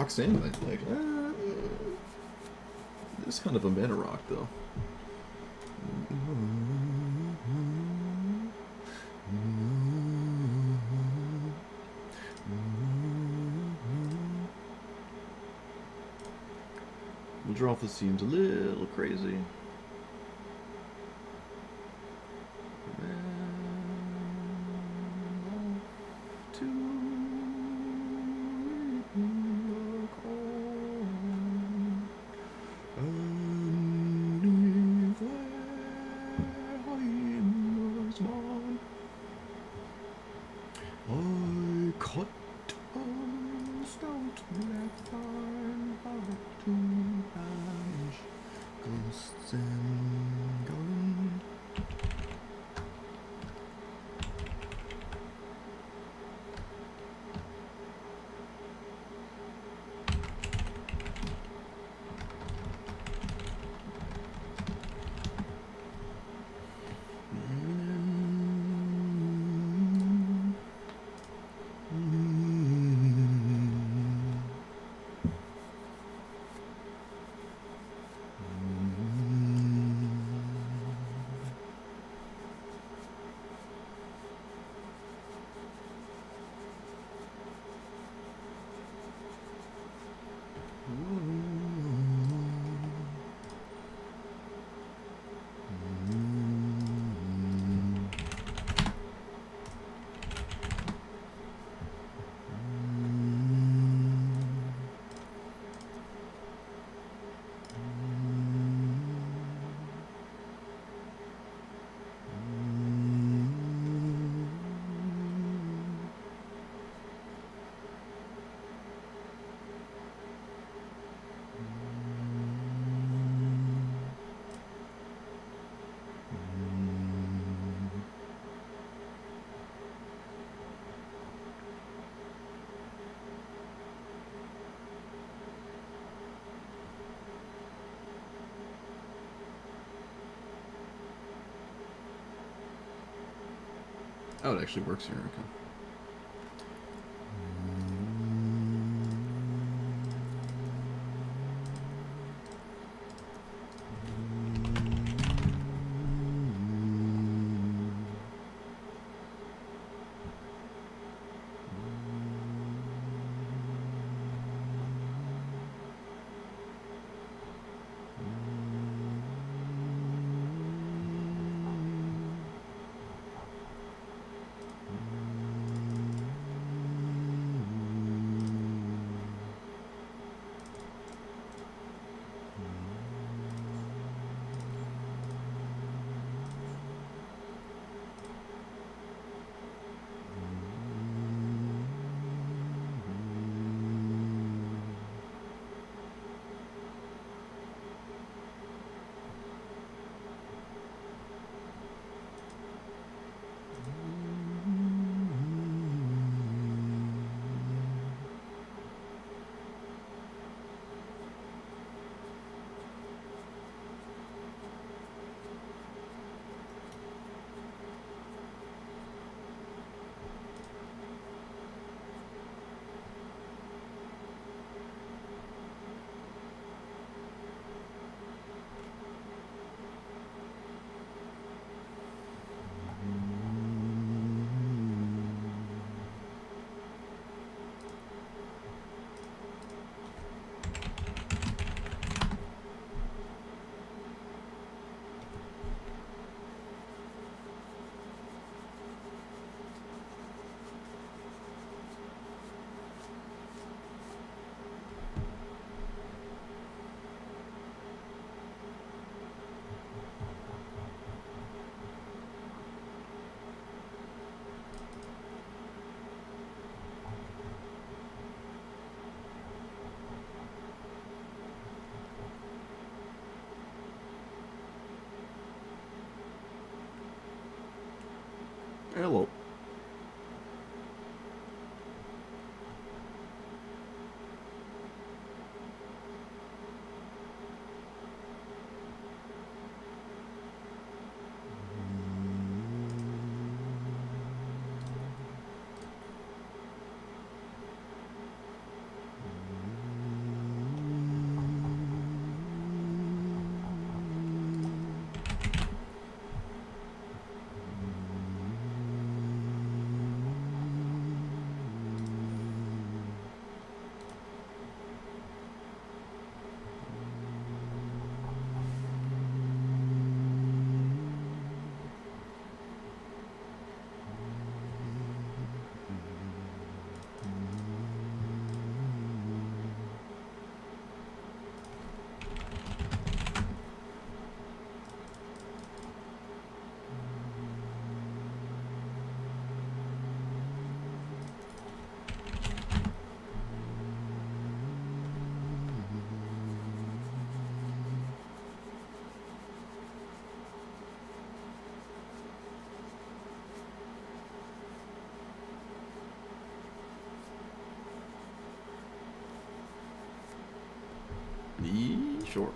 Roxanne, like, it's kind of a meta rock though. Madrofa seems a little crazy. Oh, it actually works here. Okay. Hello. Sure.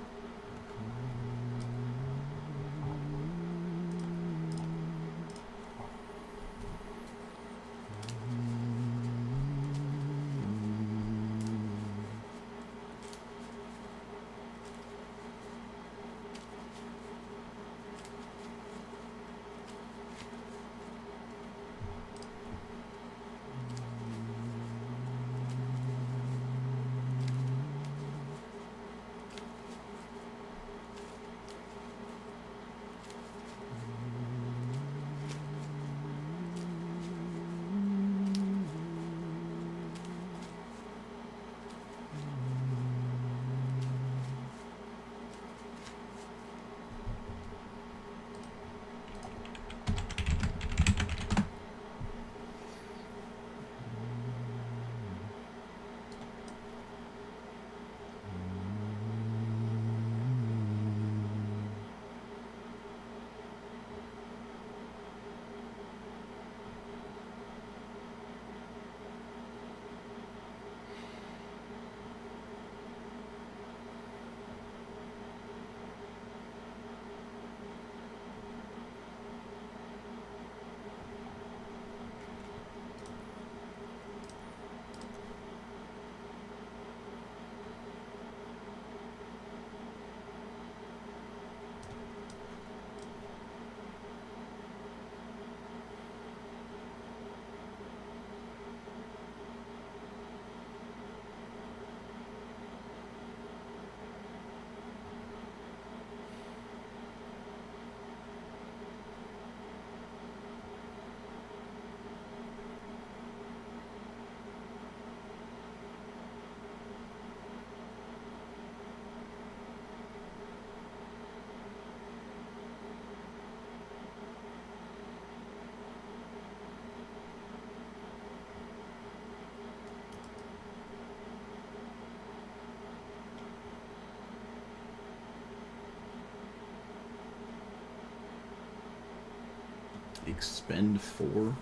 Expend 4.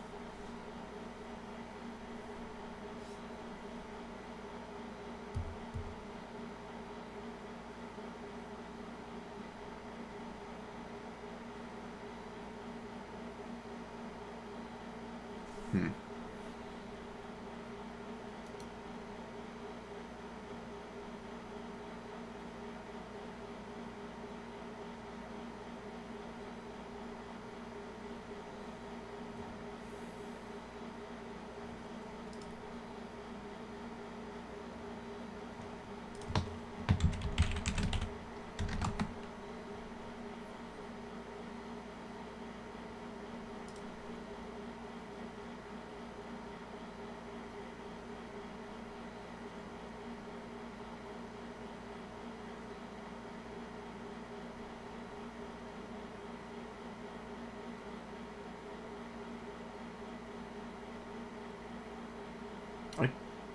Hmm.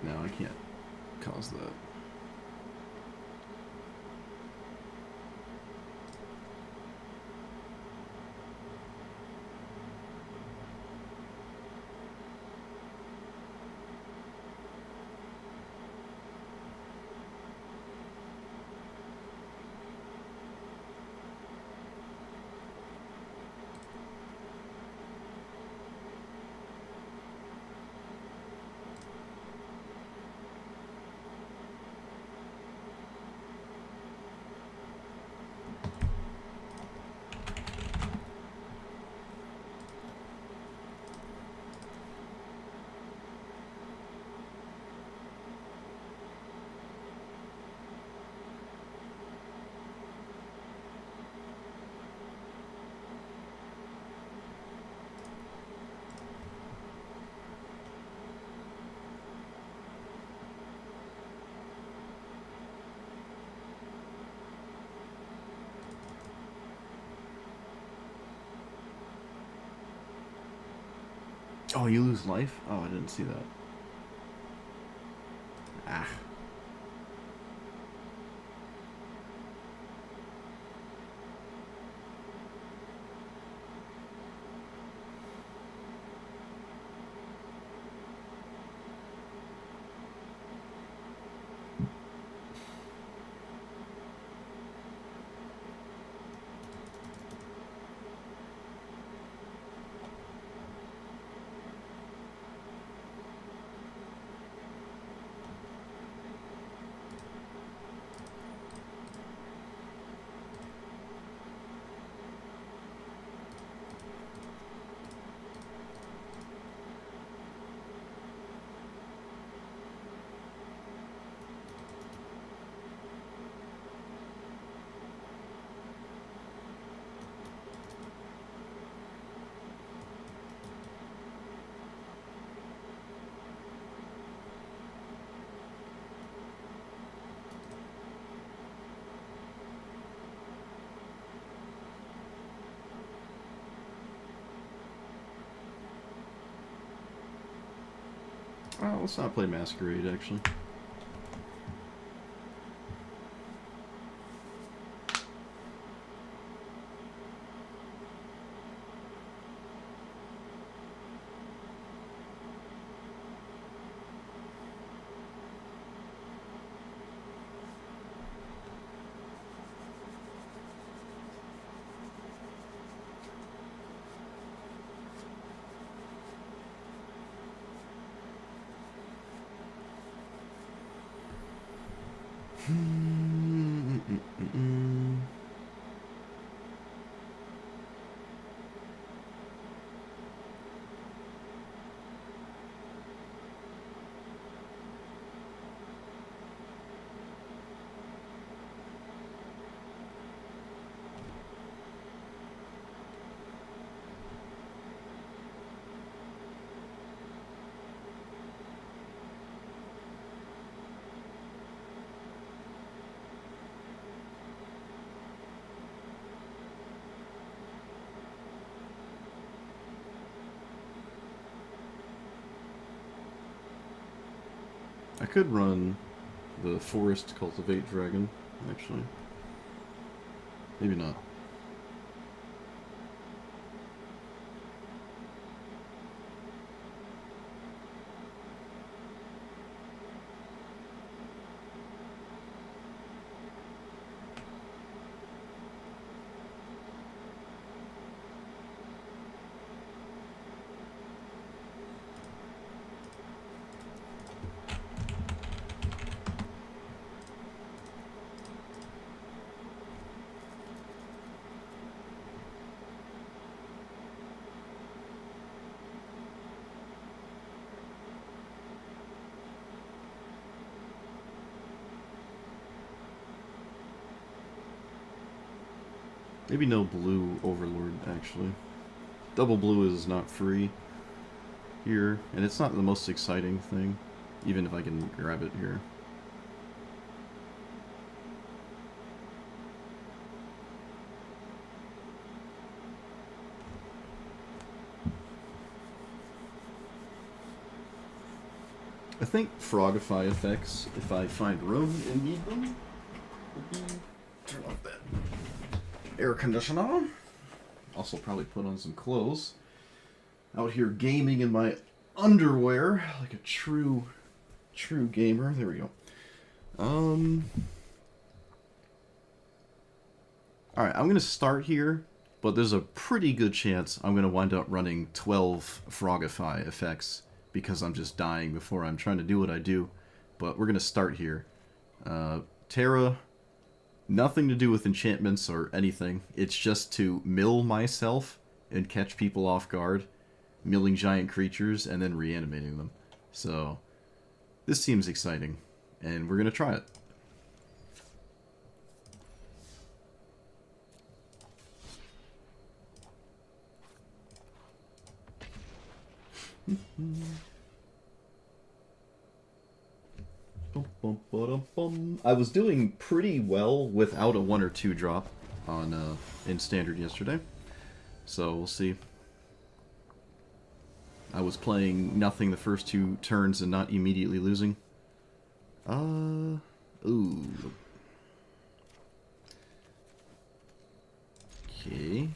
No, I can't cause that. Oh, you lose life? Oh, I didn't see that. Ah. let's not play Masquerade, actually. I could run the Forest Cultivate Dragon, actually. Maybe not. Maybe no blue Overlord, actually. Double blue is not free here, and it's not the most exciting thing, even if I can grab it here. I think Frogify effects, if I find room and need them, would be... Turn off that air conditioner. Also probably put on some clothes. Out here gaming in my underwear like a true gamer. There we go. Alright, I'm gonna start here, but there's a pretty good chance I'm gonna wind up running 12 Frogify effects because I'm just dying before I'm trying to do what I do. But we're gonna start here. Terra, nothing to do with enchantments or anything. It's just to mill myself and catch people off guard, milling giant creatures, and then reanimating them. So, this seems exciting, and we're gonna try it. I was doing pretty well without a 1 or 2 drop on in Standard yesterday, so we'll see. I was playing nothing the first 2 turns and not immediately losing. Ooh. Okay.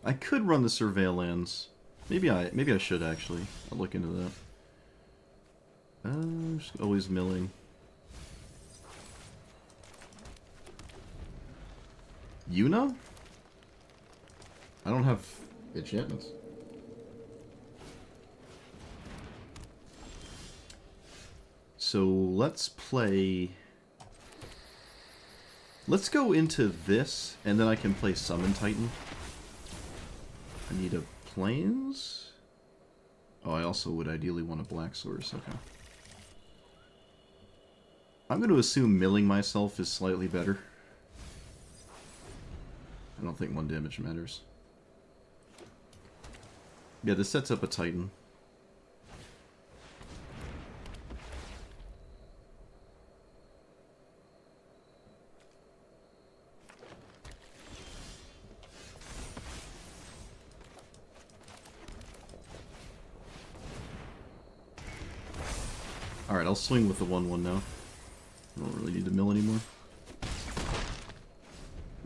I could run the Surveillance. Maybe I should actually. I'll look into that. Just always milling. Yuna? I don't have enchantments. So let's play... Let's go into this, and then I can play Summon Titan. I need a Plains? Oh, I also would ideally want a Black Source, okay. I'm going to assume milling myself is slightly better. I don't think 1 damage matters. Yeah, this sets up a Titan. Alright, I'll swing with the 1/1 now. I don't really need to mill anymore.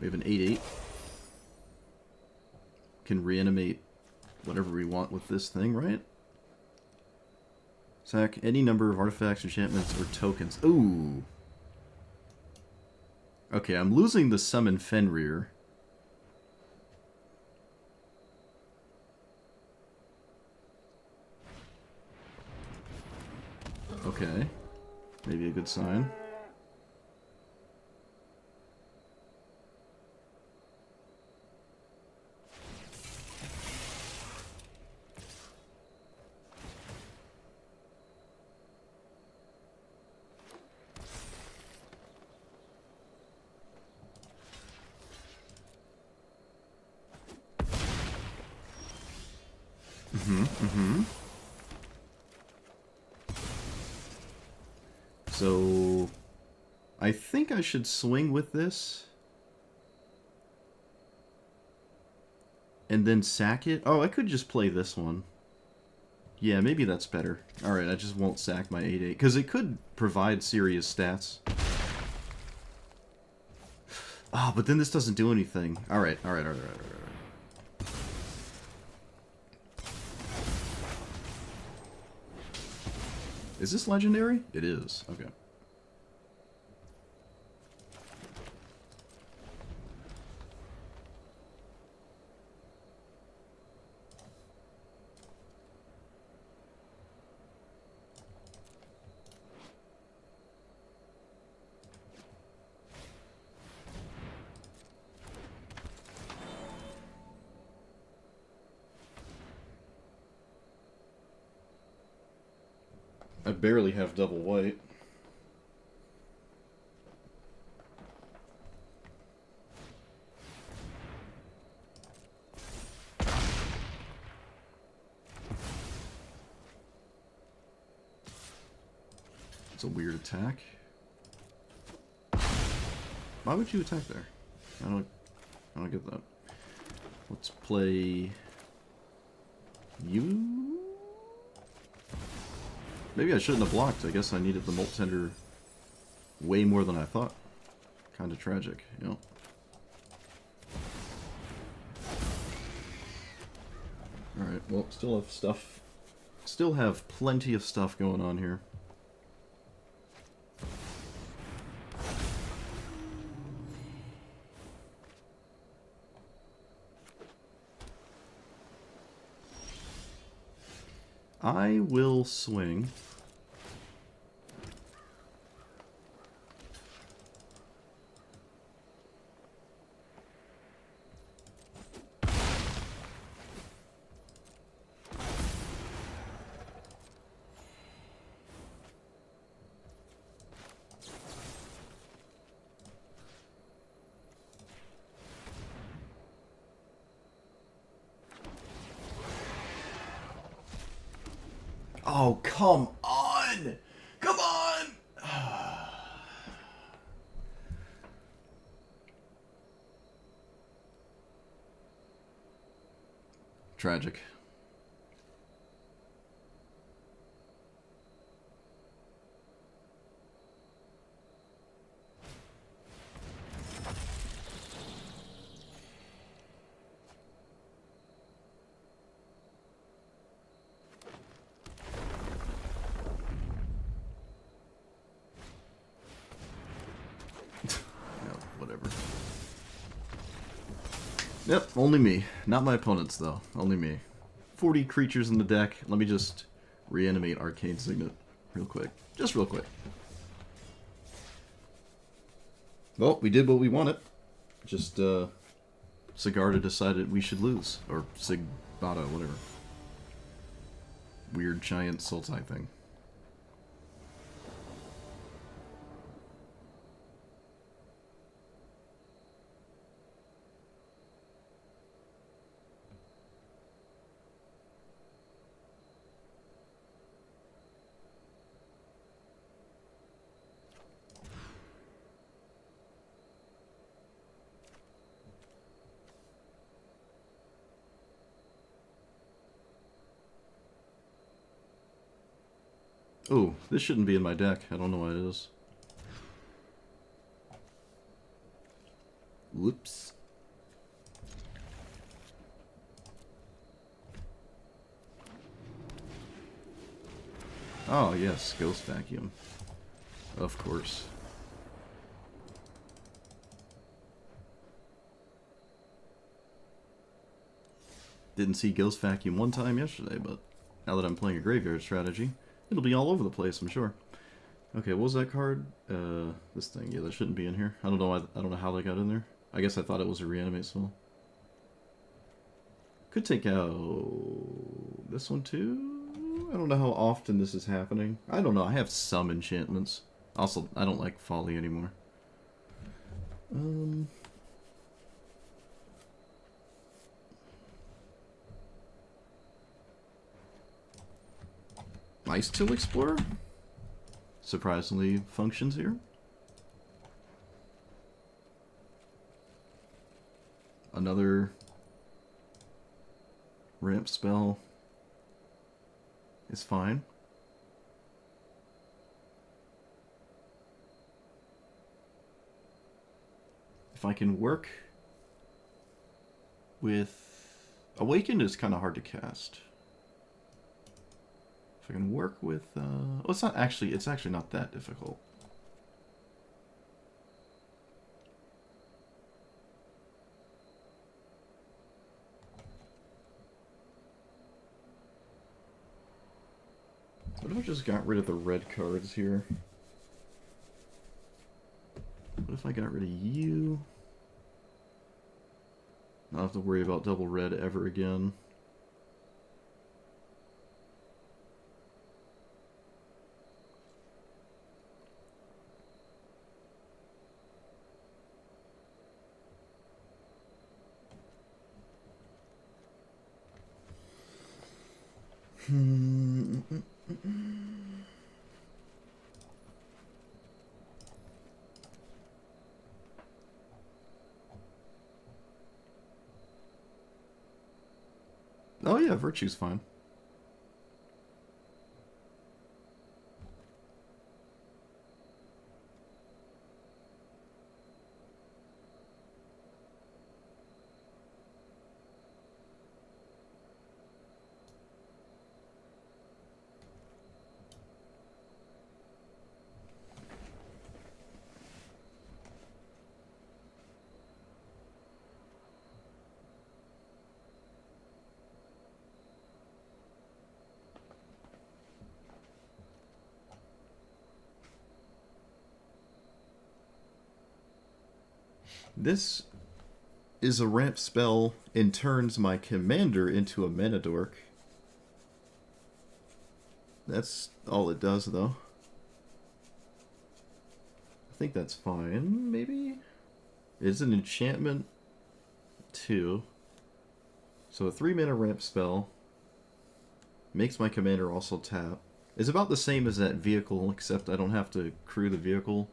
We have an 8/8. Can reanimate whatever we want with this thing, right? Sack any number of artifacts, enchantments, or tokens. Ooh. Okay, I'm losing the summon Fenrir. Okay. Maybe a good sign. So, I think I should swing with this. And then sack it? Oh, I could just play this one. Yeah, maybe that's better. Alright, I just won't sack my 8/8. Because it could provide serious stats. Ah, but then this doesn't do anything. Alright. Is this legendary? It is. Okay. I barely have double white. It's a weird attack. Why would you attack there? I don't get that. Let's play you. Maybe I shouldn't have blocked. I guess I needed the Molt Tender way more than I thought. Kind of tragic, you know. Alright, well, still have stuff. Still have plenty of stuff going on here. I will swing. Oh, come on! Come on! Tragic. Yep, only me. Not my opponents, though. Only me. 40 creatures in the deck. Let me just reanimate Arcane Signet real quick. Just real quick. Well, we did what we wanted. Just, Sigarda decided we should lose. Or Sigbata, whatever. Weird giant Sultai thing. Oh, this shouldn't be in my deck. I don't know why it is. Whoops. Oh, yes, Ghost Vacuum. Of course. Didn't see Ghost Vacuum one time yesterday, but now that I'm playing a graveyard strategy, it'll be all over the place, I'm sure. Okay, what was that card? This thing. Yeah, that shouldn't be in here. I don't know. I don't know how they got in there. I guess I thought it was a reanimate spell. Could take out this one too. I don't know how often this is happening. I don't know. I have some enchantments. Also, I don't like Folly anymore. Ice-Till Explorer? Surprisingly functions here. Another ramp spell is fine. If I can work with... Awakened is kind of hard to cast. If I can work with... well, it's actually not that difficult. What if I just got rid of the red cards here? What if I got rid of you? Not have to worry about double red ever again. Oh yeah, Virtue's fine. This is a ramp spell and turns my commander into a mana dork. That's all it does, though. I think that's fine, maybe? It's an enchantment, too. So a 3-mana ramp spell makes my commander also tap. It's about the same as that vehicle, except I don't have to crew the vehicle.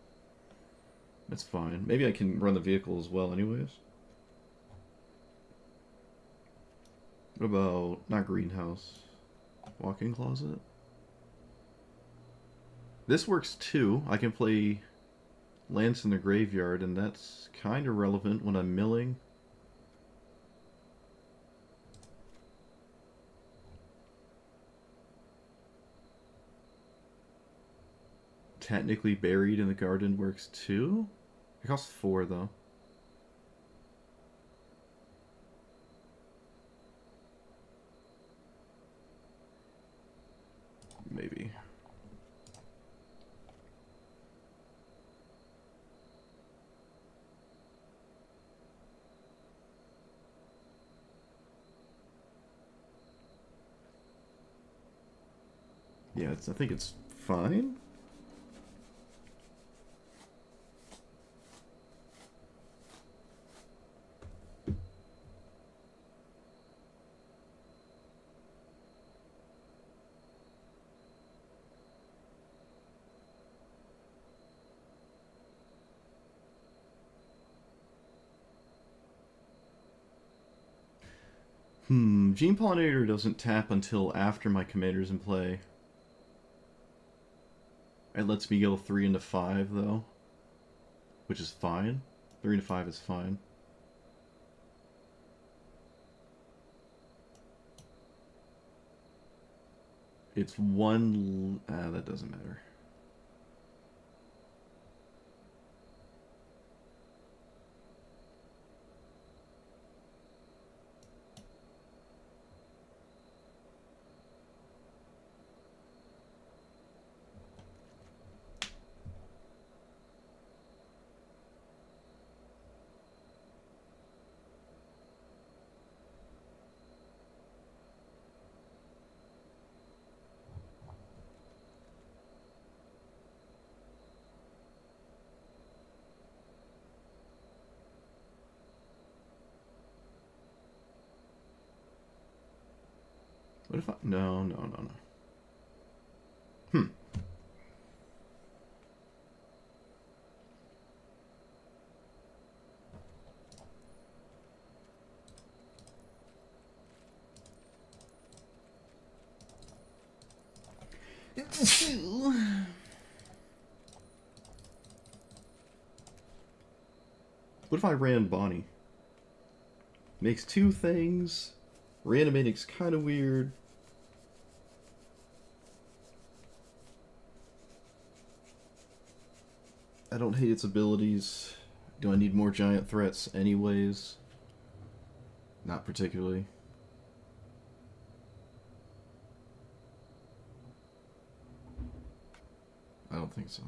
That's fine. Maybe I can run the vehicle as well anyways. What about... not greenhouse. Walk-in closet? This works too. I can play Lance in the graveyard, and that's kind of relevant when I'm milling. Technically Buried in the Garden works too? It costs 4 though. Maybe. Yeah, I think it's fine. Gene Pollinator doesn't tap until after my commander's in play. It lets me go 3 into 5 though, which is fine. 3 into 5 is fine. It's one... that doesn't matter. What if I... No, no, no, no. Hmm. What if I ran Bonnie? Makes two things. Reanimating's kind of weird. I don't hate its abilities. Do I need more giant threats anyways? Not particularly. I don't think so.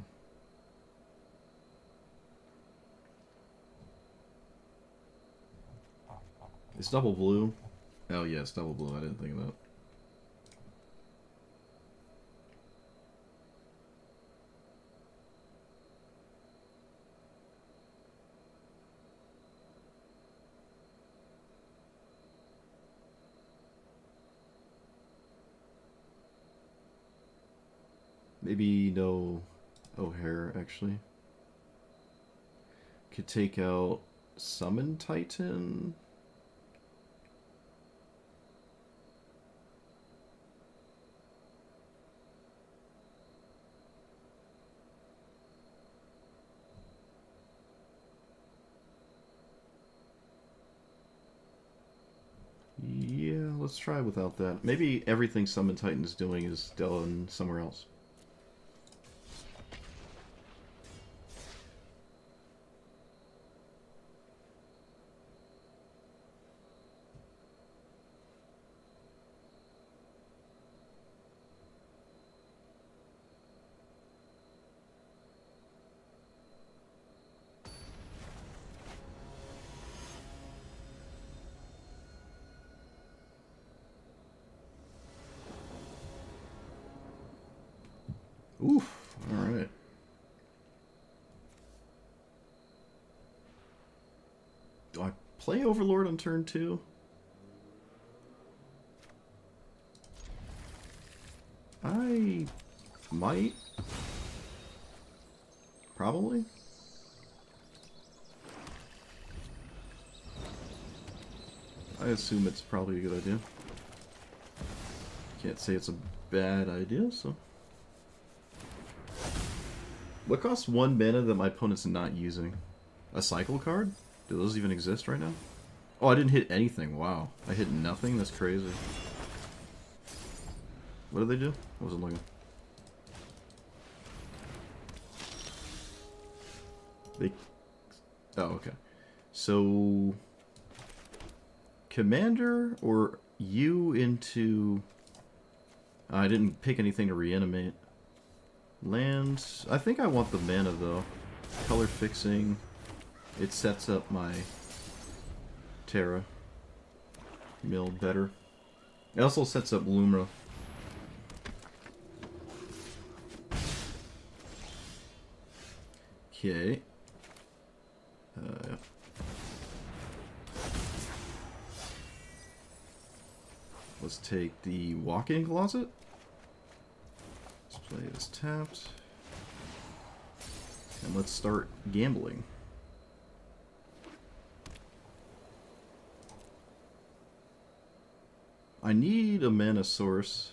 It's double blue. Oh yeah, it's double blue. I didn't think of that. Maybe no O'Hare, actually. Could take out Summon Titan. Yeah, let's try without that. Maybe everything Summon Titan is doing is done somewhere else. Oof, alright. Do I play Overlord on turn 2? I might. Probably. I assume it's probably a good idea. Can't say it's a bad idea, so... What costs 1 mana that my opponent's not using? A cycle card? Do those even exist right now? Oh, I didn't hit anything. Wow. I hit nothing? That's crazy. What did they do? I wasn't looking. They... Oh, okay. So... Commander or you into... I didn't pick anything to reanimate. Land... I think I want the mana, though. Color fixing. It sets up my Terra mill better. It also sets up Lumra. Okay. Yeah. Let's take the walk-in closet. Let's play this tapped. And let's start gambling. I need a mana source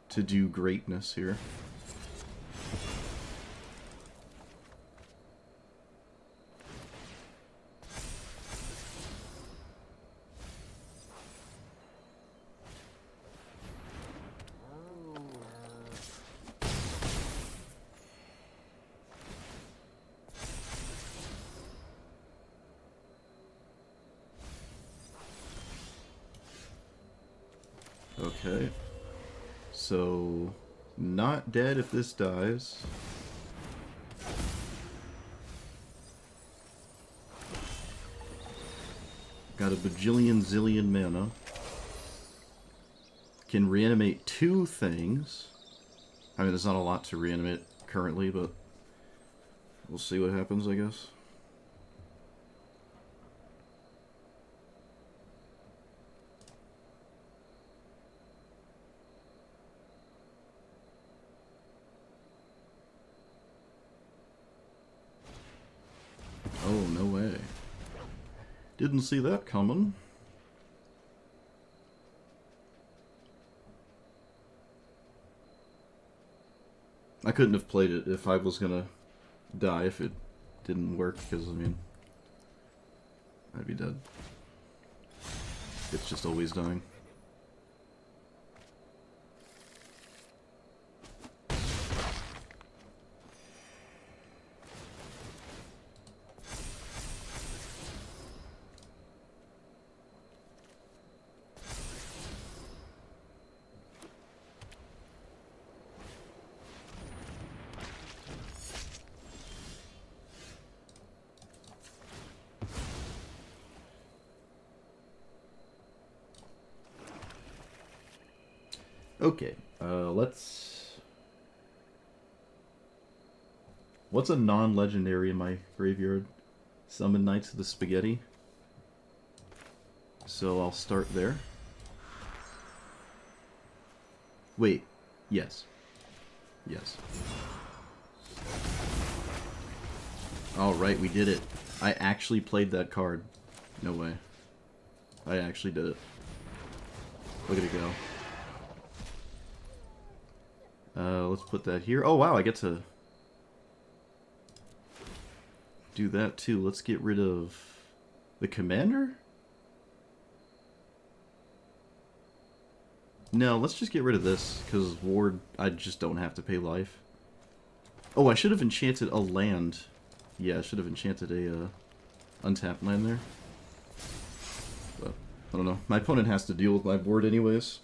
to do greatness here. Okay. So, not dead if this dies. Got a bajillion zillion mana. Can reanimate 2 things. I mean, there's not a lot to reanimate currently, but we'll see what happens, I guess. Oh, no way. Didn't see that coming. I couldn't have played it if I was gonna die if it didn't work, because, I mean, I'd be dead. It's just always dying. Okay, let's... What's a non-legendary in my graveyard? Summon Knights of the Spaghetti. So I'll start there. Wait, yes. Yes. Alright, we did it. I actually played that card. No way. I actually did it. Look at it go. Let's put that here. Oh wow, I get to do that too. Let's get rid of the commander? No, let's just get rid of this, because Ward, I just don't have to pay life. Oh, I should have enchanted a land. Yeah, I should have enchanted a untapped land there. But, I don't know. My opponent has to deal with my board anyways.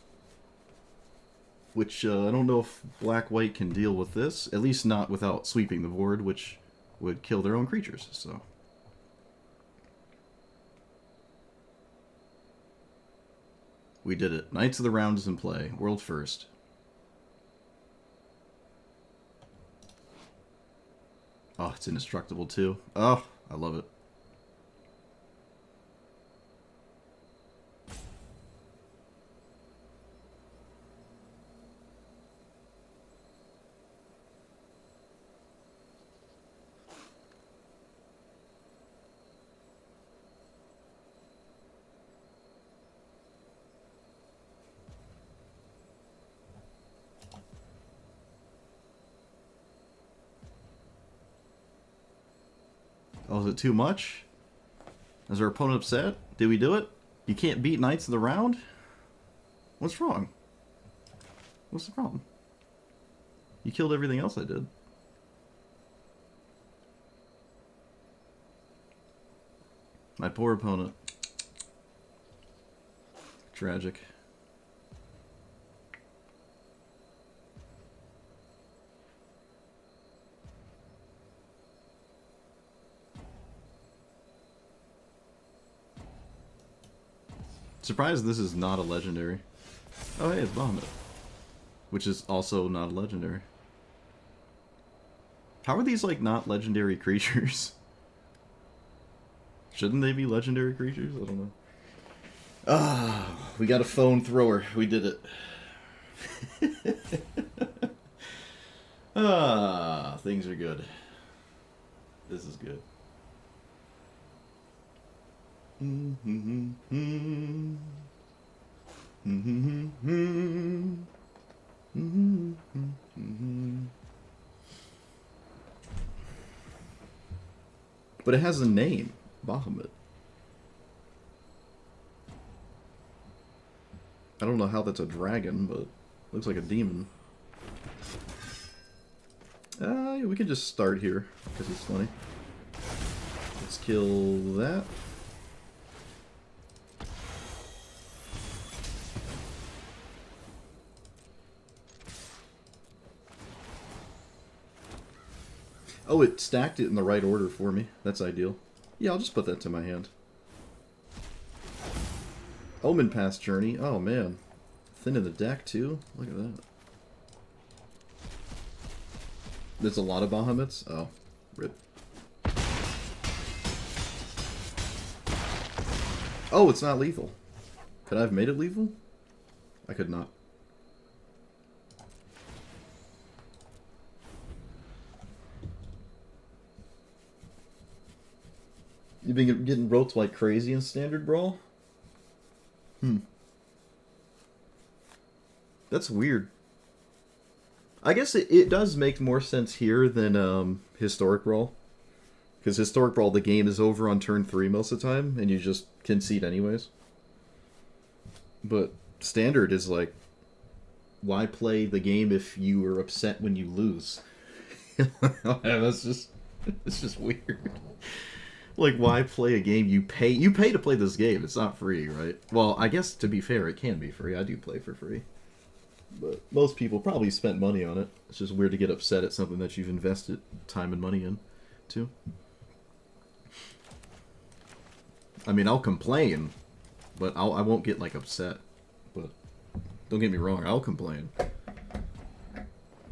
Which, I don't know if black-white can deal with this. At least not without sweeping the board, which would kill their own creatures, so... We did it. Knights of the Round is in play. World first. Oh, it's indestructible too. Oh, I love it. Oh, is it too much? Is our opponent upset? Did we do it? You can't beat Knights of the Round? What's wrong? What's the problem? You killed everything else I did. My poor opponent. Tragic. Surprised this is not a legendary. Oh hey, it's Bahamut. Which is also not a legendary. How are these like not legendary creatures? Shouldn't they be legendary creatures? I don't know. Ah, we got a phone thrower. We did it. Ah, things are good. This is good. But it has a name, Bahamut. I don't know how that's a dragon, but it looks like a demon. Yeah, we could just start here, because he's funny. Let's kill that. Oh, it stacked it in the right order for me. That's ideal. Yeah, I'll just put that to my hand. Omen Pass Journey. Oh, man. Thin in the deck, too? Look at that. There's a lot of Bahamut's? Oh, rip. Oh, it's not lethal. Could I have made it lethal? I could not. You've been getting roped like crazy in Standard Brawl? That's weird. I guess it does make more sense here than Historic Brawl. Because Historic Brawl, the game is over on turn 3 most of the time, and you just concede anyways. But Standard is like, why play the game if you are upset when you lose? That's just, it's just weird. Like, why play a game you pay to play this game? It's not free, right? Well, I guess to be fair, it can be free. I do play for free. But most people probably spent money on it. It's just weird to get upset at something that you've invested time and money in, too. I mean, I'll complain, but I won't get, like, upset. But don't get me wrong, I'll complain.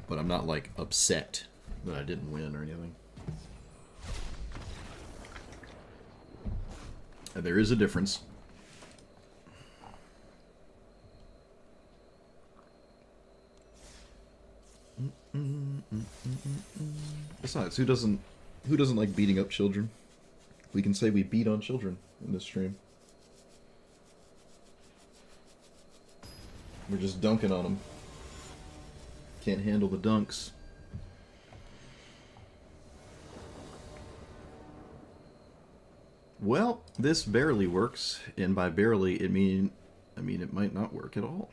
But I'm not, like, upset that I didn't win or anything. And there is a difference. Besides, who doesn't like beating up children? We can say we beat on children in this stream. We're just dunking on them. Can't handle the dunks. Well, this barely works, and by barely, I mean it might not work at all.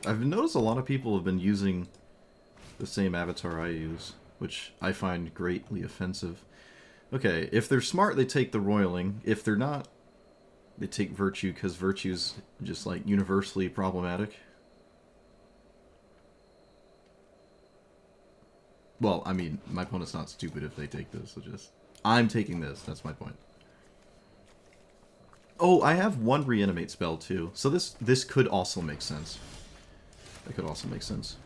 I've noticed a lot of people have been using the same avatar I use, which I find greatly offensive. Okay, if they're smart, they take the roiling. If they're not, they take virtue, because virtue's just, like, universally problematic. Well, I mean, my opponent's not stupid if they take this, so just... I'm taking this, that's my point. Oh, I have one reanimate spell, too. So this could also make sense. That could also make sense.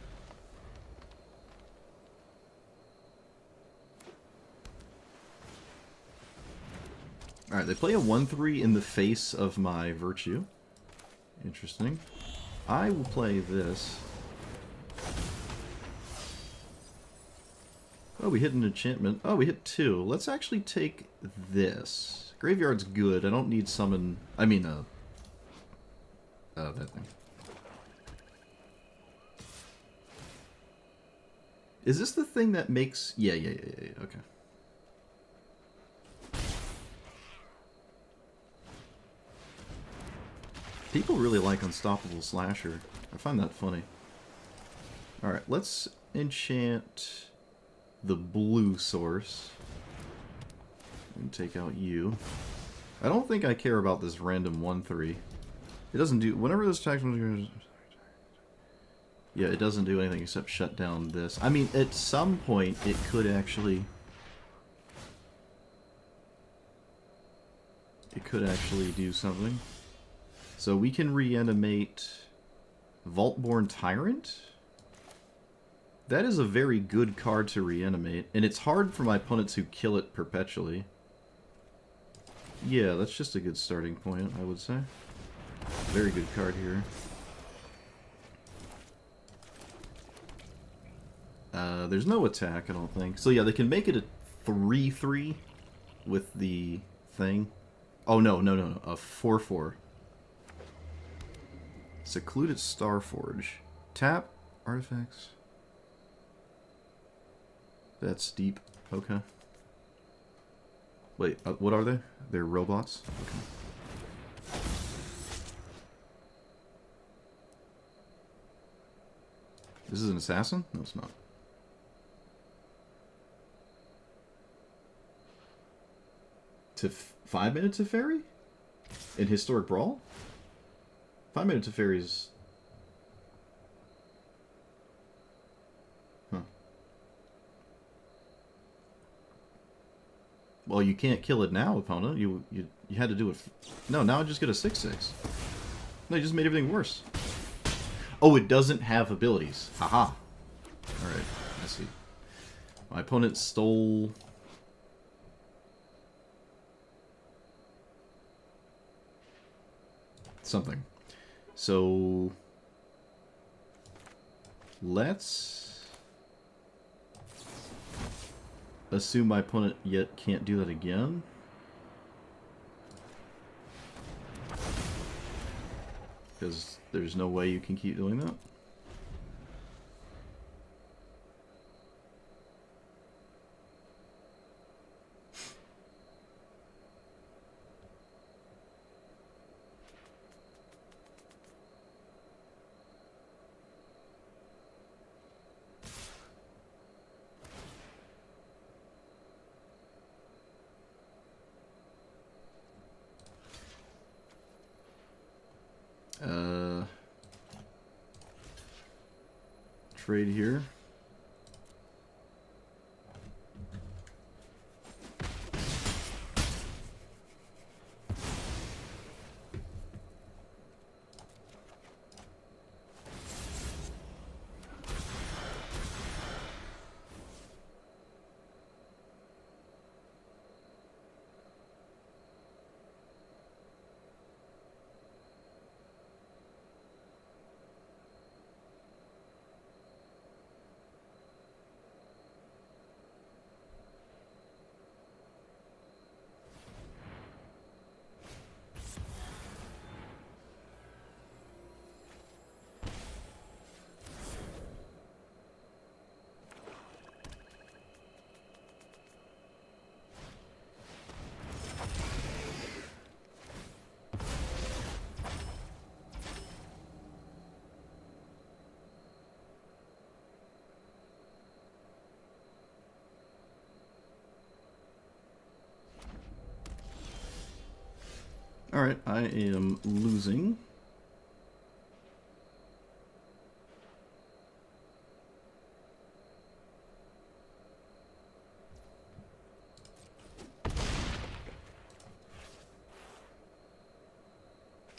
Alright, they play a 1-3 in the face of my virtue. Interesting. I will play this. Oh, we hit an enchantment. Oh, we hit 2. Let's actually take this. Graveyard's good. I don't need summon... I mean, that thing. Is this the thing that makes... Yeah, okay. People really like Unstoppable Slasher. I find that funny. Alright, let's enchant the blue source. And take out you. I don't think I care about this random 1-3. It doesn't do... Whenever this attack... Yeah, it doesn't do anything except shut down this. I mean, at some point, it could actually... It could actually do something. So we can reanimate Vaultborn Tyrant? That is a very good card to reanimate, and it's hard for my opponents who kill it perpetually. Yeah, that's just a good starting point, I would say. Very good card here. There's no attack, I don't think. So yeah, they can make it a 3-3 with the thing. Oh, no, a 4-4. Secluded Starforge. Tap, artifacts. That's deep. Okay. Wait, what are they? They're robots? Okay. This is an assassin? No, it's not. To 5 minutes of Fairy? In Historic Brawl? 5-mana Teferi's... Huh. Well, you can't kill it now, opponent. You had to do it... No, now I just get a 6/6. No, you just made everything worse. Oh, it doesn't have abilities. Haha. Alright, I see. My opponent stole... something. So... let's... assume my opponent yet can't do that again. Because there's no way you can keep doing that. Trade here. Alright, I am losing.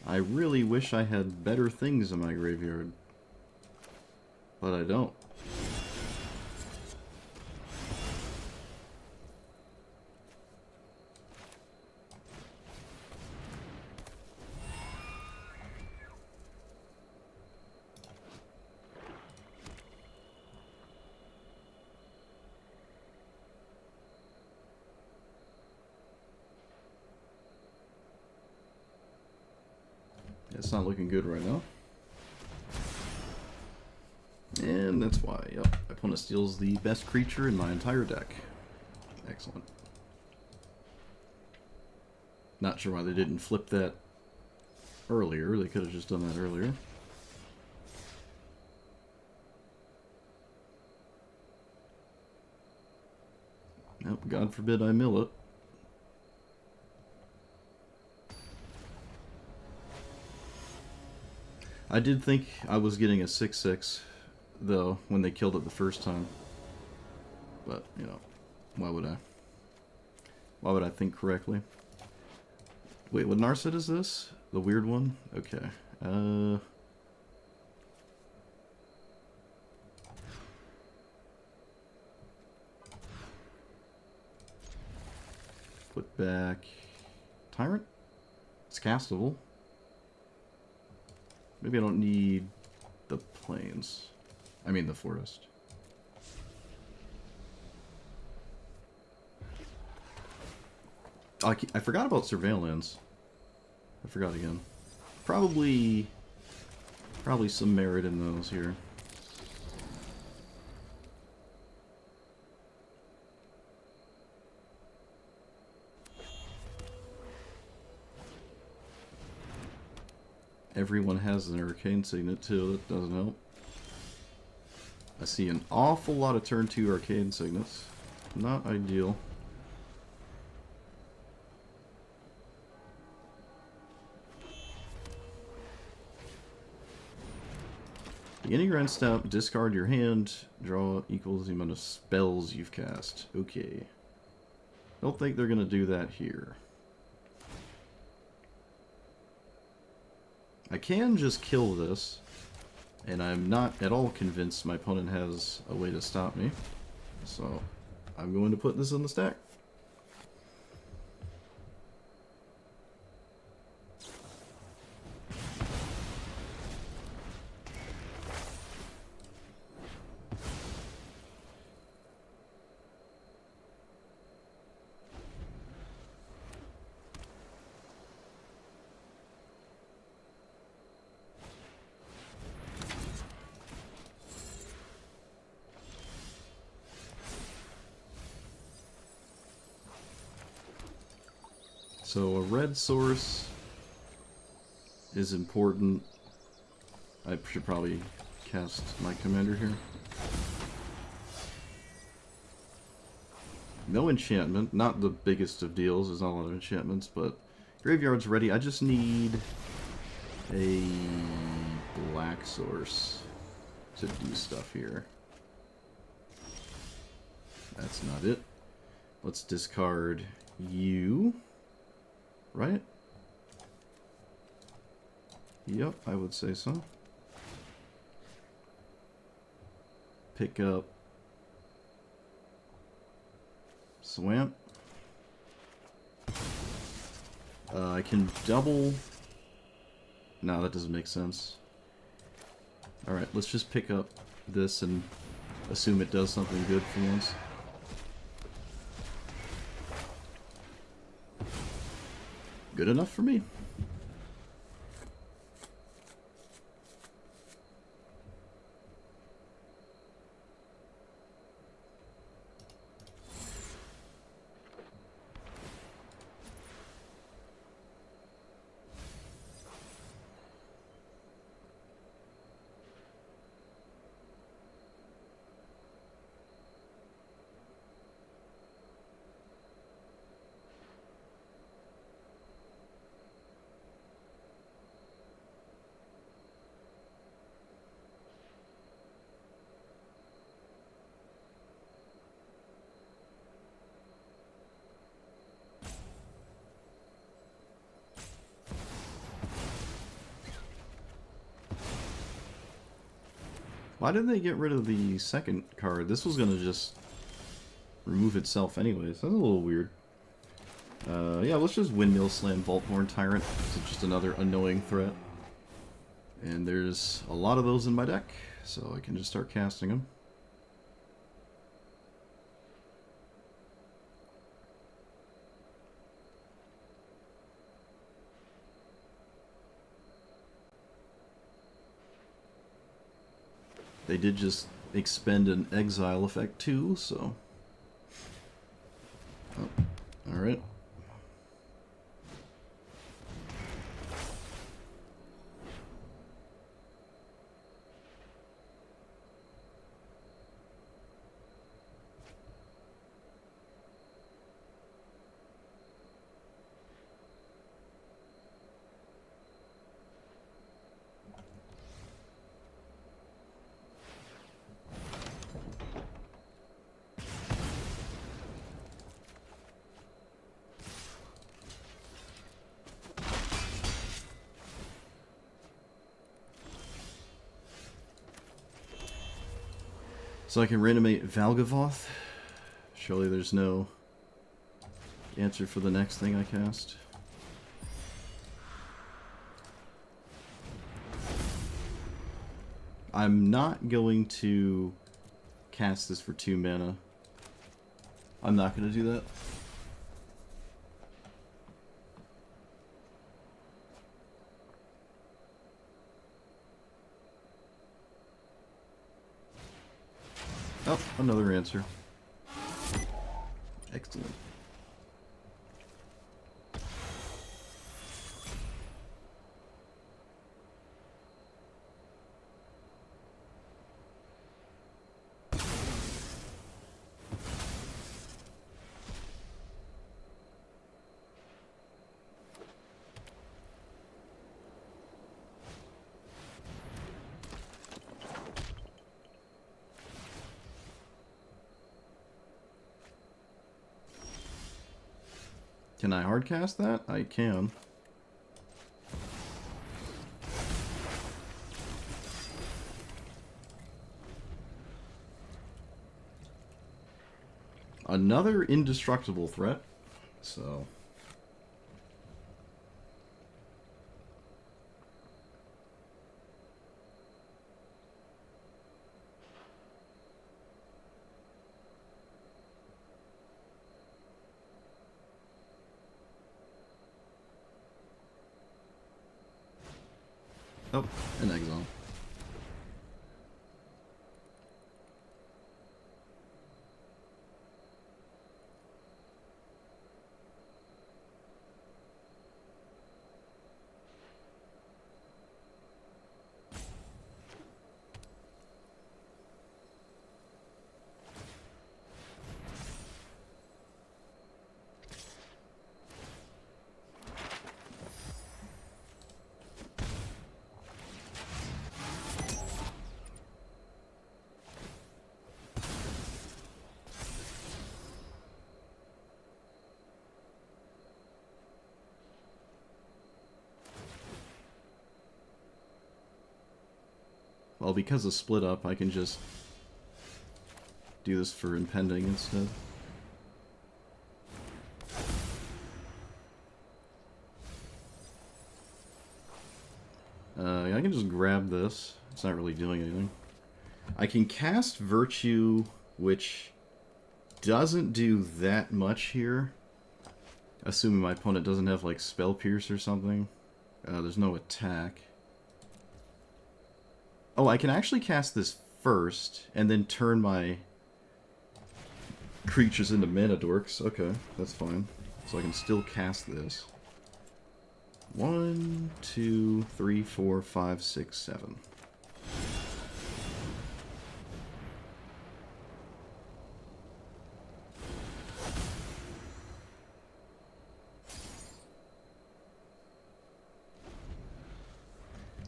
I really wish I had better things in my graveyard, but I don't. It's not looking good right now. And that's why, yep, my opponent steals the best creature in my entire deck. Excellent. Not sure why they didn't flip that earlier. They could have just done that earlier. Nope, God forbid I mill it. I did think I was getting a 6/6, though, when they killed it the first time. But, you know, why would I? Why would I think correctly? Wait, what Narset is this? The weird one? Okay. Put back... Tyrant? It's castable. Maybe I don't need the plains. I mean the forest. Oh, I forgot about surveillance. I forgot again. Probably some merit in those here. Everyone has an arcane signet too, that doesn't help. I see an awful lot of turn 2 arcane signets. Not ideal. Beginning your end step, discard your hand, draw equals the amount of spells you've cast. Okay. Don't think they're gonna do that here. I can just kill this, and I'm not at all convinced my opponent has a way to stop me. So, I'm going to put this in the stack. So a red source is important. I should probably cast my commander here. No enchantment, not the biggest of deals, there's not a lot of enchantments, but graveyard's ready. I just need a black source to do stuff here. That's not it. Let's discard you. Right? Yep, I would say so. Pick up Swamp. I can double... No, that doesn't make sense. Alright, let's just pick up this and assume it does something good for once. Good enough for me. Why didn't they get rid of the second card? This was gonna just remove itself anyways. That's a little weird. Yeah, let's just Windmill Slam Vaultborn Tyrant. It's just another annoying threat. And there's a lot of those in my deck, so I can just start casting them. They did just expend an exile effect too, so... Oh, alright. So I can reanimate Valgavoth. Surely there's no answer for the next thing I cast. I'm not going to cast this for 2 mana. I'm not going to do that. Oh, another answer. Excellent. Can I hardcast that? I can. Another indestructible threat, so... Oh, an exile. Well, because of split up, I can just do this for impending instead. I can just grab this. It's not really doing anything. I can cast Virtue, which doesn't do that much here. Assuming my opponent doesn't have, like, Spell Pierce or something. There's no attack. Oh, I can actually cast this first, and then turn my creatures into mana dorks. Okay, that's fine. So I can still cast this. 1, 2, 3, 4, 5, 6, 7.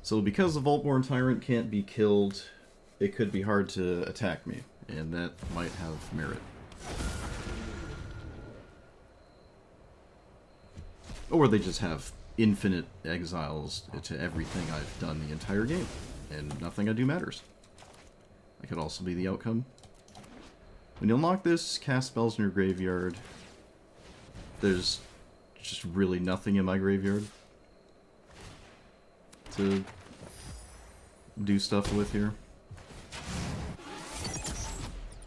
So because the Vaultborn Tyrant can't be killed, it could be hard to attack me, and that might have merit. Or they just have infinite exiles to everything I've done the entire game, and nothing I do matters. That could also be the outcome. When you unlock this, cast spells in your graveyard. There's just really nothing in my graveyard to do stuff with here.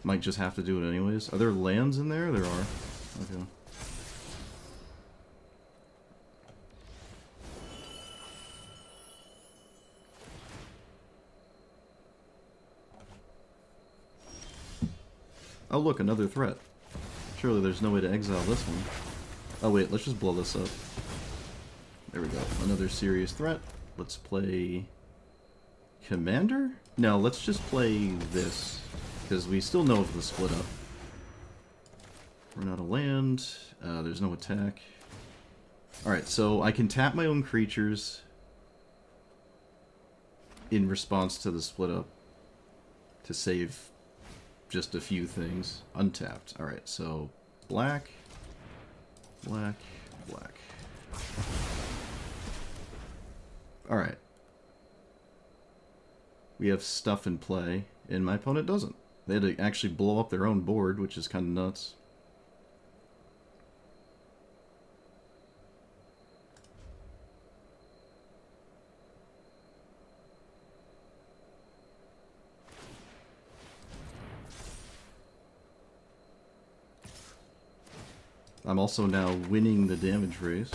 Might just have to do it anyways. Are there lands in there? There are. Okay. Oh look, another threat. Surely there's no way to exile this one. Oh wait, let's just blow this up. There we go. Another serious threat. Let's play... Commander? No, let's just play this, because we still know of the split up. We're not a land. There's no attack. Alright, so I can tap my own creatures in response to the split up to save just a few things. Untapped. Alright, so black, black, black. Alright. We have stuff in play, and my opponent doesn't. They had to actually blow up their own board, which is kind of nuts. I'm also now winning the damage race.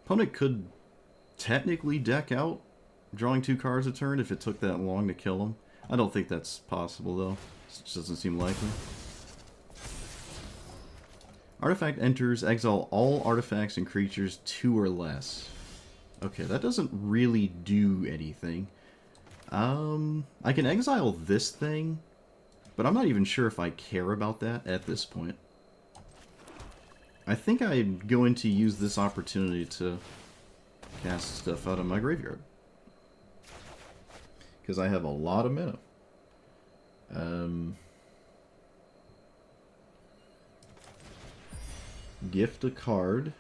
Opponent could technically deck out drawing 2 cards a turn if it took that long to kill him. I don't think that's possible though. It just doesn't seem likely. Artifact enters, exile all artifacts and creatures 2 or less. Okay, that doesn't really do anything. I can exile this thing, but I'm not even sure if I care about that at this point. I think I'm going to use this opportunity to cast stuff out of my graveyard. Because I have a lot of mana. Gift a card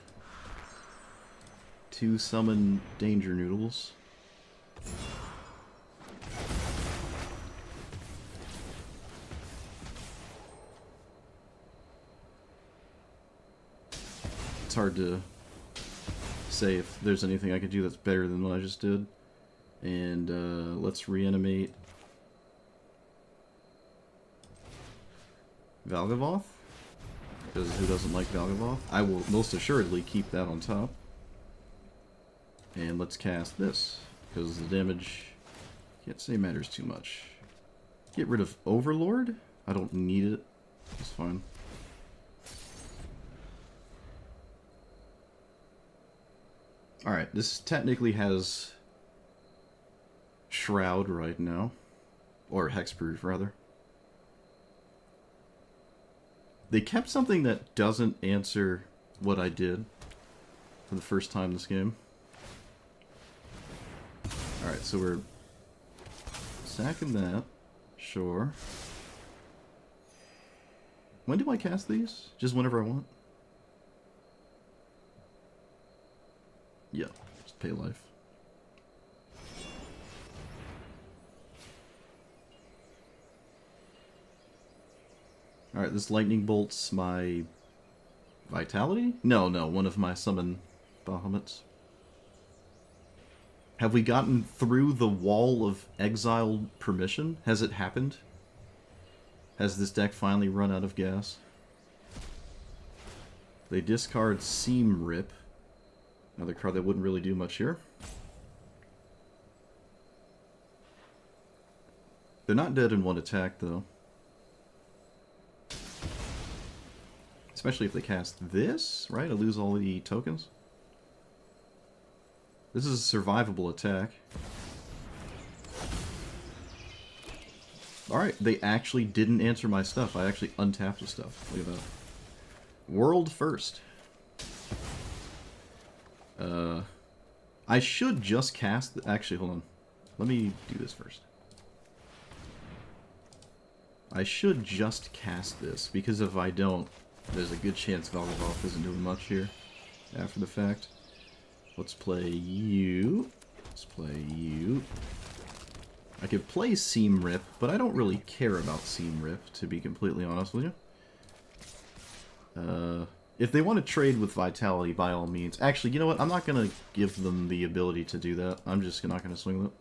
to summon Danger Noodles. It's hard to say if there's anything I could do that's better than what I just did. And let's reanimate Valgavoth. Because who doesn't like Valgavoth? I will most assuredly keep that on top. And let's cast this. Because the damage, can't say matters too much. Get rid of Overlord? I don't need it. It's fine. Alright, this technically has Shroud right now. Or Hexproof, rather. They kept something that doesn't answer what I did for the first time this game. Alright, so we're sacking that. Sure. When do I cast these? Just whenever I want? Yeah, just pay life. Alright, this lightning bolt's my Vitality? No, one of my summon Bahamut's. Have we gotten through the wall of exiled permission? Has it happened? Has this deck finally run out of gas? They discard Seam Rip. Another card that wouldn't really do much here. They're not dead in one attack, though. Especially if they cast this, right? I lose all the tokens. This is a survivable attack. Alright, they actually didn't answer my stuff. I actually untapped the stuff. Look at that. World first. I should just cast... Actually, hold on. Let me do this first. I should just cast this, because if I don't, there's a good chance Valgavoth isn't doing much here after the fact. Let's play you. Let's play you. I could play Seam Rip, but I don't really care about Seam Rip, to be completely honest with you. If they want to trade with Vitality, by all means. Actually, you know what? I'm not going to give them the ability to do that. I'm just not going to swing with it.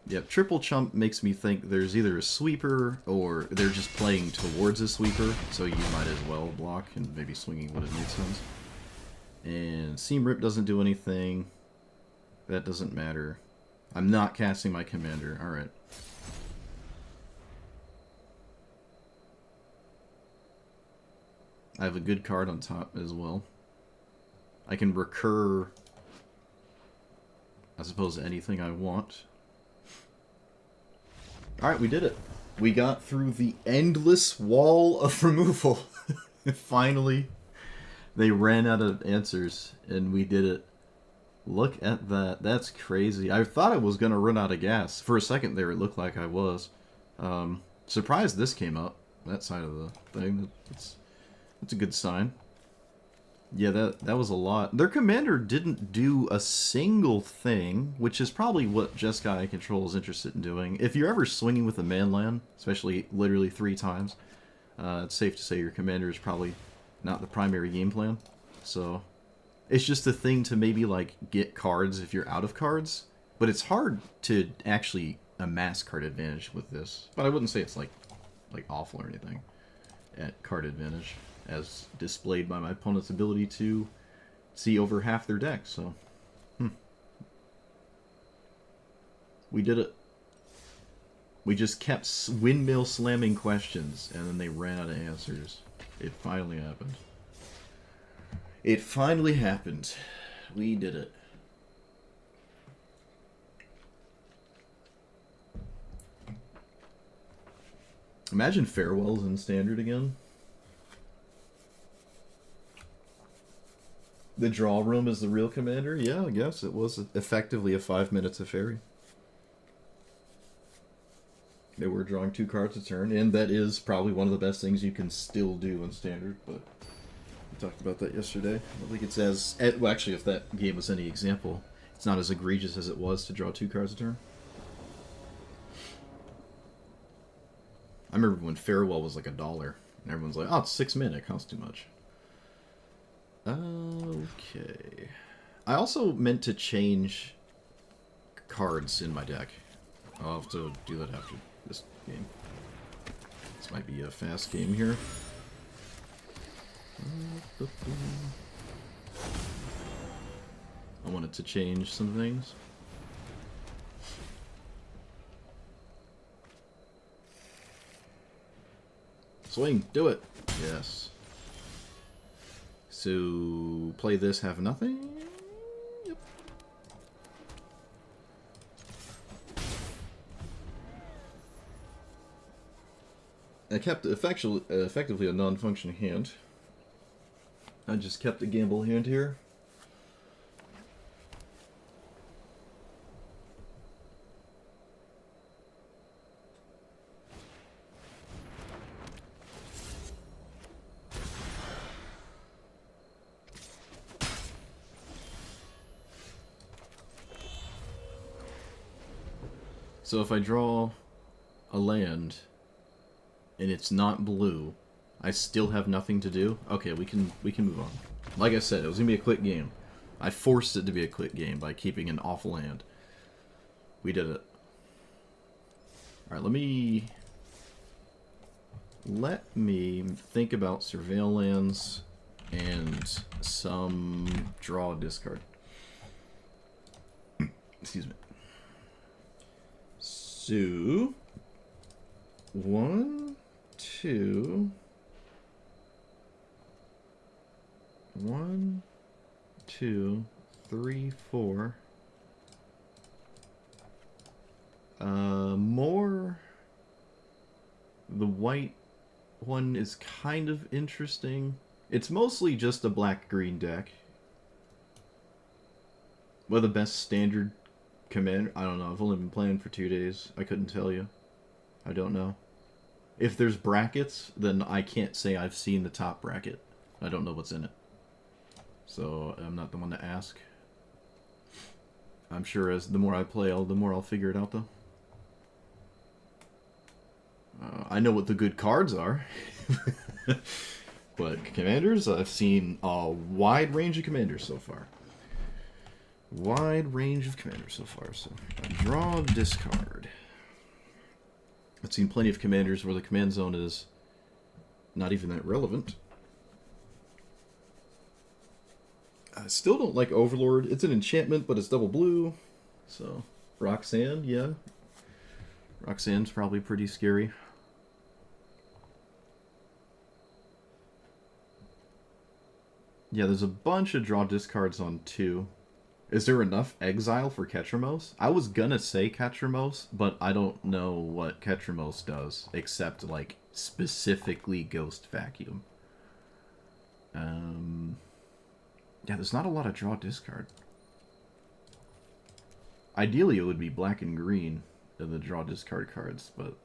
Yep, Triple Chump makes me think there's either a sweeper, or they're just playing towards a sweeper, so you might as well block, and maybe swinging would have made sense. And Seam Rip doesn't do anything. That doesn't matter. I'm not casting my commander. Alright. I have a good card on top as well. I can recur, I suppose, anything I want. Alright, we did it. We got through the endless wall of removal. Finally, they ran out of answers, and we did it. Look at that. That's crazy. I thought I was going to run out of gas. For a second there, it looked like I was. Surprised this came up. That side of the thing. That's a good sign. Yeah, that was a lot. Their commander didn't do a single thing, which is probably what Jeskai Control is interested in doing. If you're ever swinging with a manland, especially literally 3 times, it's safe to say your commander is probably not the primary game plan. So, it's just a thing to maybe, like, get cards if you're out of cards. But it's hard to actually amass card advantage with this. But I wouldn't say it's, like awful or anything at card advantage, as displayed by my opponent's ability to see over half their deck, so... We did it. We just kept windmill slamming questions, and then they ran out of answers. It finally happened. It finally happened. We did it. Imagine Farewell's in Standard again. The draw room is the real commander? Yeah, I guess it was effectively a 5 minutes of fairy. They were drawing 2 cards a turn, and that is probably one of the best things you can still do in Standard, but we talked about that yesterday. I don't think it's as... Well, actually, if that game was any example, it's not as egregious as it was to draw 2 cards a turn. I remember when Farewell was like $1, and everyone's like, oh, it's 6 mana, it costs too much. Okay. I also meant to change cards in my deck. I'll have to do that after this game. This might be a fast game here. I wanted to change some things. Swing, do it. Yes. So, play this, have nothing? Yep. I kept effectively a non-functioning hand. I just kept a gamble hand here. So if I draw a land and it's not blue, I still have nothing to do. Okay, we can move on. Like I said, it was gonna be a quick game. I forced it to be a quick game by keeping an awful hand. We did it. All right, let me think about surveil lands and some draw discard. Excuse me. So, 1, 2, 1, 2, 3, 4. More. The white one is kind of interesting. It's mostly just a black-green deck. What the best standard commander? I don't know. I've only been playing for 2 days. I couldn't tell you. I don't know. If there's brackets, then I can't say I've seen the top bracket. I don't know what's in it. So I'm not the one to ask. I'm sure as the more I play, the more I'll figure it out, though. I know what the good cards are. But commanders, I've seen a wide range of commanders so far. Wide range of commanders so far. So, draw, discard. I've seen plenty of commanders where the command zone is not even that relevant. I still don't like Overlord. It's an enchantment, but it's double blue. So, Roxanne, yeah. Roxanne's probably pretty scary. Yeah, there's a bunch of draw discards on 2. Is there enough exile for Ketramos? I was gonna say Ketramos, but I don't know what Ketramos does, except, like, specifically Ghost Vacuum. Yeah, there's not a lot of draw discard. Ideally, it would be black and green in the draw discard cards, but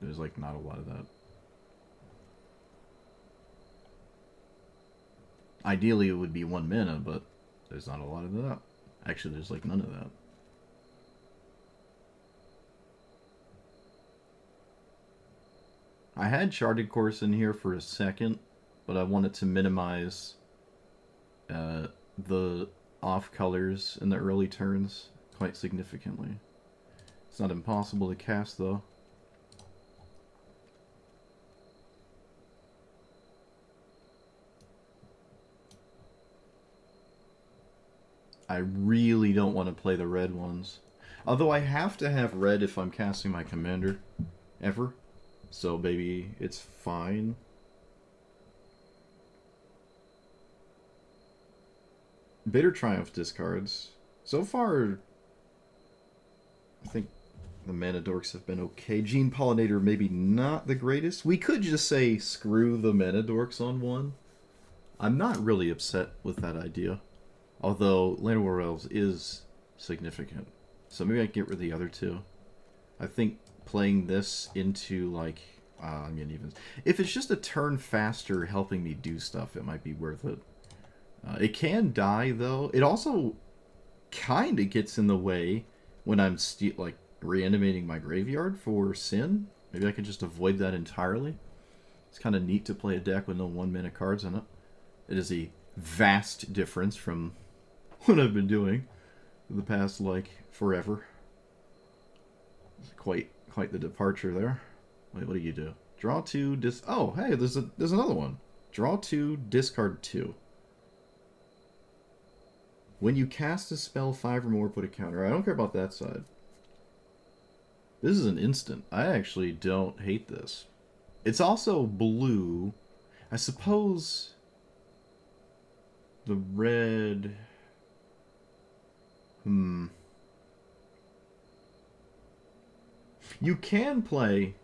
there's, like, not a lot of that. Ideally, it would be 1 mana, but there's not a lot of that. Actually, there's, like, none of that. I had Charted Course in here for a second, but I wanted to minimize the off colors in the early turns quite significantly. It's not impossible to cast, though. I really don't want to play the red ones. Although I have to have red if I'm casting my commander. Ever. So maybe it's fine. Bitter Triumph discards. So far, I think the mana dorks have been okay. Gene Pollinator maybe not the greatest. We could just say screw the mana dorks on 1. I'm not really upset with that idea. Although Land of War Elves is significant. So maybe I can get rid of the other two. I think playing this into, like... I mean, even... If it's just a turn faster helping me do stuff, it might be worth it. It can die, though. It also kind of gets in the way when I'm, like, reanimating my graveyard for Sin. Maybe I can just avoid that entirely. It's kind of neat to play a deck with no 1-mana cards in it. It is a vast difference from what I've been doing for the past, like, forever. It's quite the departure there. Wait, what do you do? Draw 2, oh, hey, there's another one. Draw 2, discard 2. When you cast a spell 5 or more, put a counter. I don't care about that side. This is an instant. I actually don't hate this. It's also blue. I suppose the red... You can play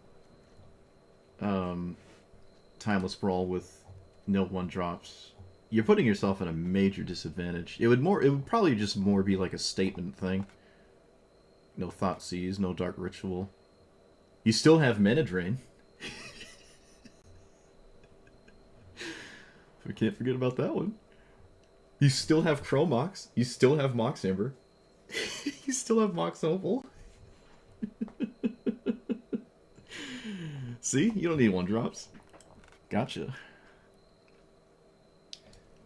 Timeless Brawl with no 1-drops. You're putting yourself in a major disadvantage. It would probably just more be like a statement thing. No Thoughtseize, no Dark Ritual. You still have Mana Drain. We can't forget about that one. You still have Chromox. You still have Mox Amber. You still have Mox Opal. See? You don't need 1-drops. Gotcha.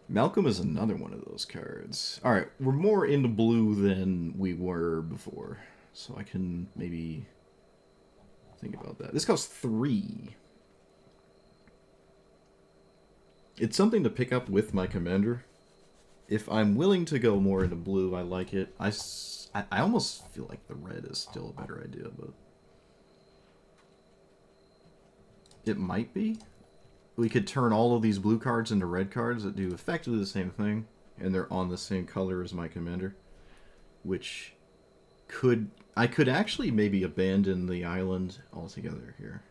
Malcolm is another one of those cards. Alright, we're more into blue than we were before. So I can maybe think about that. This costs 3. It's something to pick up with my commander. If I'm willing to go more into blue, I like it. I almost feel like the red is still a better idea, but... It might be. We could turn all of these blue cards into red cards that do effectively the same thing, and they're on the same color as my commander. Which could... I could actually maybe abandon the island altogether here.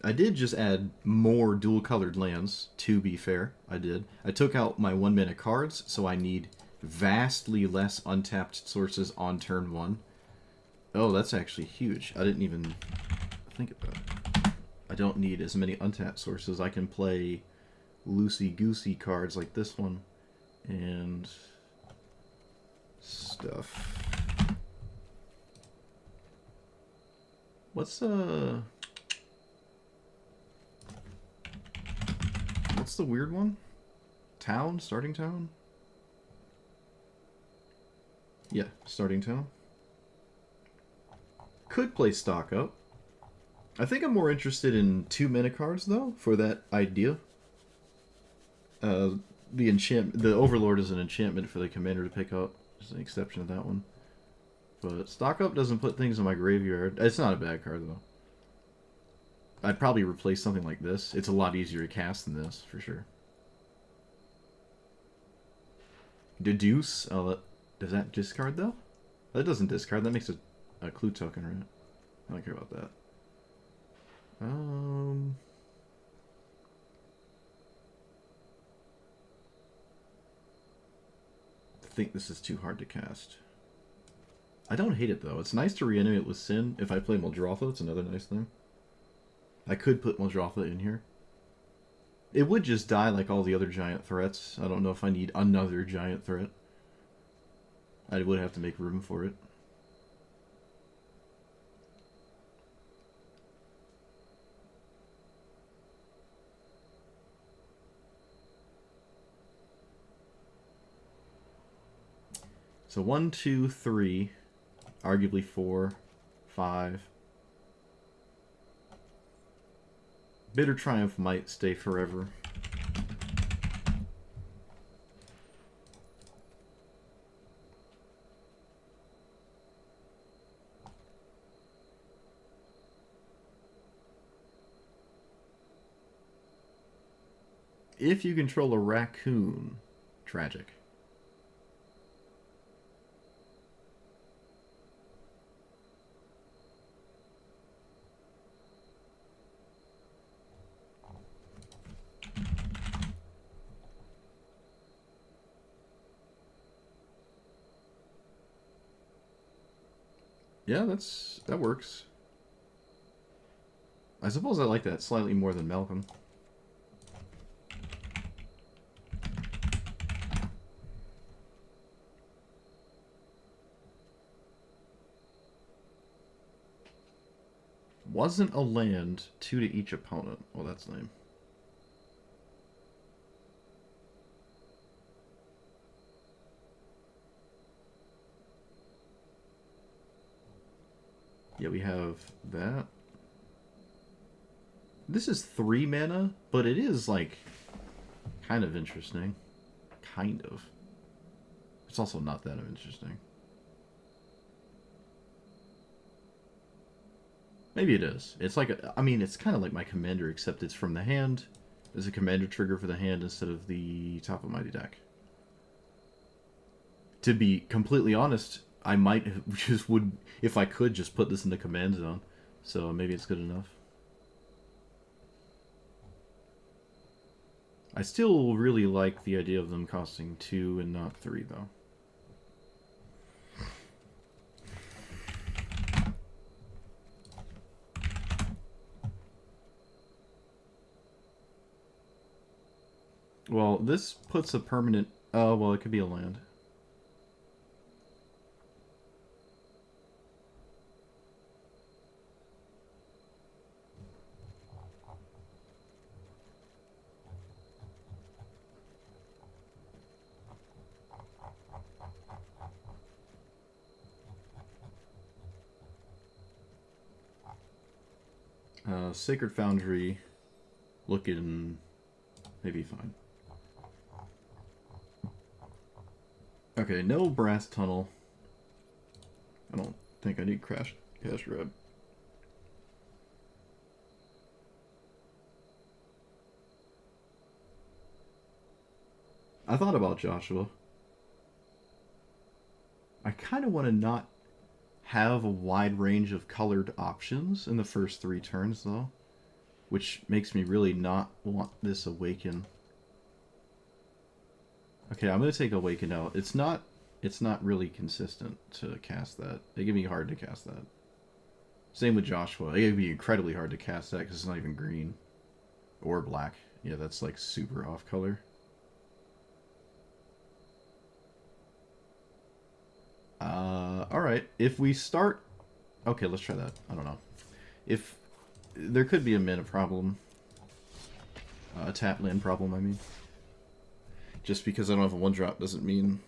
I did just add more dual-colored lands, to be fair. I did. I took out my 1-mana cards, so I need vastly less untapped sources on turn 1. Oh, that's actually huge. I didn't even think about it. I don't need as many untapped sources. I can play loosey-goosey cards like this one. And... stuff. What's the weird one? Town? Starting town? Yeah, starting town. Could play stock up. I think I'm more interested in 2-mana cards, though, for that idea. The Overlord is an enchantment for the commander to pick up. There's an exception to that one. But stock up doesn't put things in my graveyard. It's not a bad card, though. I'd probably replace something like this. It's a lot easier to cast than this, for sure. Deduce. Oh, does that discard, though? That doesn't discard. That makes a clue token, right? I don't care about that. I think this is too hard to cast. I don't hate it, though. It's nice to reanimate with Sin. If I play Muldrotha, it's another nice thing. I could put Muldrotha in here. It would just die like all the other giant threats. I don't know if I need another giant threat. I would have to make room for it. So 1, 2, 3, arguably 4, 5. Bitter Triumph might stay forever. If you control a raccoon, tragic. Yeah, that works. I suppose I like that slightly more than Malcolm. Wasn't a land, 2 to each opponent. Well, that's lame. Yeah, we have that. This is 3 mana, but it is, like, kind of interesting. Kind of. It's also not that interesting. Maybe it is. It's like, I mean, it's kind of like my commander, except it's from the hand. There's a commander trigger for the hand instead of the top of my deck. To be completely honest, I might just would, if I could, just put this in the command zone. So maybe it's good enough. I still really like the idea of them costing 2 and not 3, though. Well, this puts a permanent... Oh, well, it could be a land. Sacred Foundry looking maybe fine. Okay, no Brass Tunnel. I don't think I need Cash Grab. I thought about Joshua. I kind of want to not have a wide range of colored options in the first 3 turns, though. Which makes me really not want this Awaken. Okay, I'm going to take Awaken out. It's not really consistent to cast that. It can be hard to cast that. Same with Joshua. It can be incredibly hard to cast that because it's not even green. Or black. Yeah, that's like super off color. Alright. If we start... Okay, let's try that. I don't know. If... There could be a mana problem. A tap land problem, I mean. Just because I don't have a 1-drop doesn't mean...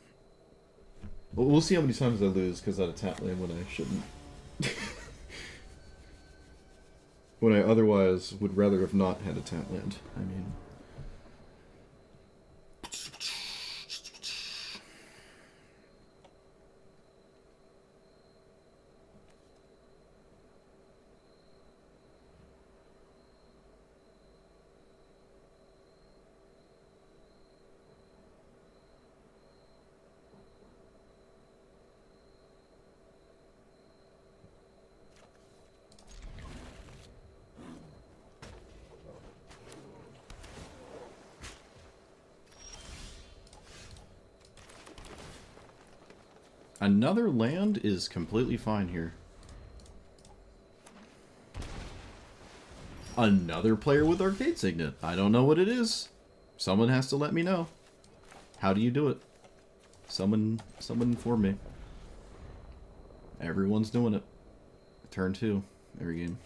We'll see how many times I lose because I had a tap land when I shouldn't. When I otherwise would rather have not had a tap land, I mean... Another land is completely fine here. Another player with Arcade Signet. I don't know what it is. Someone has to let me know. How do you do it? Someone inform me. Everyone's doing it. Turn 2. Every game.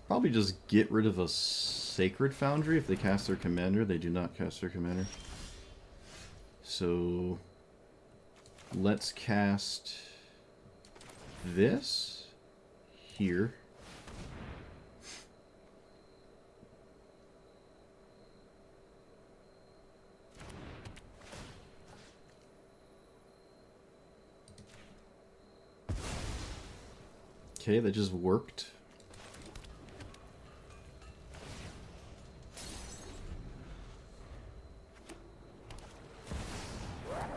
Probably just get rid of a Sacred Foundry if they cast their commander. They do not cast their commander. So let's cast this here. Okay, that just worked.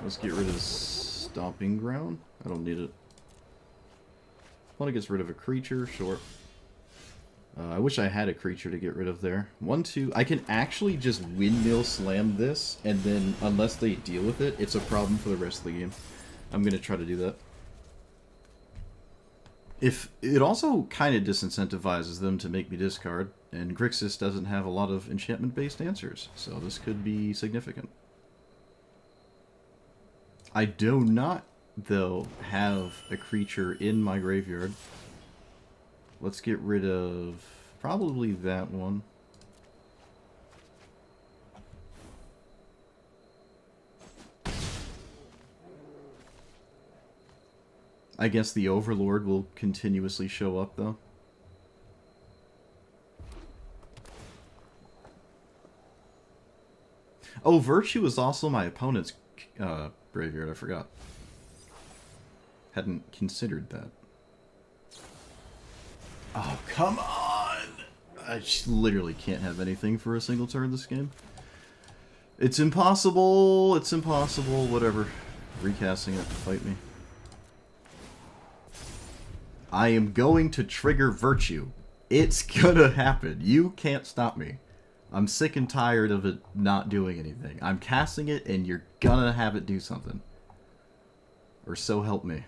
Let's get rid of Stomping Ground. I don't need it. Want to get rid of a creature? Sure. I wish I had a creature to get rid of there. 1, 2. I can actually just windmill slam this, and then unless they deal with it, it's a problem for the rest of the game. I'm going to try to do that. If it also kind of disincentivizes them to make me discard, and Grixis doesn't have a lot of enchantment-based answers, so this could be significant. I do not, though, have a creature in my graveyard. Let's get rid of probably that one. I guess the Overlord will continuously show up, though. Oh, Virtue is also my opponent's graveyard, I forgot. Hadn't considered that. Oh, come on! I just literally can't have anything for a single turn this game. It's impossible, whatever. Recasting it, fight me. I am going to trigger Virtue. It's gonna happen. You can't stop me. I'm sick and tired of it not doing anything. I'm casting it and you're gonna have it do something. Or so help me.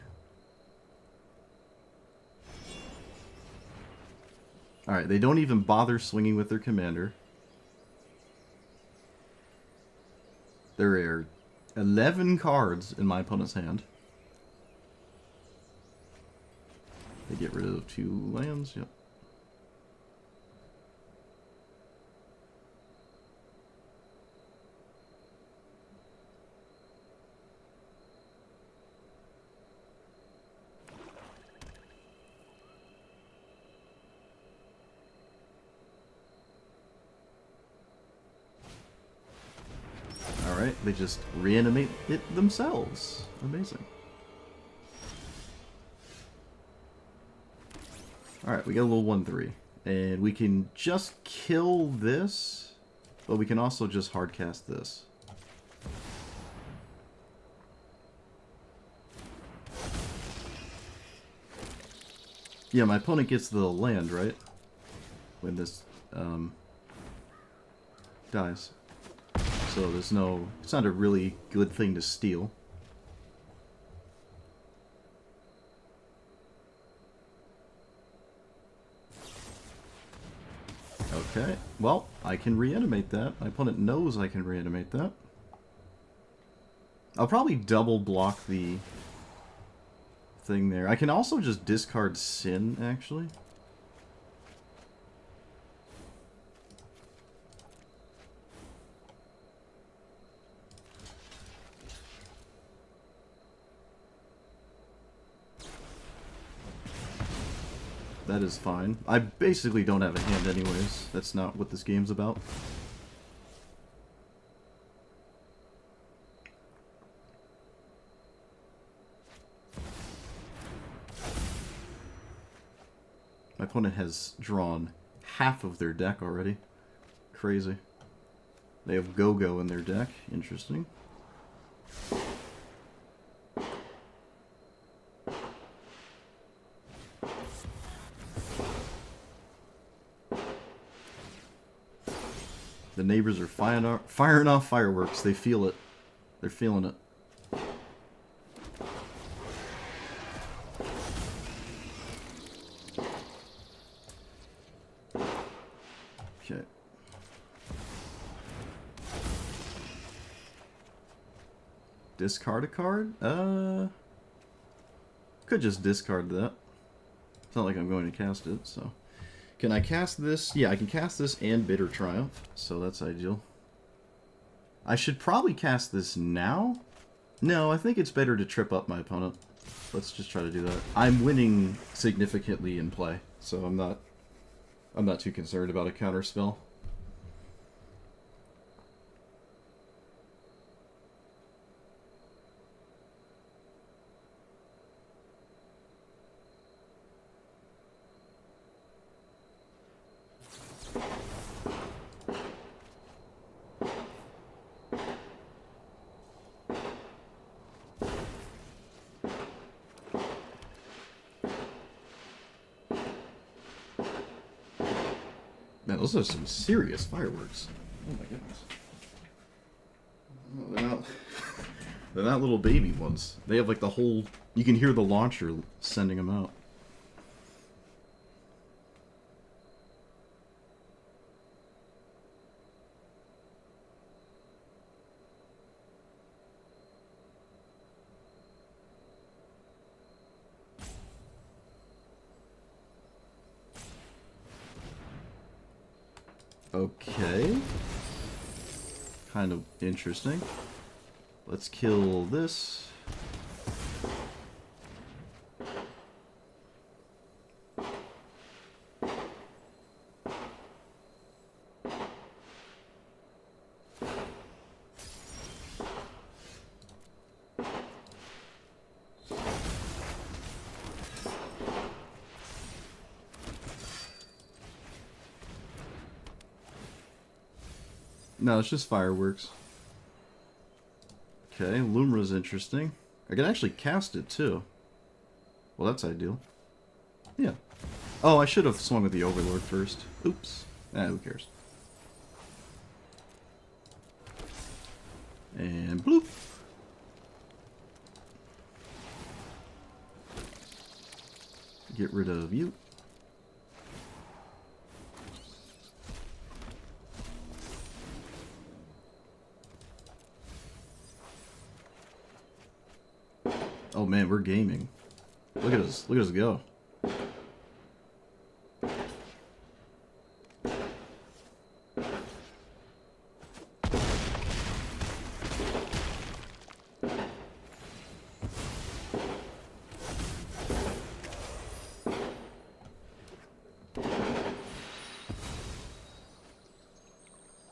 Alright, they don't even bother swinging with their commander. There are 11 cards in my opponent's hand. They get rid of 2 lands, yep. Alright, they just reanimate it themselves. Amazing. Alright, we got a little 1/3. And we can just kill this, but we can also just hardcast this. Yeah, my opponent gets the land, right? When this dies. So there's no... It's not a really good thing to steal. Okay, well, I can reanimate that. My opponent knows I can reanimate that. I'll probably double block the thing there. I can also just discard Sin, actually. That is fine. I basically don't have a hand anyways. That's not what this game's about. My opponent has drawn half of their deck already. Crazy. They have Go-Go in their deck. Interesting. The neighbors are firing off fireworks. They feel it. They're feeling it. Okay. Discard a card? Could just discard that. It's not like I'm going to cast it, so... Can I cast this? Yeah, I can cast this and Bitter Triumph, so that's ideal. I should probably cast this now? No, I think it's better to trip up my opponent. Let's just try to do that. I'm winning significantly in play, so I'm not too concerned about a counter spell. Man, those are some serious fireworks. Oh my goodness. Oh, they're not little baby ones. They have like the whole... You can hear the launcher sending them out. Okay. Kind of interesting. Let's kill this. No, it's just fireworks. Okay, Lumra's interesting. I can actually cast it too. Well, that's ideal. Yeah. Oh, I should have swung with the Overlord first. Oops. Who cares? And bloop. Get rid of you. Oh man, we're gaming. Look at us. Look at us go.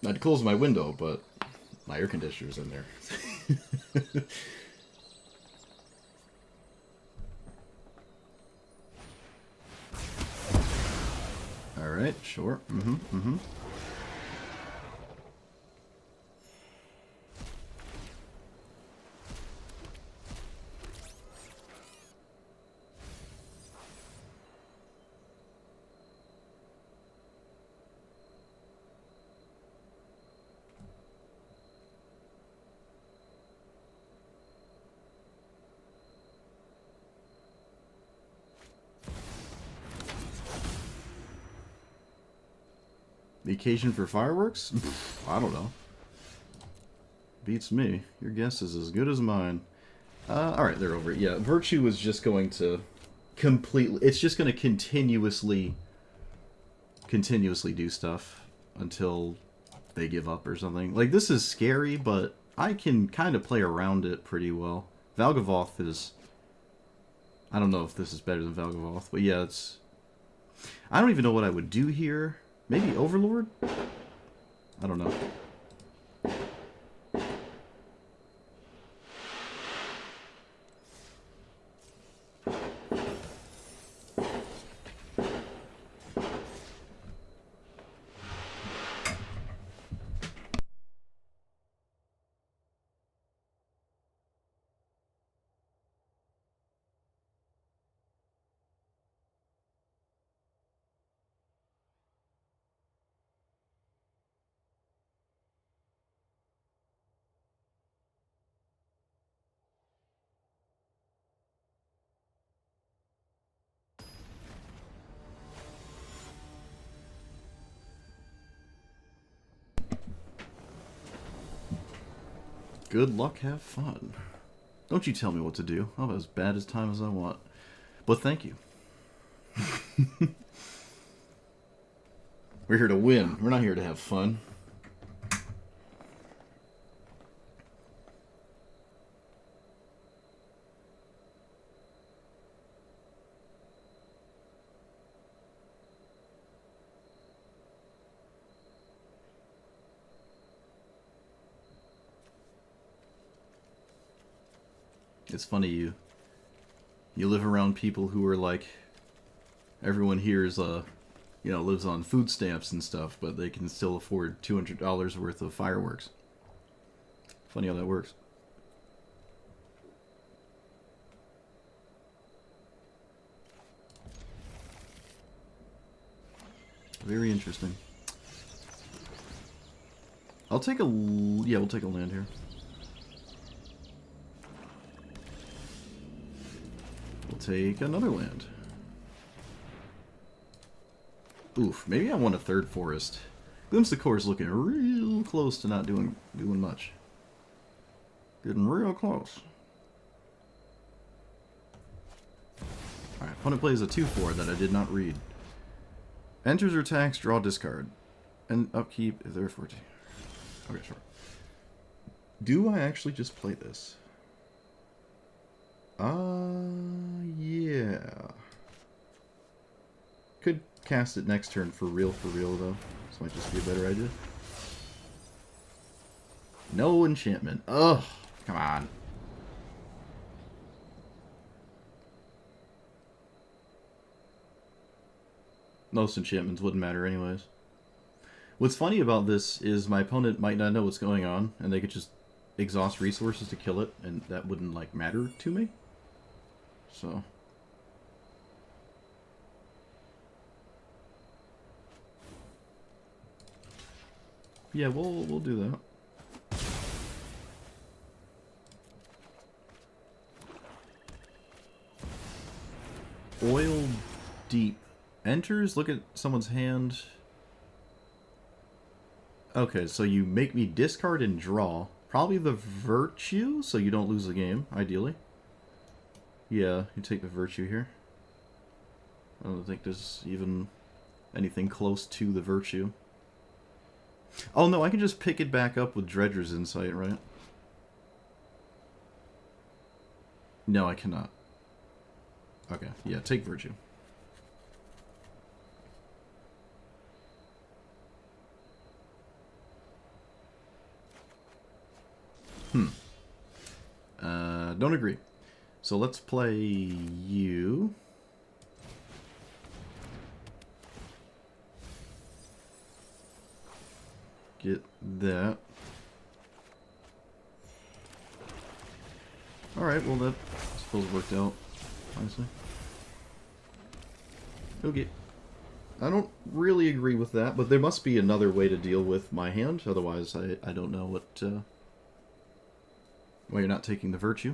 I'd close my window, but my air conditioner's in there. Alright, sure. Mm-hmm. The occasion for fireworks? I don't know. Beats me. Your guess is as good as mine. Alright, they're over it. Yeah, Virtue is just going to completely... It's just going to continuously do stuff until they give up or something. Like, this is scary, but I can kind of play around it pretty well. Valgavoth is... I don't know if this is better than Valgavoth, but yeah, it's... I don't even know what I would do here. Maybe Overlord? I don't know. Good luck, have fun. Don't you tell me what to do. I'll have as bad as time as I want. But thank you. We're here to win. We're not here to have fun. It's funny, you live around people who are like, everyone here is lives on food stamps and stuff, but they can still afford $200 worth of fireworks. Funny how that works. Very interesting. I'll take a... Yeah, we'll take a land here. We'll take another land. Oof, maybe I want a third forest. Glimpse the Core is looking real close to not doing much. Getting real close. Alright, opponent plays a 2-4 that I did not read. Enters or attacks, draw, discard. And upkeep is there 14. Okay, sure. Do I actually just play this? Yeah. Could cast it next turn for real, though. This might just be a better idea. No enchantment. Ugh, come on. Most enchantments wouldn't matter anyways. What's funny about this is my opponent might not know what's going on, and they could just exhaust resources to kill it, and that wouldn't, like, matter to me. So... yeah, we'll do that. Oil Deep. Enters, look at someone's hand. Okay, so you make me discard and draw. Probably the Virtue, so you don't lose the game, ideally. Yeah, you take the Virtue here. I don't think there's even anything close to the Virtue. Oh no, I can just pick it back up with Dredger's Insight, right? No, I cannot. Okay, yeah, take Virtue. Don't agree. So let's play you. Get that. Alright, well that I suppose worked out, honestly. Okay. I don't really agree with that, but there must be another way to deal with my hand, otherwise I don't know what, why you're not taking the Virtue.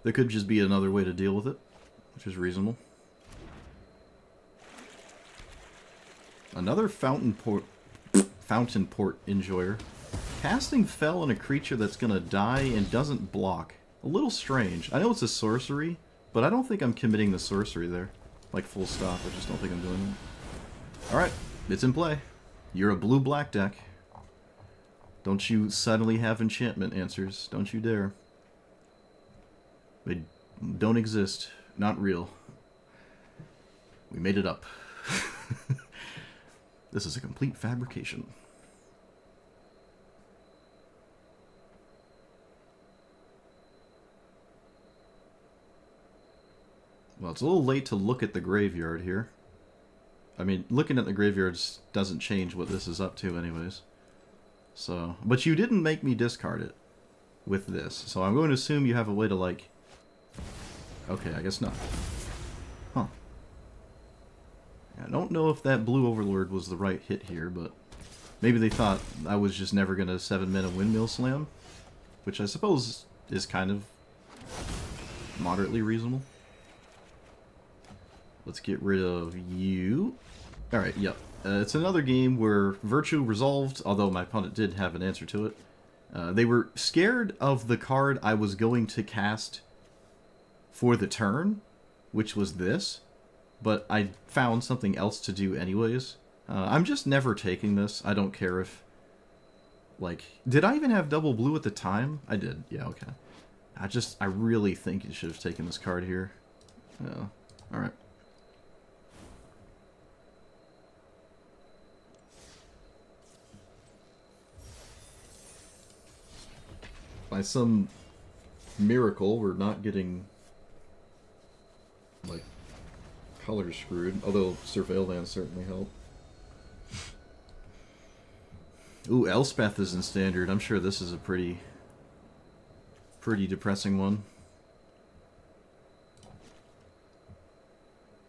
There could just be another way to deal with it, which is reasonable. Another Fountain Port Enjoyer. Casting Fel on a creature that's gonna die and doesn't block. A little strange. I know it's a sorcery, but I don't think I'm committing the sorcery there. Like, full stop. I just don't think I'm doing that. Alright, it's in play. You're a blue-black deck. Don't you suddenly have enchantment answers. Don't you dare. They don't exist. Not real. We made it up. This is a complete fabrication. Well, it's a little late to look at the graveyard here. I mean, looking at the graveyards doesn't change what this is up to anyways. So, but you didn't make me discard it with this. So I'm going to assume you have a way to, like... Okay, I guess not. Huh. I don't know if that Blue Overlord was the right hit here, but maybe they thought I was just never going to 7-mana Windmill Slam, which I suppose is kind of moderately reasonable. Let's get rid of you. Alright, yep. It's another game where Virtue resolved, although my opponent did have an answer to it. They were scared of the card I was going to cast for the turn, which was this, but I found something else to do anyways. I'm just never taking this. I don't care if... Like, did I even have double blue at the time? I did. Yeah, okay. I really think you should have taken this card here. Alright. By some miracle, we're not getting, like, color screwed, although Surveil Land certainly helped. Ooh, Elspeth is in Standard. I'm sure this is a pretty depressing one.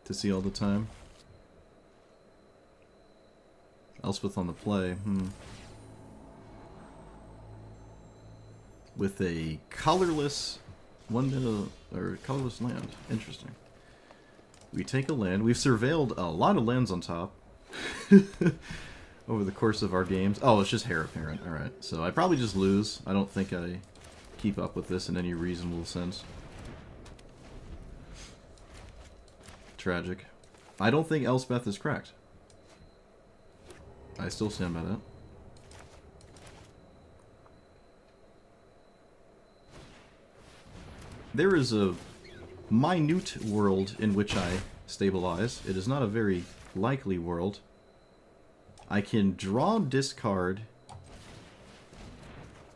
to see all the time. Elspeth on the play. With a colorless 1 minute or colorless land. Interesting. We take a land. We've surveilled a lot of lands on top over the course of our games. Oh, it's just Heir Apparent. Alright, so I probably just lose. I don't think I keep up with this in any reasonable sense. Tragic. I don't think Elspeth is cracked. I still stand by that. There is a minute world in which I stabilize. It is not a very likely world. I can draw, discard,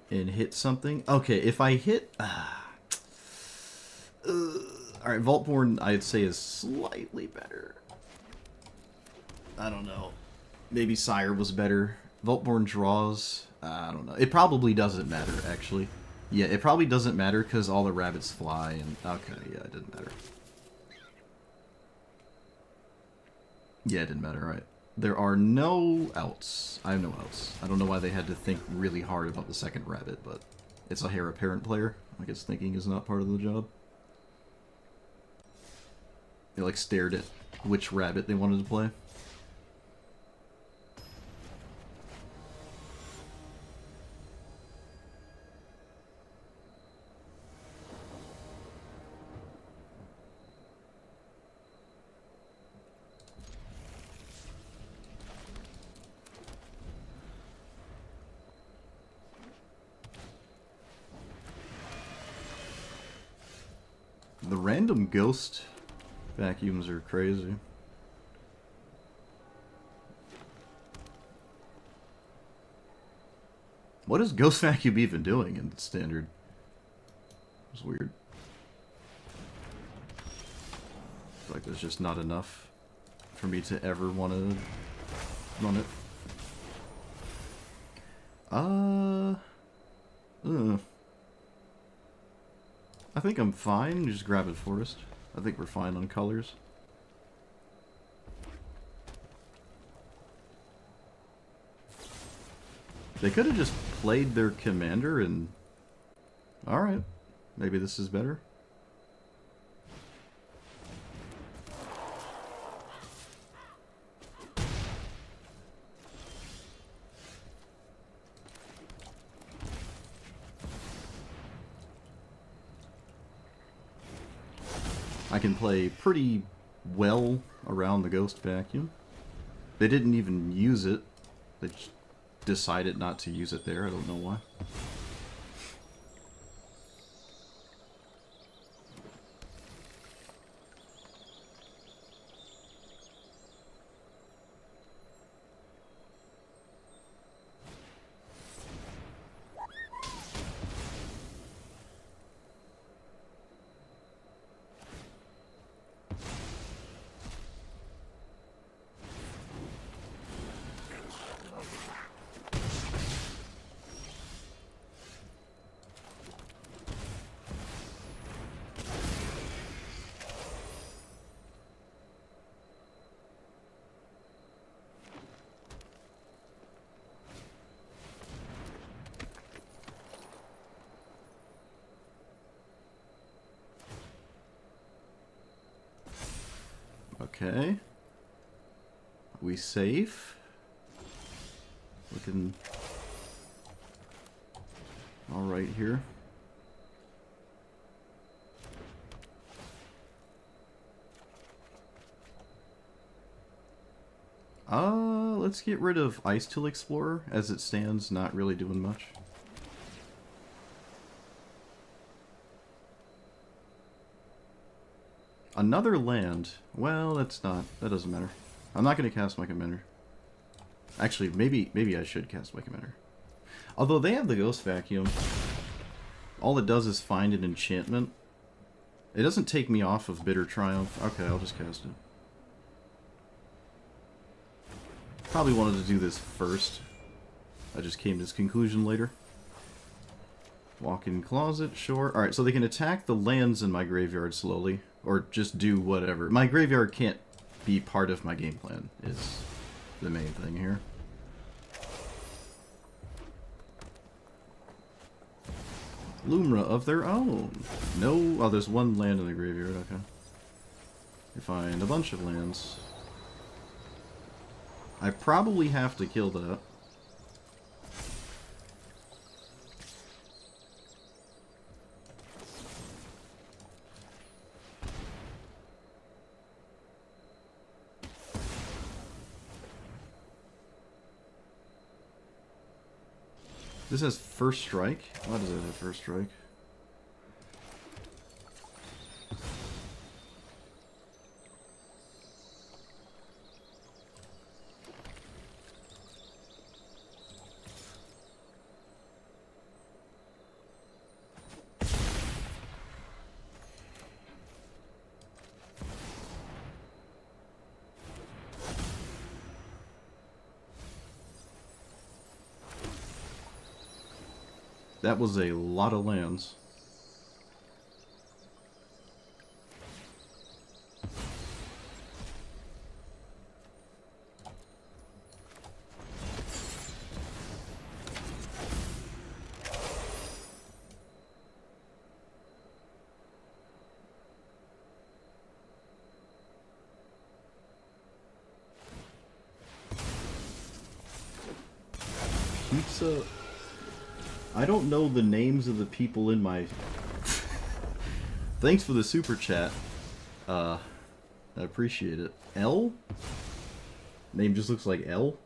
and hit something. Okay, if I hit... Alright, Vaultborn, I'd say, is slightly better. I don't know. Maybe Sire was better. Vaultborn draws... I don't know. It probably doesn't matter, actually. Yeah, it probably doesn't matter because all the rabbits fly and... Okay, yeah, it didn't matter. Yeah, it didn't matter, right. There are no outs. I have no outs. I don't know why they had to think really hard about the second rabbit, but it's a Heir Apparent player. I guess thinking is not part of the job. They, like, stared at which rabbit they wanted to play. The random ghost vacuums are crazy. What is Ghost Vacuum even doing in Standard? It's weird. I feel like there's just not enough for me to ever want to run it. I think I'm fine. Just grab it, Forest. I think we're fine on colors. They could have just played their commander and... Alright. Maybe this is better. I can play pretty well around the Ghost Vacuum. They didn't even use it. They just decided not to use it there. I don't know why. Okay. We safe. Looking alright here. Let's get rid of Ice Tool Explorer. As it stands, not really doing much. Another land. Well, that's not... That doesn't matter. I'm not going to cast my commander. Actually, maybe I should cast my commander. Although they have the Ghost Vacuum. All it does is find an enchantment. It doesn't take me off of Bitter Triumph. Okay, I'll just cast it. Probably wanted to do this first. I just came to this conclusion later. Walk-in closet, sure. Alright, so they can attack the lands in my graveyard slowly. or just do whatever. My graveyard can't be part of my game plan, is the main thing here. Lumra of their own. No, oh, there's one land in the graveyard, okay. You find a bunch of lands. I probably have to kill that. This has first strike? Why does it have first strike? That was a lot of lands. Pizza... I don't know the names of the people in my... Thanks for the super chat. I appreciate it. L? Name just looks like L?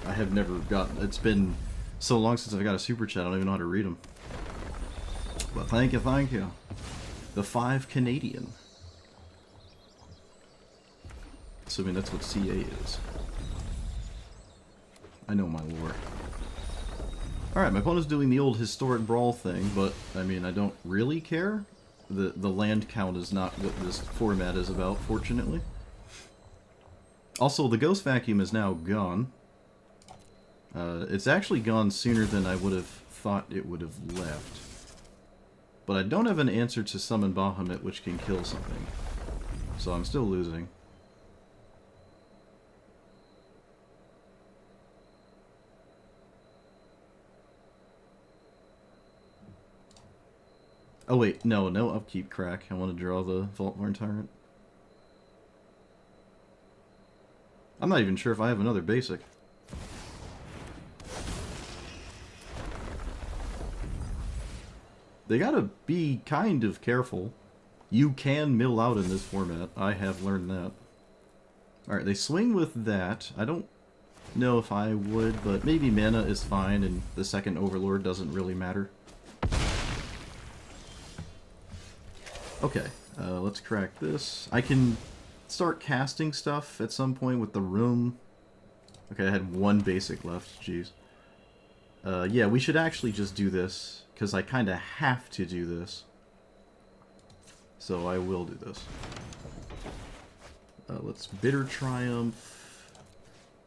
I have never gotten... It's been so long since I got a super chat, I don't even know how to read them. But thank you, thank you. The 5 Canadian. Assuming that's what CA is. I know my lore. Alright, my opponent's doing the old historic brawl thing, but, I mean, I don't really care. The land count is not what this format is about, fortunately. Also, the Ghost Vacuum is now gone. It's actually gone sooner than I would have thought it would have left. But I don't have an answer to summon Bahamut, which can kill something. So I'm still losing. Oh wait, no upkeep crack. I want to draw the Vaultborn Tyrant. I'm not even sure if I have another basic. They gotta be kind of careful. You can mill out in this format. I have learned that. Alright, they swing with that. I don't know if I would, but maybe mana is fine and the second Overlord doesn't really matter. Okay, let's crack this. I can start casting stuff at some point with the room. Okay, I had one basic left, jeez. Yeah, we should actually just do this, because I kind of have to do this. So I will do this. Let's Bitter Triumph,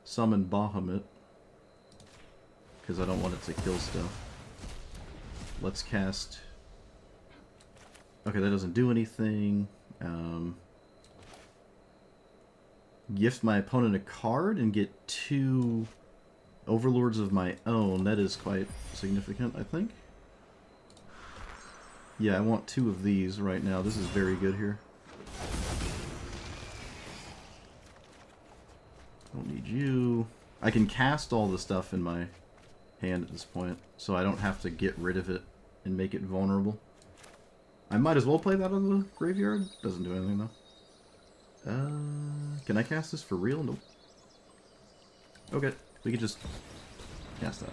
summon Bahamut, because I don't want it to kill stuff. Let's cast... Okay, that doesn't do anything. Gift my opponent a card and get 2 Overlords of my own. That is quite significant, I think. Yeah, I want 2 of these right now. This is very good here. Don't need you. I can cast all the stuff in my hand at this point, so I don't have to get rid of it and make it vulnerable. I might as well play that on the graveyard. Doesn't do anything, though. Can I cast this for real? Nope. Okay, we can just cast that.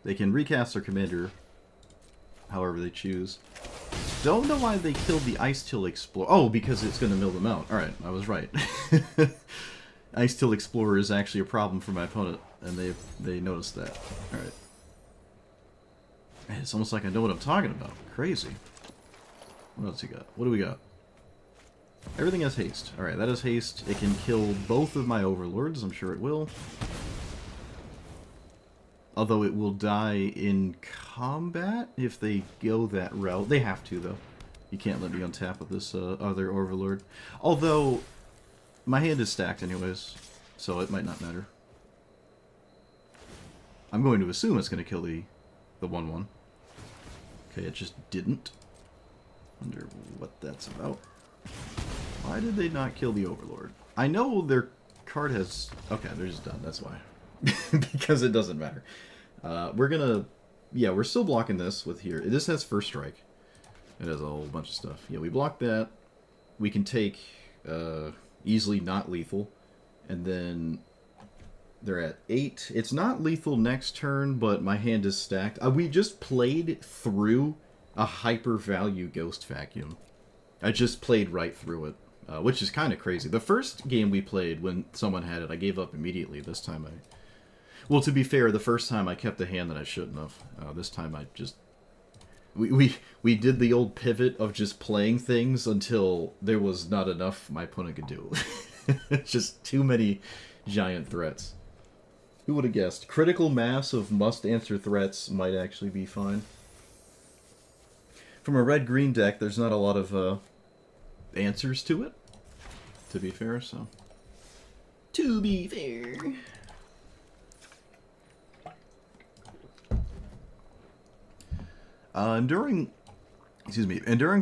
They can recast their commander however they choose. Don't know why they killed the Ice-Till Explorer. Oh, because it's going to mill them out. Alright, I was right. Ice-Till Explorer is actually a problem for my opponent, and they noticed that. Alright. Man, it's almost like I know what I'm talking about. Crazy. What else you got? What do we got? Everything has haste. Alright, that has haste. It can kill both of my overlords. I'm sure it will. Although it will die in combat if they go that route. They have to, though. You can't let me untap with this other overlord. Although, my hand is stacked anyways, so it might not matter. I'm going to assume it's going to kill the 1/1. Okay, it just didn't. Wonder what that's about. Why did they not kill the overlord? I know their card has... Okay, they're just done, that's why. Because it doesn't matter. We're gonna... Yeah, we're still blocking this with here. This has first strike. It has a whole bunch of stuff. Yeah, we block that. We can take easily not lethal. And then they're at 8. It's not lethal next turn, but my hand is stacked. We just played through a hyper value Ghost Vacuum. I just played right through it, which is kind of crazy. The first game we played, when someone had it, I gave up immediately. This time I... Well, to be fair, the first time I kept a hand that I shouldn't have. This time I just... We did the old pivot of just playing things until there was not enough my opponent could do. Just too many giant threats. Who would have guessed? Critical mass of must-answer threats might actually be fine. From a red-green deck, there's not a lot of answers to it, to be fair, so... To be fair... Enduring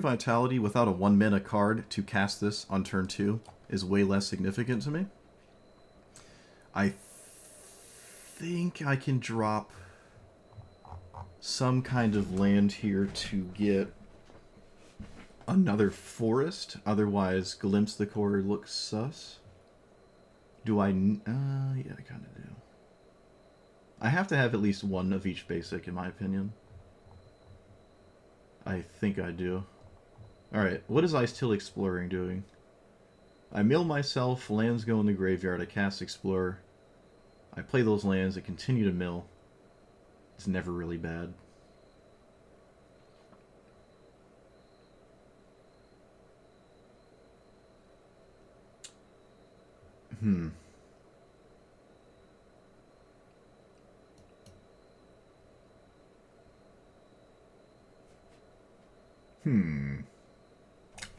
Vitality without a 1-mana card to cast this on turn 2 is way less significant to me. I think I can drop some kind of land here to get another forest. Otherwise, Glimpse the Core looks sus. Do I... yeah, I kind of do. I have to have at least one of each basic, in my opinion. I think I do. Alright, what is Ice-Till Exploring doing? I mill myself, lands go in the graveyard, I cast Explorer. I play those lands, I continue to mill. It's never really bad.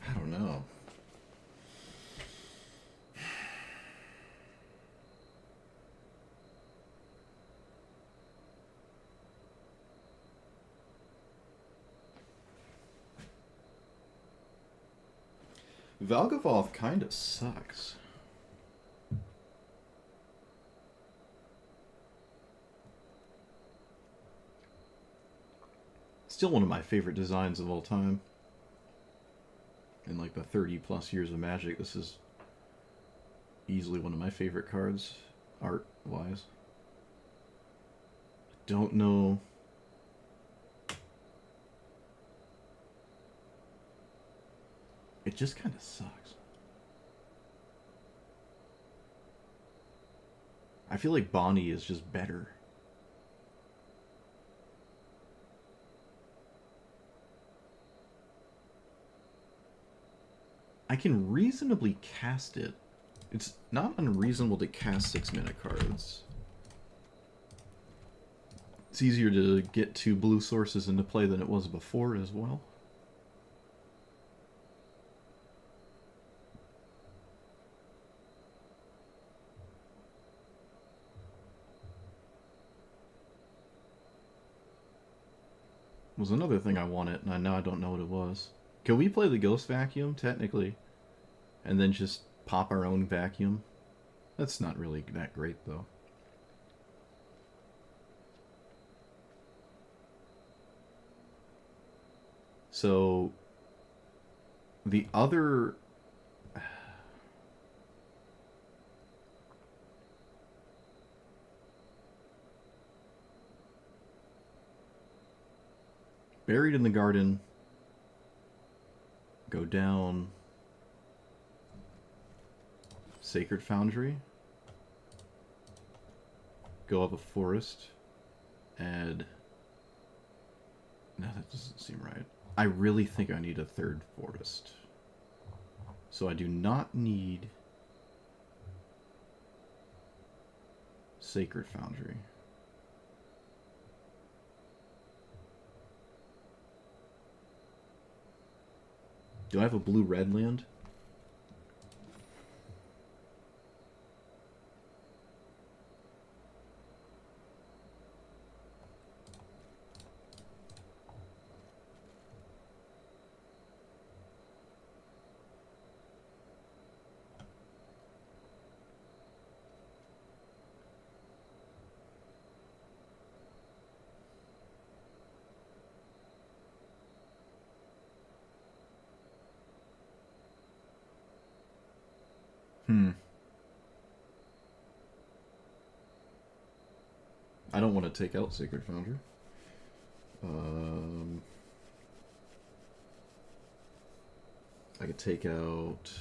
I don't know. Valgavoth kind of sucks. Still one of my favorite designs of all time. In like the 30 plus years of Magic, this is easily one of my favorite cards, art-wise. Don't know... It just kind of sucks. I feel like Bonnie is just better. I can reasonably cast it. It's not unreasonable to cast 6-mana cards. It's easier to get 2 blue sources into play than it was before as well. Was another thing I wanted, and now I don't know what it was. Can we play the Ghost Vacuum, technically, and then just pop our own vacuum? That's not really that great, though. So, the other... Buried in the Garden, go down Sacred Foundry, go up a forest, add... No, that doesn't seem right. I really think I need a 3rd forest. So I do not need Sacred Foundry. Do I have a blue-red land? I don't want to take out Sacred Foundry. I could take out...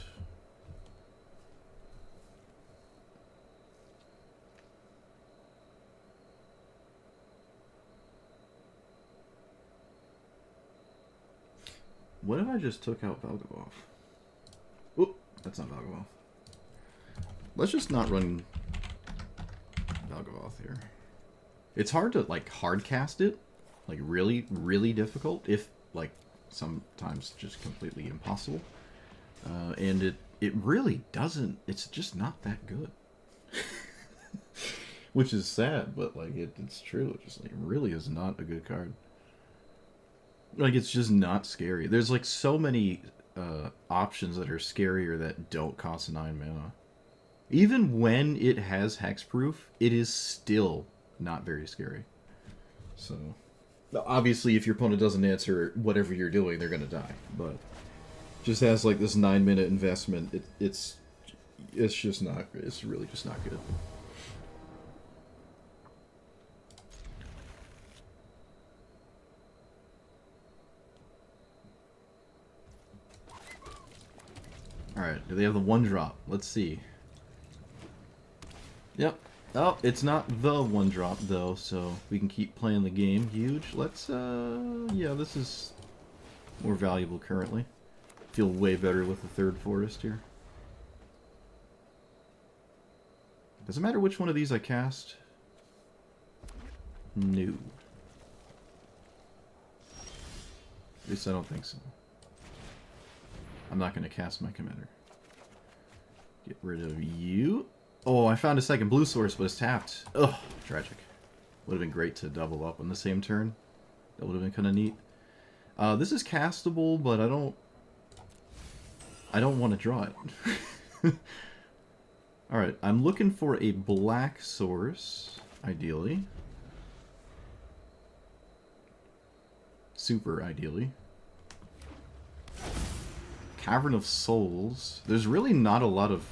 What if I just took out Valgavoth? Oop, that's not Valgavoth. Let's just not run Valgavoth here. It's hard to, like, hard cast it. Like, really, really difficult. If, like, sometimes just completely impossible. And it really doesn't... It's just not that good. Which is sad, but, like, it's true. It just, like, really is not a good card. Like, it's just not scary. There's, like, so many options that are scarier that don't cost 9 mana. Even when it has hexproof, it is still not very scary. So, obviously, if your opponent doesn't answer whatever you're doing, they're gonna die. But just has like this 9-minute investment. It's just not. It's really just not good. All right. Do they have the 1-drop? Let's see. Yep. Oh, it's not the 1-drop, though, so we can keep playing the game. Huge. Let's, yeah, this is more valuable currently. Feel way better with the 3rd forest here. Does it matter which one of these I cast? No. At least I don't think so. I'm not going to cast my commander. Get rid of you. Oh, I found a second blue source, but it's tapped. Ugh, tragic. Would have been great to double up on the same turn. That would have been kind of neat. This is castable, but I don't want to draw it. Alright, I'm looking for a black source, ideally. Super ideally. Cavern of Souls. There's really not a lot of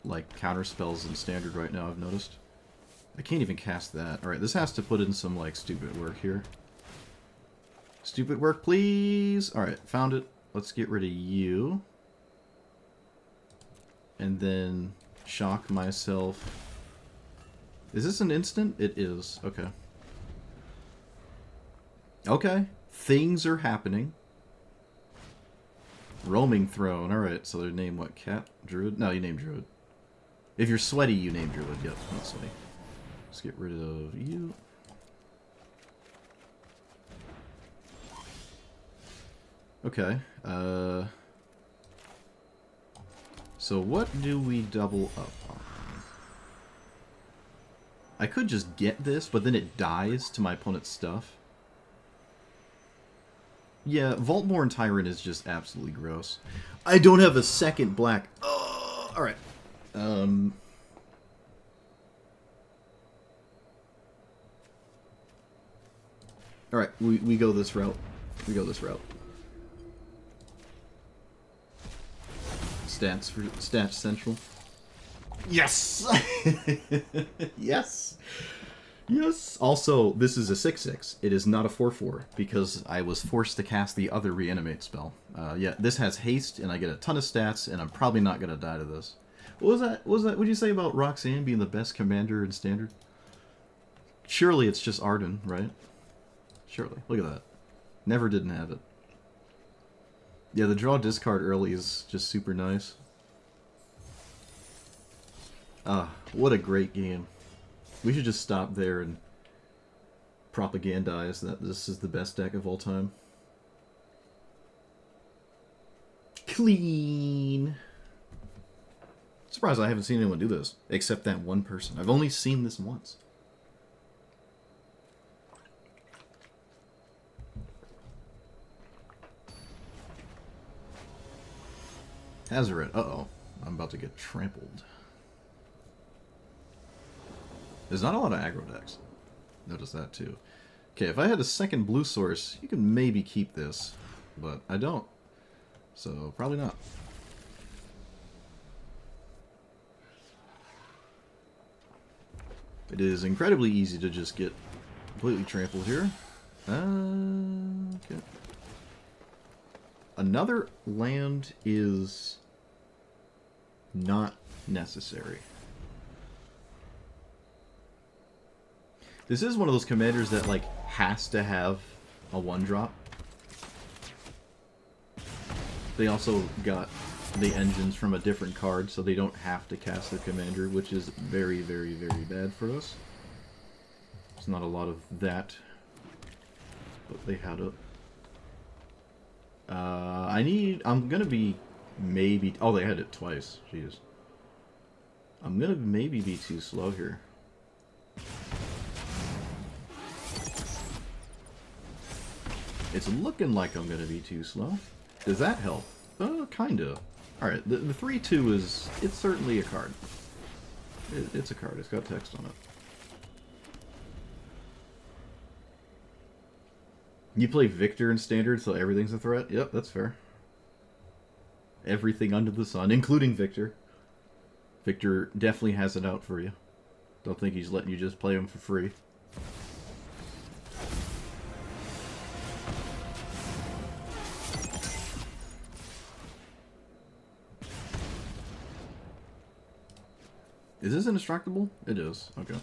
like counter spells in standard right now, I've noticed. I can't even cast that. Alright, this has to put in some like stupid work here. Stupid work, please! Alright, found it. Let's get rid of you. And then shock myself. Is this an instant? It is. Okay. Okay. Things are happening. Roaming Throne. Alright, so their name what? Cat? Druid? No, you name Druid. If you're sweaty, you name Druid. Yep, not sweaty. Let's get rid of you. Okay. So what do we double up on? I could just get this, but then it dies to my opponent's stuff. Yeah, Vaultborn Tyrant is just absolutely gross. I don't have a second black. Oh, alright. Alright, we go this route. We go this route. Stats for Stats Central. Yes! Yes! Yes! Also, this is a 6/6. It is not a 4/4, because I was forced to cast the other Reanimate spell. Yeah, this has haste, and I get a ton of stats, and I'm probably not going to die to this. What was that? What did you say about Roxanne being the best commander in Standard? Surely it's just Arden, right? Surely. Look at that. Never didn't have it. Yeah, the draw discard early is just super nice. Ah, what a great game. We should just stop there and propagandize that this is the best deck of all time. Clean. Surprised I haven't seen anyone do this, except that one person. I've only seen this once. Hazoret. Uh-oh. I'm about to get trampled. There's not a lot of aggro decks. Notice that, too. Okay, if I had a second blue source, you could maybe keep this. But I don't. So, probably not. It is incredibly easy to just get completely trampled here. Okay. Another land is not necessary. This is one of those commanders that, like, has to have a 1-drop. They also got the engines from a different card, so they don't have to cast their commander, which is very, very, very bad for us. There's not a lot of that, but they had it. I'm gonna be maybe... Oh, they had it twice. Jeez. I'm gonna maybe be too slow here. It's looking like I'm gonna be too slow. Does that help? Kinda. Alright, the 3-2 is... It's certainly a card. It's a card. It's got text on it. You play Victor in Standard, so everything's a threat? Yep, that's fair. Everything under the sun, including Victor. Victor definitely has it out for you. Don't think he's letting you just play him for free. Is this indestructible? It is. Okay.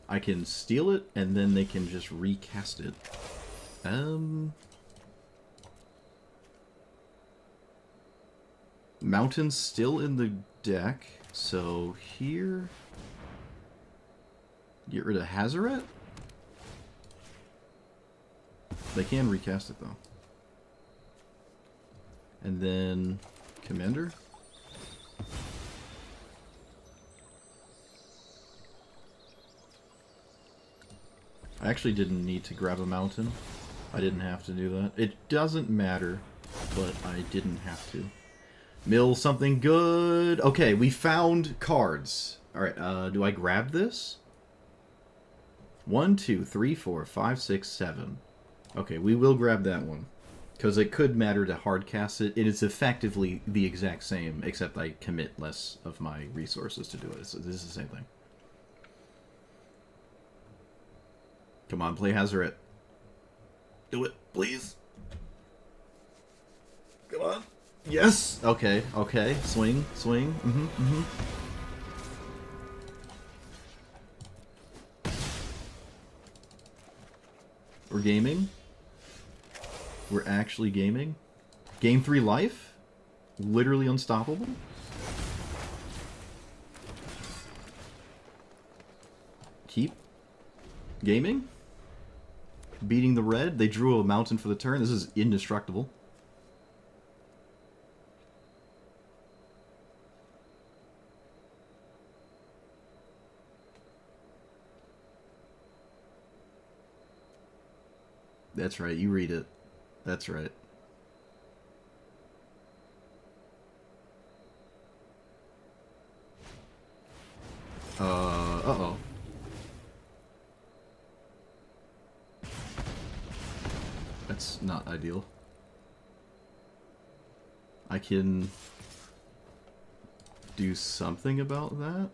I can steal it, and then they can just recast it. Mountain's still in the deck, so here... Get rid of Hazoret? They can recast it, though. And then... Commander? I actually didn't need to grab a mountain. I didn't have to do that. It doesn't matter, but I didn't have to. Mill something good. Okay, we found cards. Alright, do I grab this? 1, 2, 3, 4, 5, 6, 7. Okay, we will grab that one. Because it could matter to hardcast it. It is effectively the exact same, except I commit less of my resources to do it. So this is the same thing. Come on, play Hazoret. Do it, please. Come on. Yes! Okay, okay. Swing, swing. We're gaming. We're actually gaming. Game 3 life? Literally unstoppable? Keep gaming? Beating the red. They drew a mountain for the turn. This is indestructible. That's right, you read it. That's right. Uh-oh. That's not ideal. I can do something about that.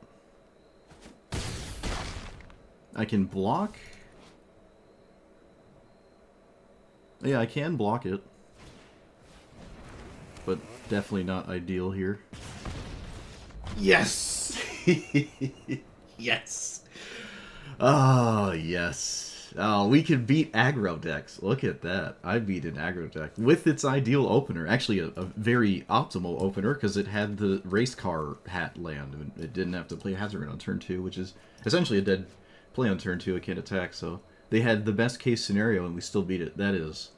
I can block. Yeah, I can block it. But definitely not ideal here. Yes! Yes! Ah, yes. Oh, we can beat aggro decks. Look at that. I beat an aggro deck with its ideal opener. Actually, a very optimal opener because it had the race car hat land. And it didn't have to play Hazard on turn 2, which is essentially a dead play on turn 2. It can't attack, so they had the best case scenario and we still beat it. That is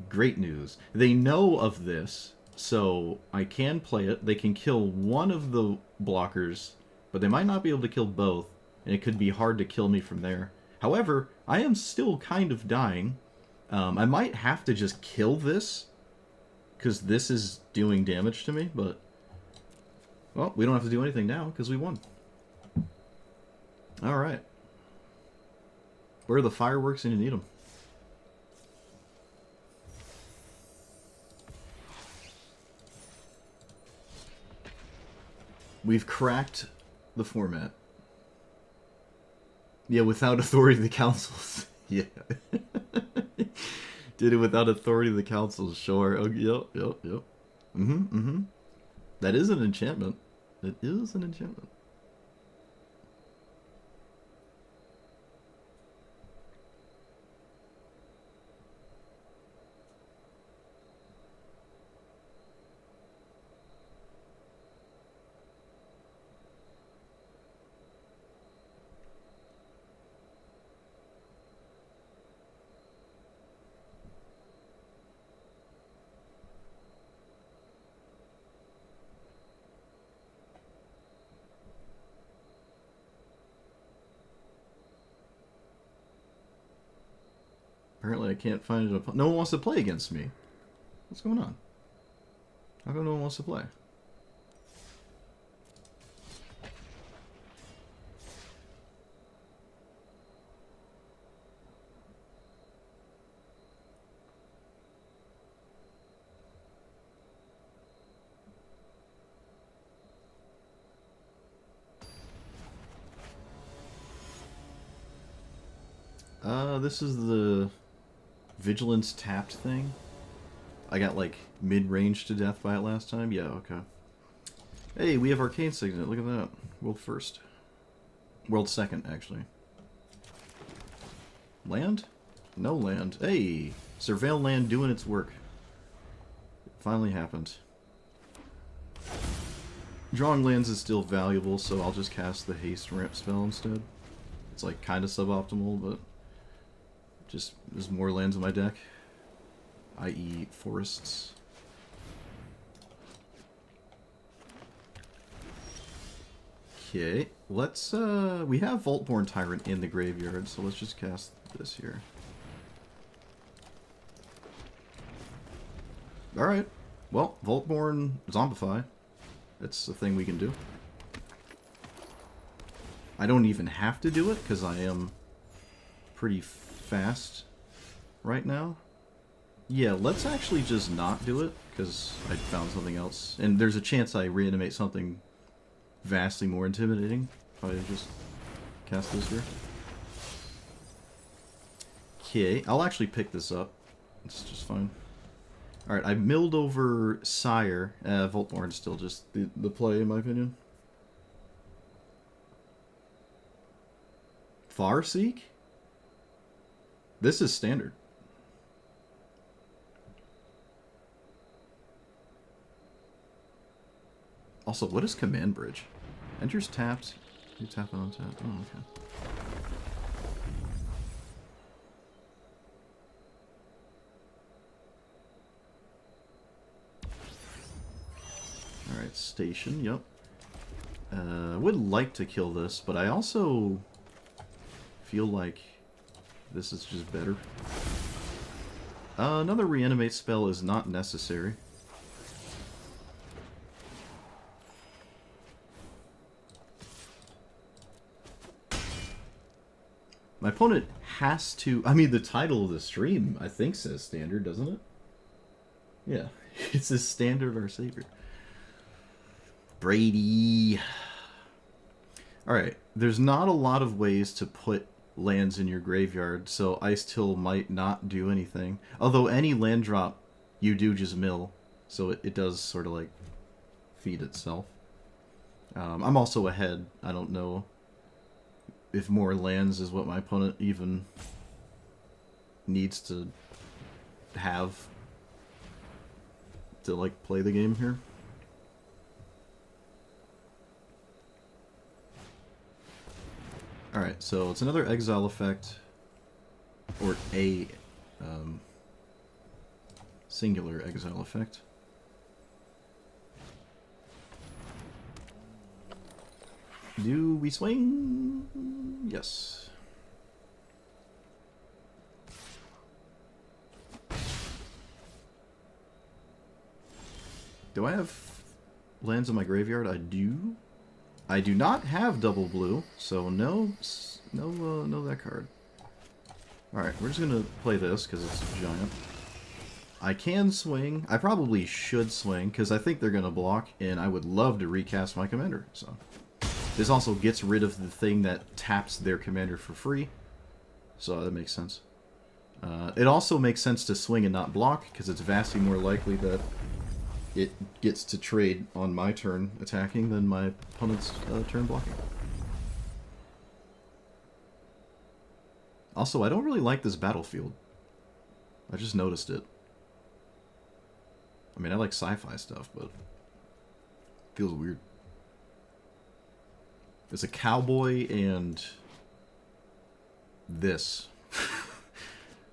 great news. They know of this, so I can play it. They can kill one of the blockers, but they might not be able to kill both, and it could be hard to kill me from there. However, I am still kind of dying. I might have to just kill this, because this is doing damage to me, but... Well, we don't have to do anything now, because we won. Alright. Where are the fireworks and you need them? We've cracked the format. Yeah, without authority of the councils. Yeah. Did it without authority of the councils, sure. Oh, yep. That is an enchantment. It is an enchantment. Apparently I can't find it. No one wants to play against me. What's going on? How come no one wants to play? This is the Vigilance tapped thing. I got like mid-range to death by it last time. Yeah, okay. Hey, we have Arcane Signet. Look at that. World first. World second, actually. Land? No land. Hey! Surveil land doing its work. It finally happened. Drawing lands is still valuable, so I'll just cast the haste ramp spell instead. It's like kind of suboptimal, but just there's more lands in my deck, i.e. forests. Okay, let's we have Voltborn Tyrant in the graveyard, so let's just cast this here. Alright, well, Voltborn Zombify. That's a thing we can do. I don't even have to do it, because I am pretty fast right now. Yeah, let's actually just not do it, because I found something else. And there's a chance I reanimate something vastly more intimidating if I just cast this here. Okay, I'll actually pick this up. It's just fine. Alright, I milled over Sire. Voltborn's still just the play, in my opinion. Farseek? This is standard. Also, what is Command Bridge? Enters tapped. You tap it on tap. Oh, okay. Alright, station, yep. I would like to kill this, but I also feel like this is just better. Another reanimate spell is not necessary. My opponent has to... I mean, the title of the stream, I think, says standard, doesn't it? Yeah, it says standard our savior. Brady. Alright, there's not a lot of ways to put lands in your graveyard, so Ice-Till might not do anything. Although any land drop, you do just mill, so it does sort of like feed itself. I'm also ahead. I don't know if more lands is what my opponent even needs to have to, like, play the game here. Alright, so it's another exile effect, or a singular exile effect. Do we swing? Yes. Do I have lands in my graveyard? I do. I do not have double blue, so no that card. Alright, we're just gonna play this because it's giant. I can swing. I probably should swing because I think they're gonna block, and I would love to recast my commander. So this also gets rid of the thing that taps their commander for free, so that makes sense. It also makes sense to swing and not block because it's vastly more likely that it gets to trade on my turn attacking than my opponent's turn blocking. Also, I don't really like this battlefield. I just noticed it. I mean, I like sci-fi stuff, but it feels weird. It's a cowboy and this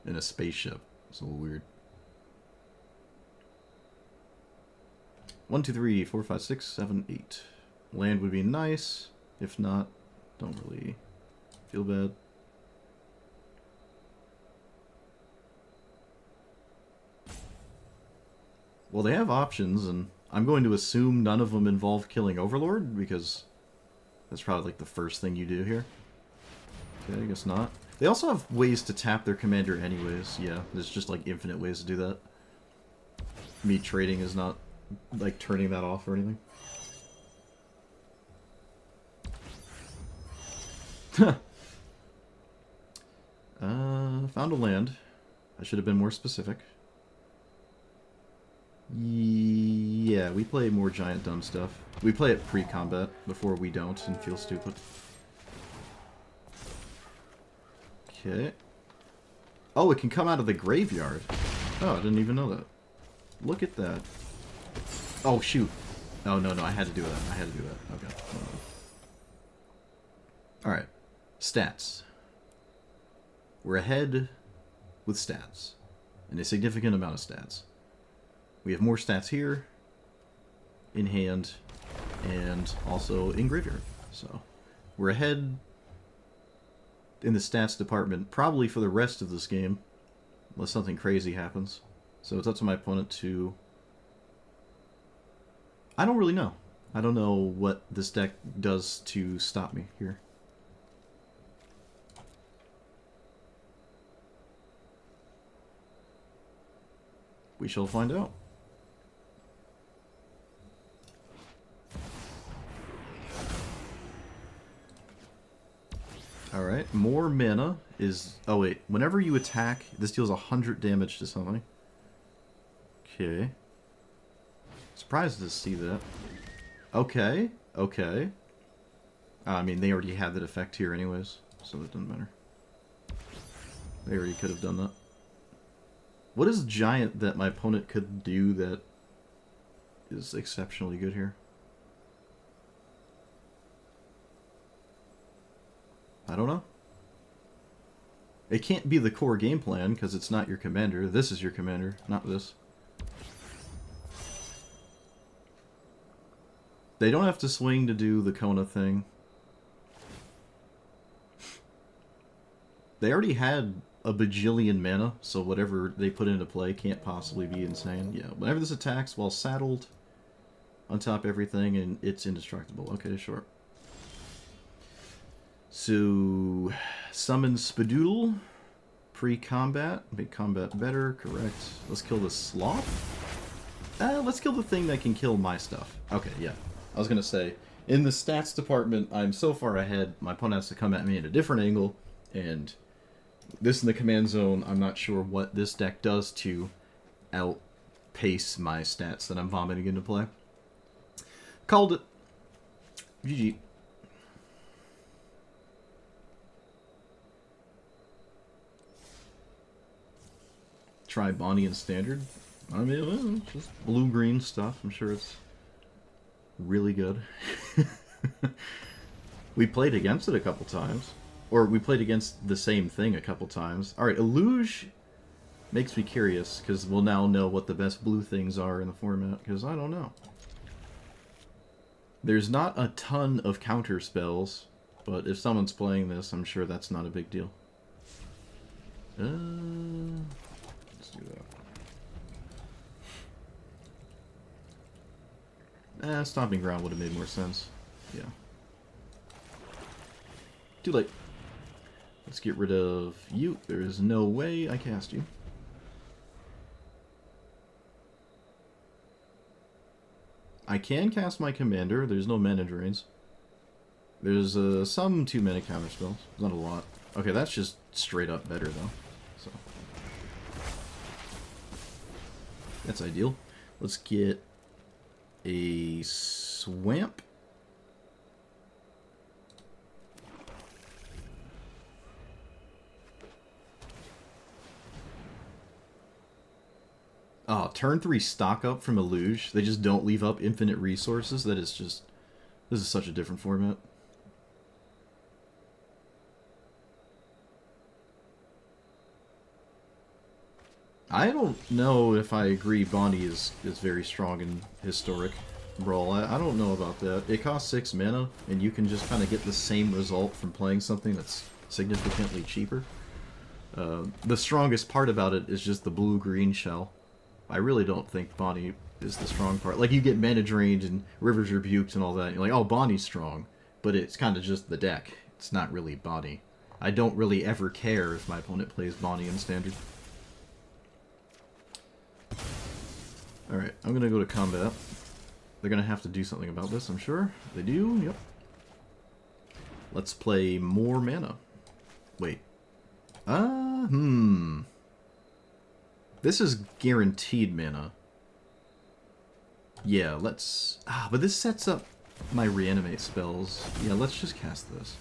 in a spaceship. It's a little weird. 1, 2, 3, 4, 5, 6, 7, 8. Land would be nice. If not, don't really feel bad. Well, they have options, and I'm going to assume none of them involve killing Overlord, because that's probably like the first thing you do here. Okay, I guess not. They also have ways to tap their commander anyways. Yeah, there's just like infinite ways to do that. Me trading is not like turning that off or anything. Found a land. I should have been more specific. Yeah, we play more giant dumb stuff. We play it pre-combat before we don't and feel stupid. Okay. Oh, it can come out of the graveyard. Oh, I didn't even know that. Look at that. Oh, shoot. Oh, no, I had to do that. I had to do that. Okay. Alright. Stats. We're ahead with stats. And a significant amount of stats. We have more stats here, in hand, and also in graveyard. So, we're ahead in the stats department, probably for the rest of this game, unless something crazy happens. So it's up to my opponent to... I don't really know. I don't know what this deck does to stop me here. We shall find out. Alright, more mana is... Oh wait, whenever you attack, this deals 100 damage to something. Okay. Surprised to see that. Okay, okay. I mean, they already had that effect here anyways, so it doesn't matter. They already could have done that. What is giant that my opponent could do that is exceptionally good here? I don't know. It can't be the core game plan, because it's not your commander. This is your commander, not this. They don't have to swing to do the Kona thing. They already had a bajillion mana, so whatever they put into play can't possibly be insane. Yeah, whenever this attacks while saddled, untop everything, and it's indestructible. Okay, sure. So, summon Spadoodle, pre-combat, make combat better, correct. Let's kill the Sloth. Let's kill the thing that can kill my stuff. Okay, yeah. I was gonna say, in the stats department, I'm so far ahead, my opponent has to come at me at a different angle, and this in the command zone, I'm not sure what this deck does to outpace my stats that I'm vomiting into play. Called it. GG. try Bonnie in Standard. I mean, well, just blue-green stuff. I'm sure it's really good. We played against it a couple times. Or we played against the same thing a couple times. Alright, Illuge makes me curious, because we'll now know what the best blue things are in the format, because I don't know. There's not a ton of counter spells, but if someone's playing this, I'm sure that's not a big deal. Let's do that. Stomping Ground would have made more sense. Yeah. Too late. Let's get rid of you. There is no way I cast you. I can cast my commander. There's no mana drains. There's some 2-mana counterspells. Not a lot. Okay, that's just straight up better though. So that's ideal. Let's get a Swamp. Oh, turn 3 stock up from Illuge. They just don't leave up infinite resources. That is just... This is such a different format. I don't know if I agree Bonnie is very strong in Historic Brawl. I don't know about that. It costs 6 mana, and you can just kind of get the same result from playing something that's significantly cheaper. The strongest part about it is just the blue-green shell. I really don't think Bonnie is the strong part. Like, you get mana drained and Rivers Rebuked and all that, and you're like, oh, Bonnie's strong. But it's kind of just the deck. It's not really Bonnie. I don't really ever care if my opponent plays Bonnie in Standard. Alright, I'm gonna go to combat. They're gonna have to do something about this, I'm sure. They do, yep. Let's play more mana. Wait. This is guaranteed mana. Yeah, let's... but this sets up my reanimate spells. Yeah, let's just cast this.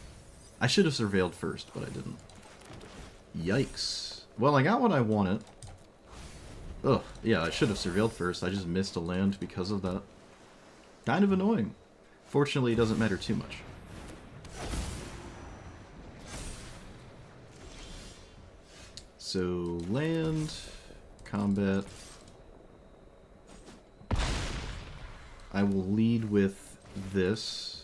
I should have surveilled first, but I didn't. Yikes. Well, I got what I wanted. Ugh, yeah, I should have surveilled first. I just missed a land because of that. Kind of annoying. Fortunately, it doesn't matter too much. So, land, combat. I will lead with this.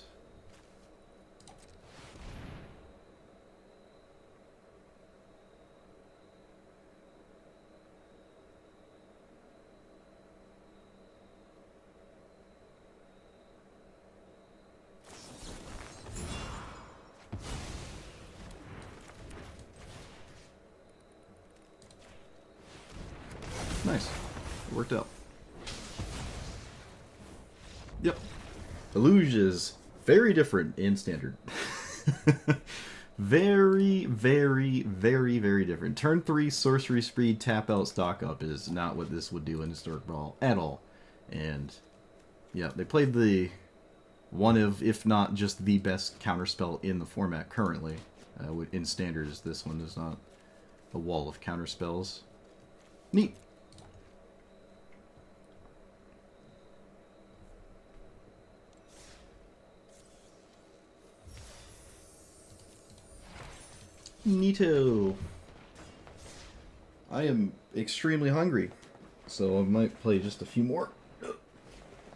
Nice. It worked out. Yep. Illuge is very different in Standard. Very, very, very, very different. Turn 3 Sorcery Speed tap out stock up is not what this would do in Historic Brawl at all. And yeah, they played the one of, if not just the best counterspell in the format currently. In Standard, this one is not a wall of counterspells. Neat. Neato. I am extremely hungry, so I might play just a few more.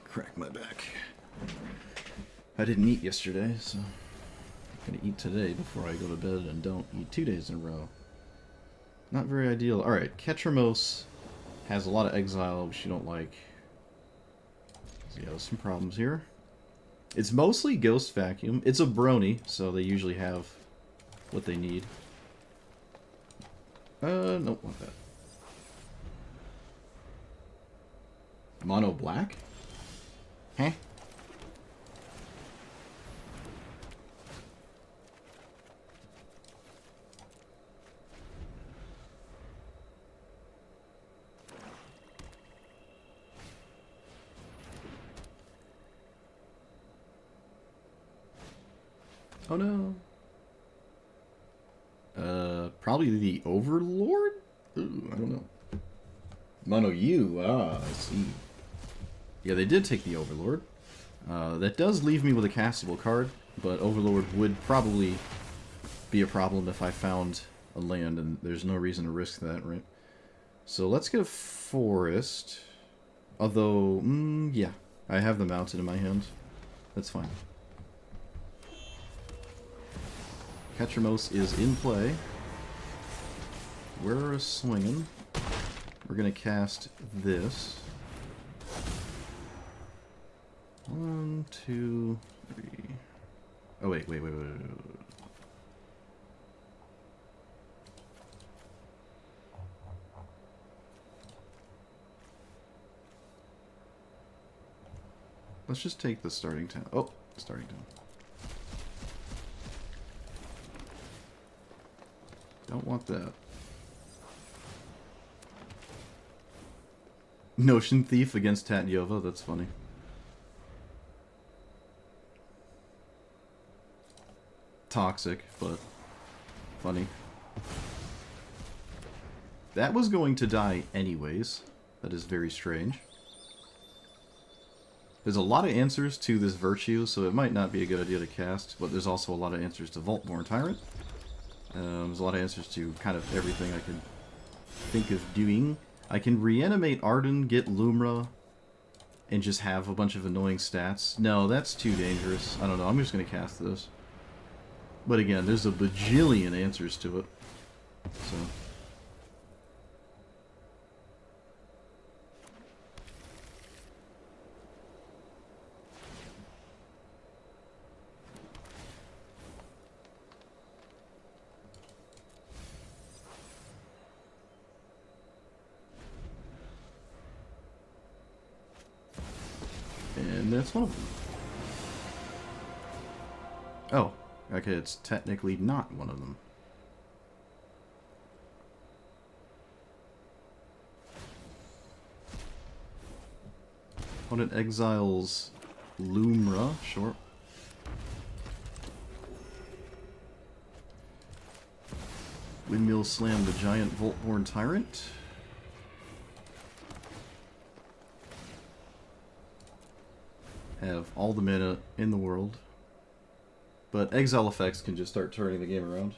Crack my back. I didn't eat yesterday, so I'm gonna eat today before I go to bed and don't eat 2 days in a row. Not very ideal. Alright, Ketramos has a lot of exile, which you don't like. So yeah, there's some problems here. It's mostly Ghost Vacuum. It's a Brony, so they usually have what they need. Nope, want that. Mono black? Huh? Oh no. Probably the Overlord? Ooh, I don't know. Mono U, I see. Yeah, they did take the Overlord. That does leave me with a castable card, but Overlord would probably be a problem if I found a land, and there's no reason to risk that, right? So let's get a Forest. Although, yeah, I have the Mountain in my hand. That's fine. Ketramos is in play. We're swinging. We're gonna cast this. 1, 2, 3. Oh wait. Let's just take the starting town. Oh, starting town. Don't want that. Notion Thief against Tatyova, that's funny. Toxic, but funny. That was going to die anyways. That is very strange. There's a lot of answers to this Virtue, so it might not be a good idea to cast, but there's also a lot of answers to Vaultborn Tyrant. There's a lot of answers to kind of everything I can think of doing. I can reanimate Arden, get Lumra, and just have a bunch of annoying stats. No, that's too dangerous. I don't know, I'm just going to cast this. But again, there's a bajillion answers to it. So... and that's one of them. Oh, okay, it's technically not one of them. Opponent exiles Lumra, sure. Windmill Slam the giant Vaultborn Tyrant. Have all the mana in the world. But exile effects can just start turning the game around.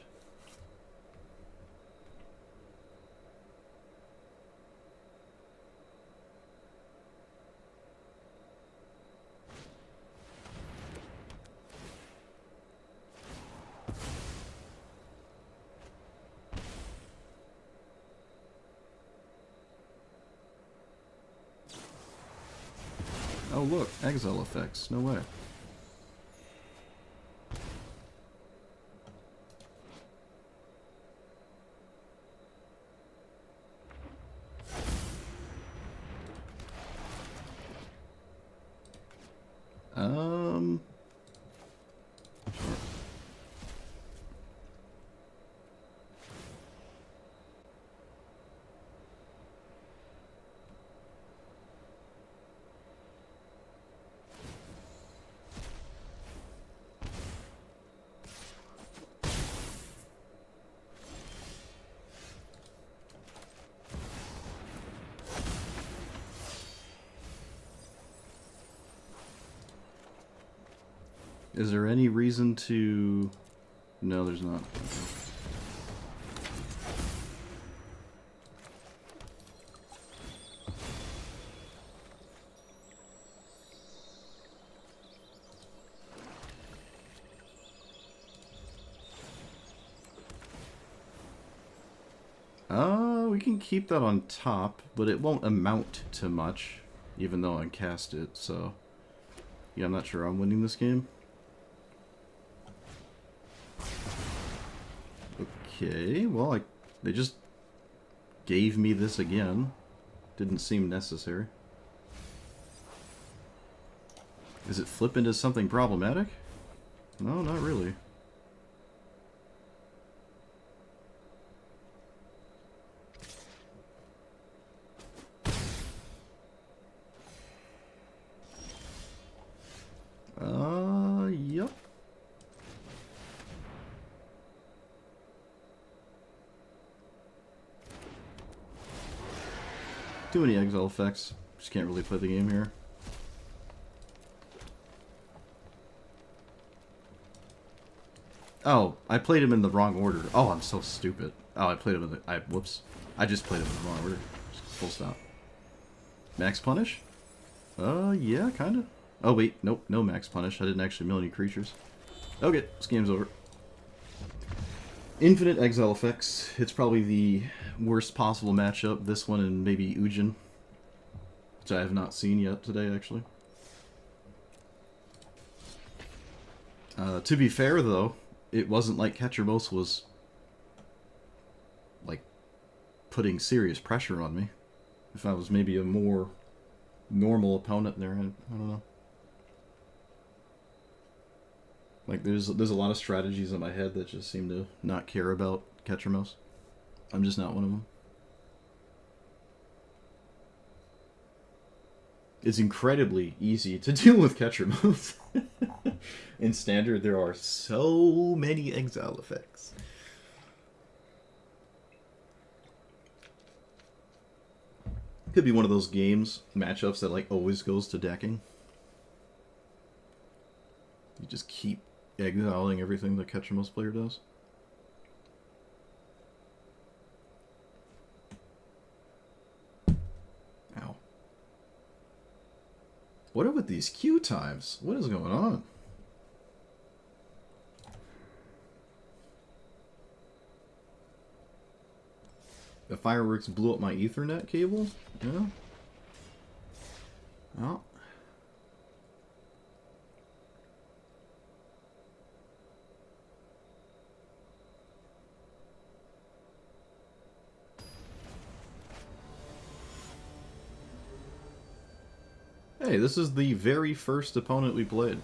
Oh look, exile effects. No way. Sure. Is there any reason to... No, there's not. We can keep that on top, but it won't amount to much, even though I cast it, so... Yeah, I'm not sure I'm winning this game. Okay, well, they just gave me this again. Didn't seem necessary. Does it flip into something problematic? No, not really. Yep. Too many exile effects. Just can't really play the game here. Oh, I played him in the wrong order. Oh, I'm so stupid. Oh, I played him in the... whoops. I just played him in the wrong order. Just full stop. Max Punish? Yeah, kinda. Oh, wait. Nope, no Max Punish. I didn't actually mill any creatures. Okay, this game's over. Infinite exile effects. It's probably the worst possible matchup. This one and maybe Ujin, which I have not seen yet today, actually. To be fair, though, it wasn't like Ketchermos was, like, putting serious pressure on me. If I was maybe a more normal opponent there, I don't know. Like, there's a lot of strategies in my head that just seem to not care about Ketchermos. I'm just not one of them. It's incredibly easy to deal with Ketchermos. In Standard, there are so many exile effects. Could be one of those games, matchups that like always goes to decking. You just keep exiling everything the Ketchermos player does. Ow. What are with these queue times? What is going on? The fireworks blew up my Ethernet cable? Yeah. Oh. Hey, this is the very first opponent we played.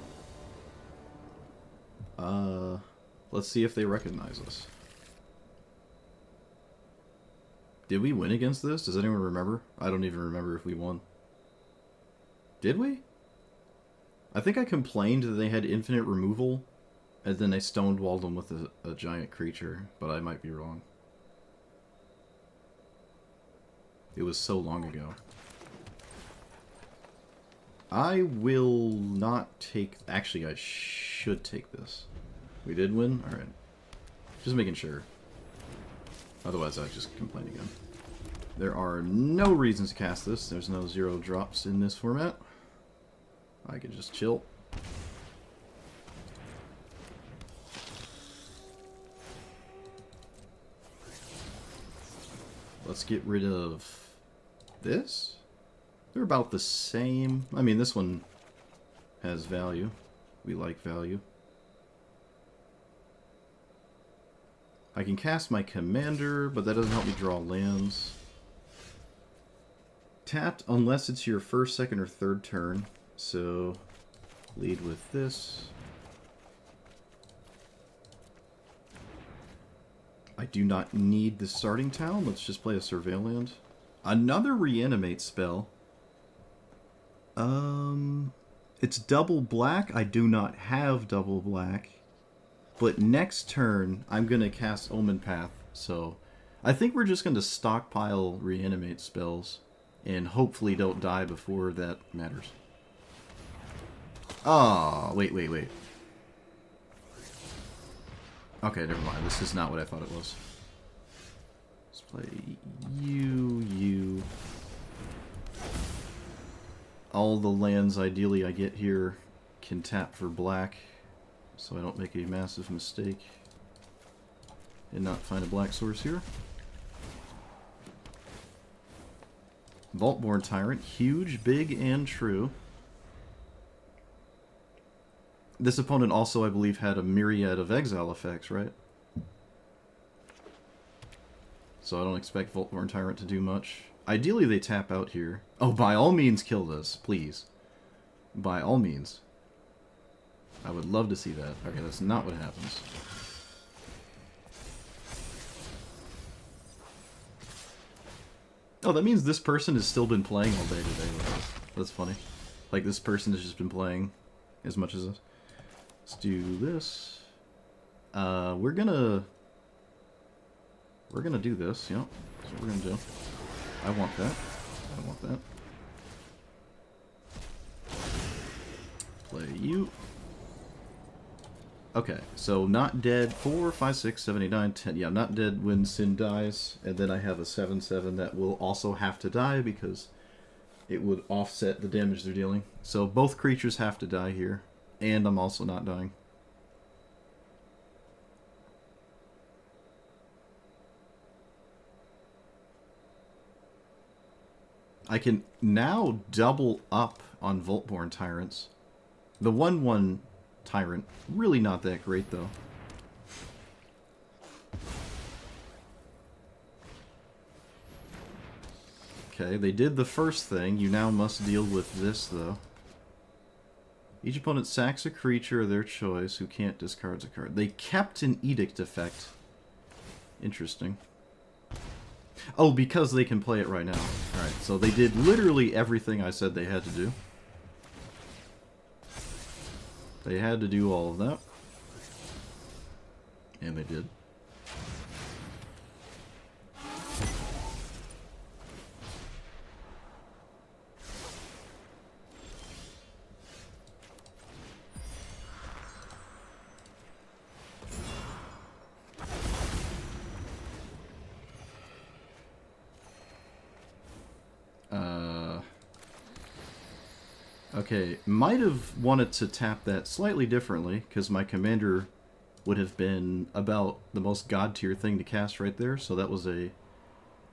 Let's see if they recognize us. Did we win against this? Does anyone remember? I don't even remember if we won. Did we? I think I complained that they had infinite removal, and then they stonewalled them with a giant creature, but I might be wrong. It was so long ago. I will not take... Actually, I should take this. We did win? Alright. Just making sure. Otherwise, I just complain again. There are no reasons to cast this. There's no 0 drops in this format. I can just chill. Let's get rid of this. They're about the same. I mean, this one has value. We like value. I can cast my commander, but that doesn't help me draw lands. Tapped unless it's your first, second, or third turn. So, lead with this. I do not need the starting town. Let's just play a Surveilland. Another reanimate spell. It's double black. I do not have double black. But next turn, I'm going to cast Omen Path. So, I think we're just going to stockpile reanimate spells. And hopefully don't die before that matters. Oh, wait. Okay, never mind. This is not what I thought it was. Let's play you. All the lands ideally I get here can tap for black, so I don't make a massive mistake and not find a black source here. Vaultborn Tyrant, huge, big, and true. This opponent also, I believe, had a myriad of exile effects, right? So I don't expect Vaultborn Tyrant to do much. Ideally, they tap out here. Oh, by all means, kill this, please. By all means. I would love to see that. Okay, that's not what happens. Oh, that means this person has still been playing all day today. That's funny. Like, this person has just been playing as much as us. Let's do this. We're gonna do this, yep. That's what we're gonna do. I want that. I don't want that. Play you. Okay, so not dead 4, 5, 6, 7, 8, 9, 10. Yeah, not dead when Sin dies. And then I have a 7/7 that will also have to die because it would offset the damage they're dealing. So both creatures have to die here. And I'm also not dying. I can now double up on Voltborn Tyrants. The 1/1 Tyrant, really not that great though. Okay, they did the first thing. You now must deal with this though. Each opponent sacks a creature of their choice who can't discard a card. They kept an Edict effect. Interesting. Oh, because they can play it right now. Alright, so they did literally everything I said they had to do. They had to do all of that. And they did. Okay, might have wanted to tap that slightly differently, because my commander would have been about the most god tier thing to cast right there, so that was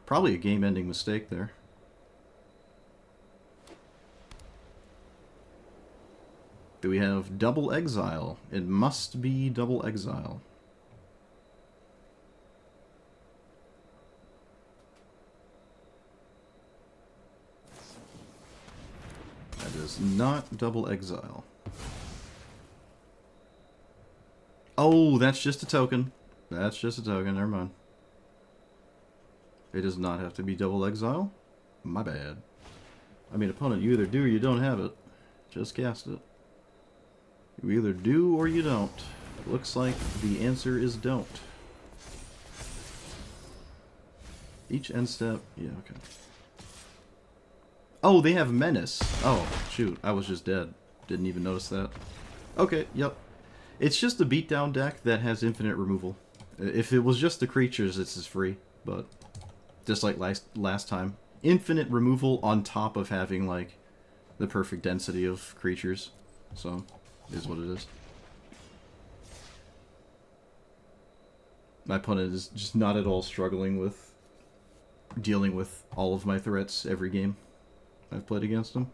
probably a game-ending mistake there. Do we have double exile? It must be double exile. That is not double exile. Oh, that's just a token. That's just a token, never mind. It does not have to be double exile. My bad. I mean, opponent, you either do or you don't have it. Just cast it. You either do or you don't. Looks like the answer is don't. Each end step, yeah, okay. Oh, they have Menace. Oh, shoot, I was just dead. Didn't even notice that. Okay, yep. It's just a beatdown deck that has infinite removal. If it was just the creatures, this is free, but just like last time. Infinite removal on top of having, like, the perfect density of creatures. So, is what it is. My opponent is just not at all struggling with dealing with all of my threats every game I've played against him.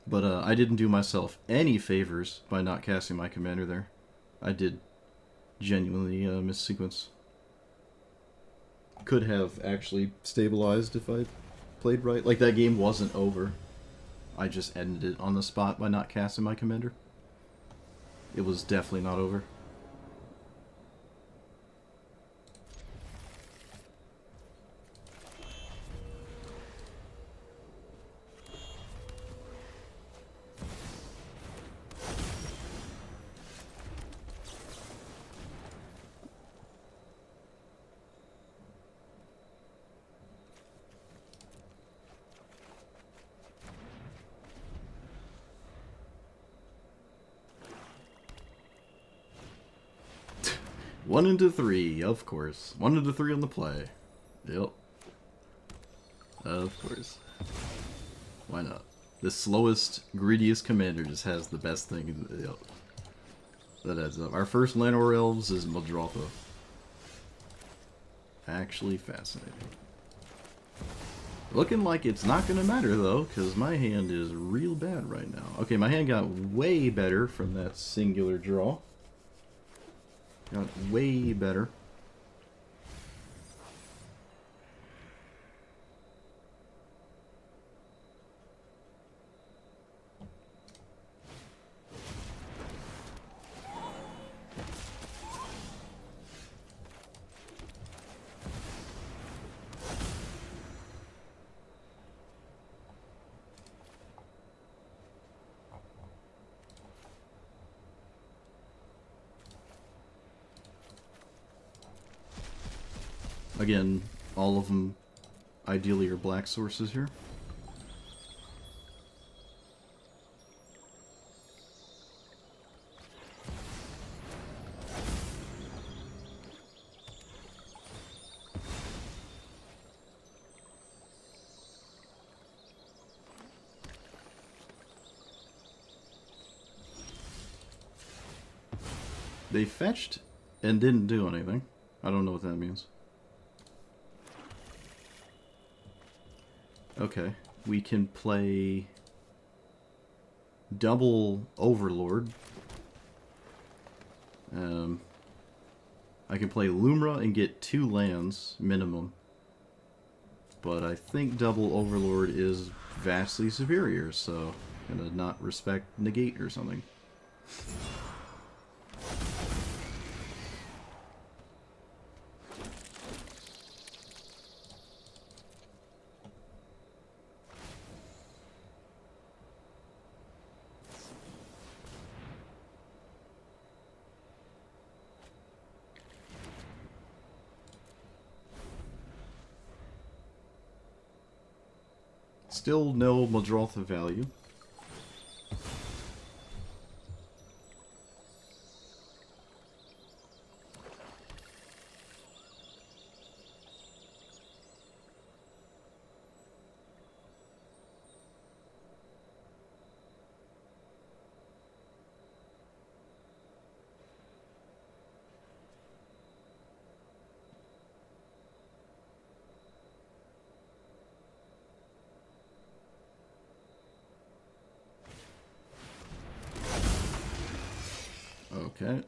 But I didn't do myself any favors by not casting my commander there. I did genuinely missequence. Could have actually stabilized if I played right. Like, that game wasn't over. I just ended it on the spot by not casting my commander. It was definitely not over. One into three, of course. 1 into 3 on the play. Yep. Of course. Why not? The slowest, greediest commander just has the best thing. Yep. That adds up. Our first Llanowar Elves is Muldrotha. Actually fascinating. Looking like it's not going to matter, though, because my hand is real bad right now. Okay, my hand got way better from that singular draw. Got way better. Again, all of them ideally are black sources here. They fetched and didn't do anything. I don't know what that means. Okay, we can play double Overlord. I can play Lumra and get 2 lands minimum. But I think double Overlord is vastly superior, so I'm gonna not respect negate or something. Still no Muldrotha value. Okay.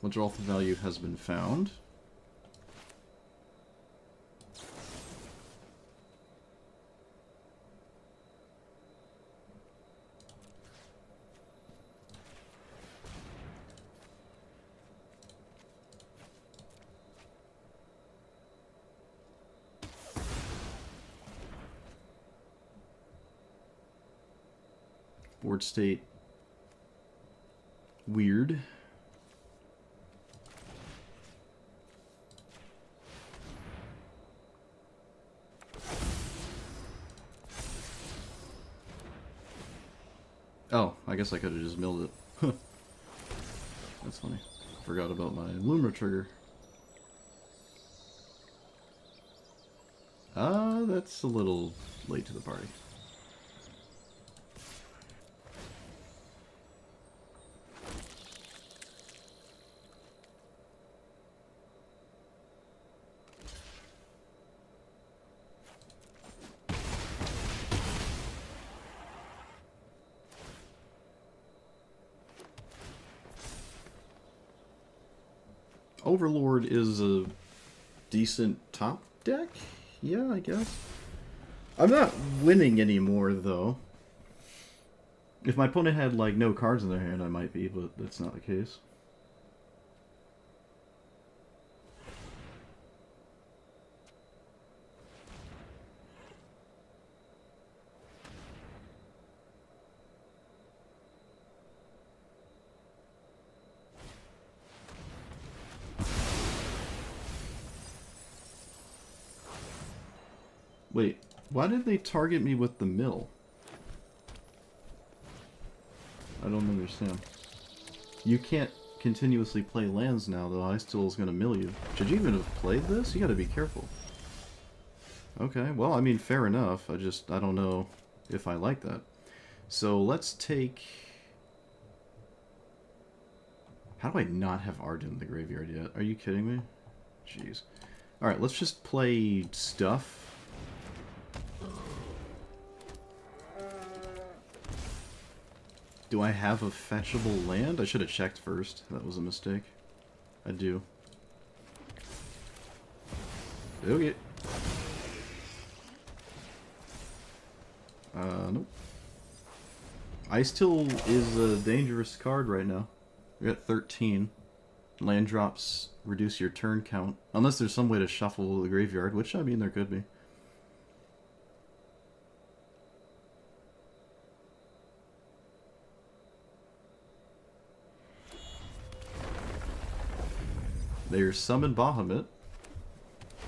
Muldrotha value has been found. Board state weird. Oh, I guess I could have just milled it. That's funny. Forgot about my Lumra trigger. That's a little late to the party. Overlord is a decent top deck? Yeah, I guess. I'm not winning anymore, though. If my opponent had, like, no cards in their hand, I might be, but that's not the case. Wait, why did they target me with the mill? I don't understand. You can't continuously play lands now, though. I still is gonna mill you. Should you even have played this? You gotta be careful. Okay, well, I mean, fair enough. I don't know if I like that. So let's take... How do I not have Ardent in the graveyard yet? Are you kidding me? Jeez. Alright, let's just play stuff. Do I have a fetchable land? I should have checked first. That was a mistake. I do. Okay. Nope. Ice Till is a dangerous card right now. We got 13. Land drops reduce your turn count. Unless there's some way to shuffle the graveyard, which, I mean, there could be. There's Summon Bahamut.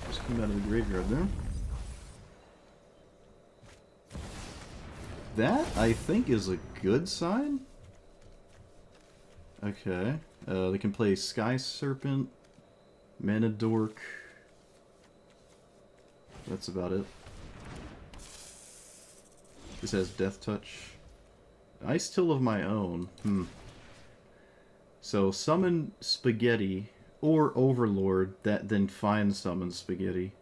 Just came out of the graveyard there. That, I think, is a good sign. Okay. They can play Sky Serpent, Mana Dork. That's about it. This has Death Touch. Ice Till of my own. So summon Spaghetti or Overlord that then finds summon Spaghetti.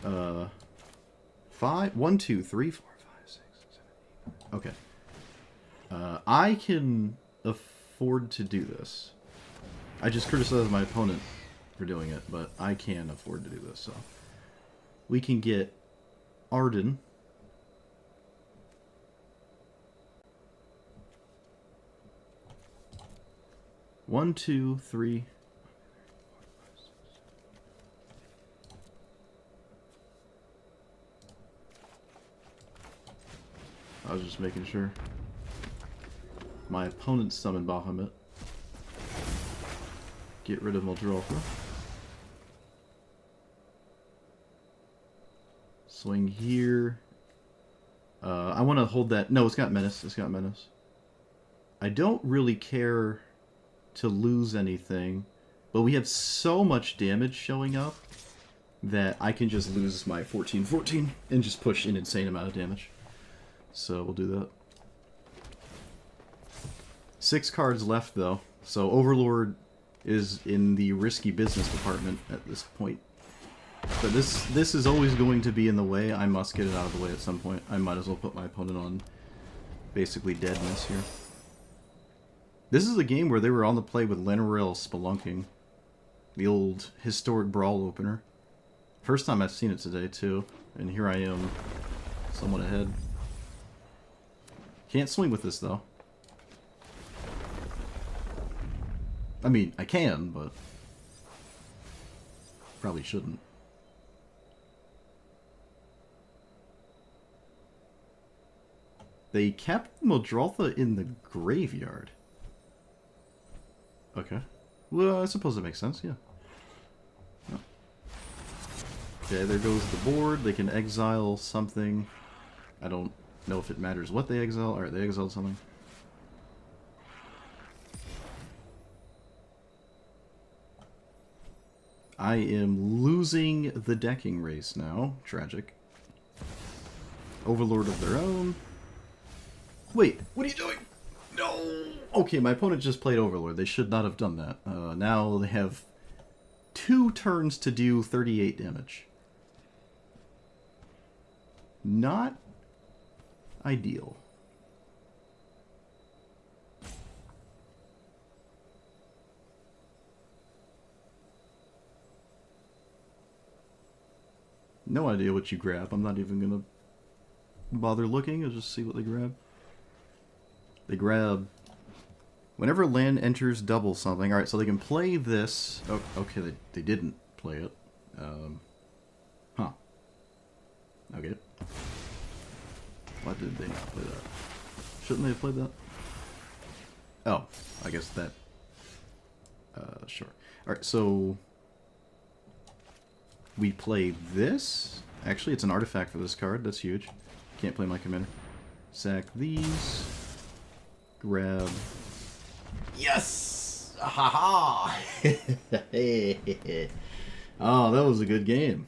5, 1, 2, 3, 4, 5, 6, 7, 8. Okay. I can afford to do this. I just criticized my opponent for doing it, but I can afford to do this. So we can get Arden. One, two, three. I was just making sure. My opponent summoned Bahamut. Get rid of Muldrotha. Swing here. I want to hold that. No, it's got Menace. It's got Menace. I don't really care to lose anything, but we have so much damage showing up that I can just lose my 14/14 and just push an insane amount of damage. So we'll do that. 6 cards left though, so Overlord is in the risky business department at this point. But this is always going to be in the way. I must get it out of the way at some point. I might as well put my opponent on basically deadness here. This is a game where they were on the play with Lenarel Spelunking. The old historic brawl opener. First time I've seen it today, too. And here I am, somewhat ahead. Can't swing with this, though. I mean, I can, but probably shouldn't. They kept Muldrotha in the graveyard. Okay. Well, I suppose that makes sense, yeah. Oh. Okay, there goes the board. They can exile something. I don't know if it matters what they exile. Alright, they exiled something. I am losing the decking race now. Tragic. Overlord of their own. Wait, what are you doing? No! Okay, my opponent just played Overlord. They should not have done that. Now they have 2 turns to do 38 damage. Not ideal. No idea what you grab. I'm not even gonna bother looking. I'll just see what they grab. They grab... Whenever land enters double something... Alright, so they can play this... Oh, okay, they didn't play it. Huh. Okay. Why did they not play that? Shouldn't they have played that? Oh, I guess that... sure. Alright, so... We play this. Actually, it's an artifact for this card. That's huge. Can't play my commander. Sack these. Grab. Yes! Ha Oh, that was a good game.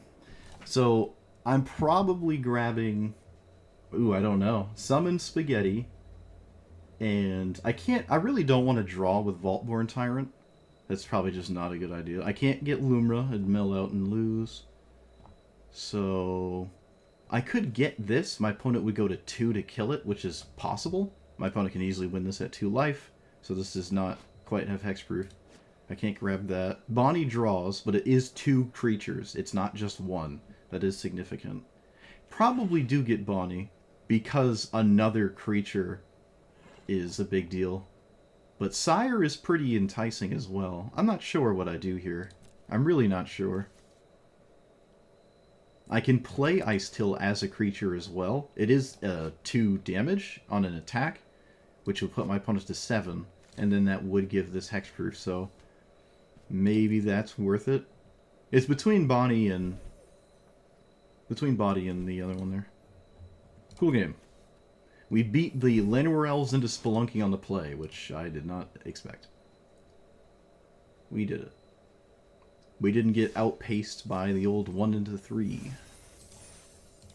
So, I'm probably grabbing... Ooh, I don't know. Summon Spaghetti. And I really don't want to draw with Vaultborn Tyrant. That's probably just not a good idea. I can't get Lumra and mill out and lose. So... I could get this. My opponent would go to 2 to kill it, which is possible. My opponent can easily win this at 2 life. So this does not quite have hexproof. I can't grab that. Bonnie draws, but it is 2 creatures. It's not just 1. That is significant. Probably do get Bonnie, because another creature is a big deal. But Sire is pretty enticing as well. I'm not sure what I do here. I'm really not sure. I can play Ice Till as a creature as well. It is 2 damage on an attack, which will put my opponent to 7. and then that would give this hexproof, so maybe that's worth it. It's between Bonnie and the other one there. Cool game. We beat the Llanowar Elves into Spelunking on the play, which I did not expect. We did it. We didn't get outpaced by the old 1 into 3.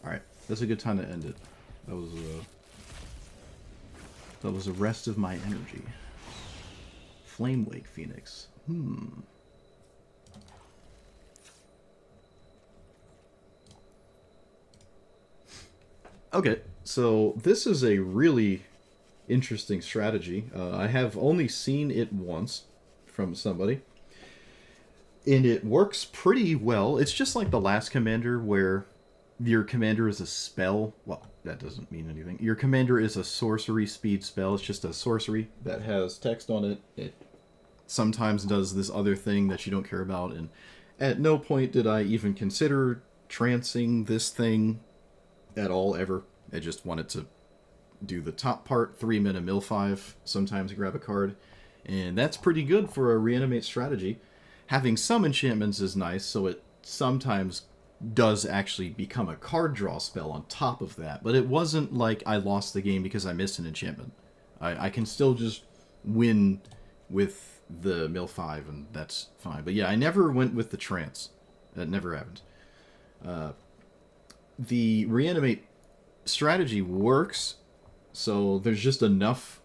Alright, that's a good time to end it. That was the rest of my energy. Flamewake Phoenix. Okay, so this is a really interesting strategy. I have only seen it once from somebody, and it works pretty well. It's just like the last commander where your commander is a spell. Well, that doesn't mean anything. Your commander is a sorcery speed spell. It's just a sorcery that has text on it. It sometimes does this other thing that you don't care about, and at no point did I even consider trancing this thing at all, ever. I just wanted to do the top part, 3 mana mill 5, sometimes grab a card, and that's pretty good for a reanimate strategy. Having some enchantments is nice, so it sometimes does actually become a card draw spell on top of that, but it wasn't like I lost the game because I missed an enchantment. I can still just win with the mill 5, and that's fine. But yeah, I never went with the trance. That never happened. The reanimate strategy works, so there's just enough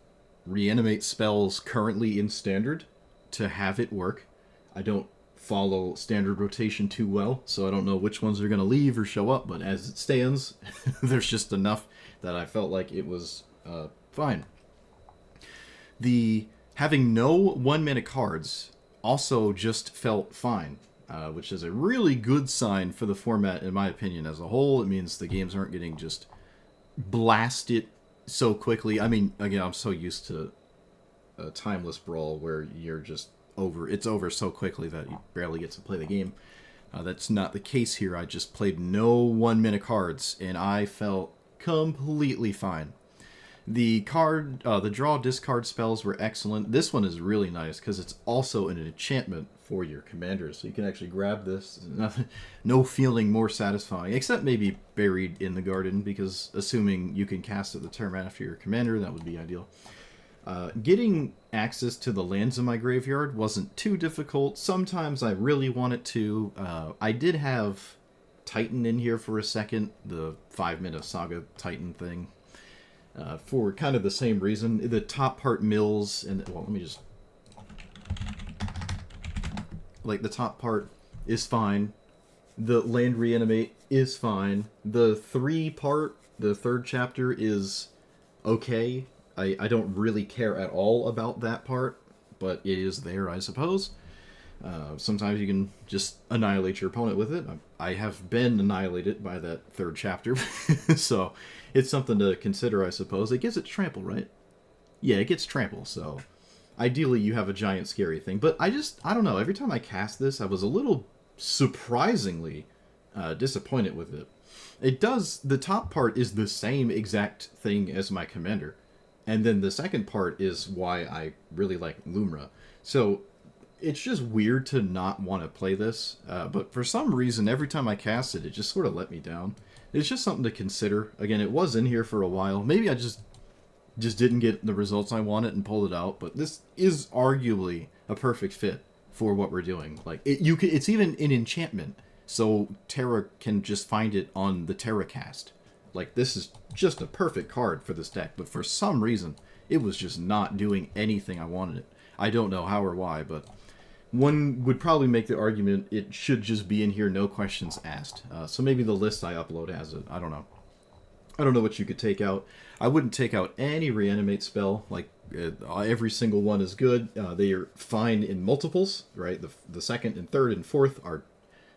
reanimate spells currently in standard to have it work. I don't follow standard rotation too well, so I don't know which ones are going to leave or show up, but as it stands, there's just enough that I felt like it was fine. The having no 1 mana cards also just felt fine, which is a really good sign for the format, in my opinion, as a whole. It means the games aren't getting just blasted so quickly. I mean, again, I'm so used to a timeless brawl where you're just it's over so quickly that you barely get to play the game. That's not the case here. I just played no 1 mana cards, and I felt completely fine. The draw discard spells were excellent. This one is really nice because it's also an enchantment for your commanders, so you can actually grab this. No feeling more satisfying, except maybe Buried in the Garden, because assuming you can cast it the turn after your commander, that would be ideal. Getting access to the lands in my graveyard wasn't too difficult. Sometimes I really wanted to. I did have Titan in here for a second, the 5-mana Saga Titan thing, for kind of the same reason. The top part mills, and well, let me just... Like, the top part is fine. The land reanimate is fine. The 3-part, the 3rd chapter, is okay. I don't really care at all about that part, but it is there, I suppose. Sometimes you can just annihilate your opponent with it. I have been annihilated by that 3rd chapter, so it's something to consider, I suppose. It gives it trample, right? Yeah, it gets trample, so ideally you have a giant scary thing. But I don't know, every time I cast this, I was a little surprisingly disappointed with it. The top part is the same exact thing as my commander. And then the second part is why I really like Lumra. So it's just weird to not want to play this. But for some reason, every time I cast it, it just sort of let me down. It's just something to consider. Again, it was in here for a while. Maybe I just didn't get the results I wanted and pulled it out. But this is arguably a perfect fit for what we're doing. Like it's even an enchantment, so Terra can just find it on the Terra cast. Like, this is just a perfect card for this deck, but for some reason, it was just not doing anything I wanted it. I don't know how or why, but one would probably make the argument it should just be in here, no questions asked. So maybe the list I upload has it. I don't know. I don't know what you could take out. I wouldn't take out any reanimate spell. Like, every single one is good. They are fine in multiples, right? The second and third and fourth are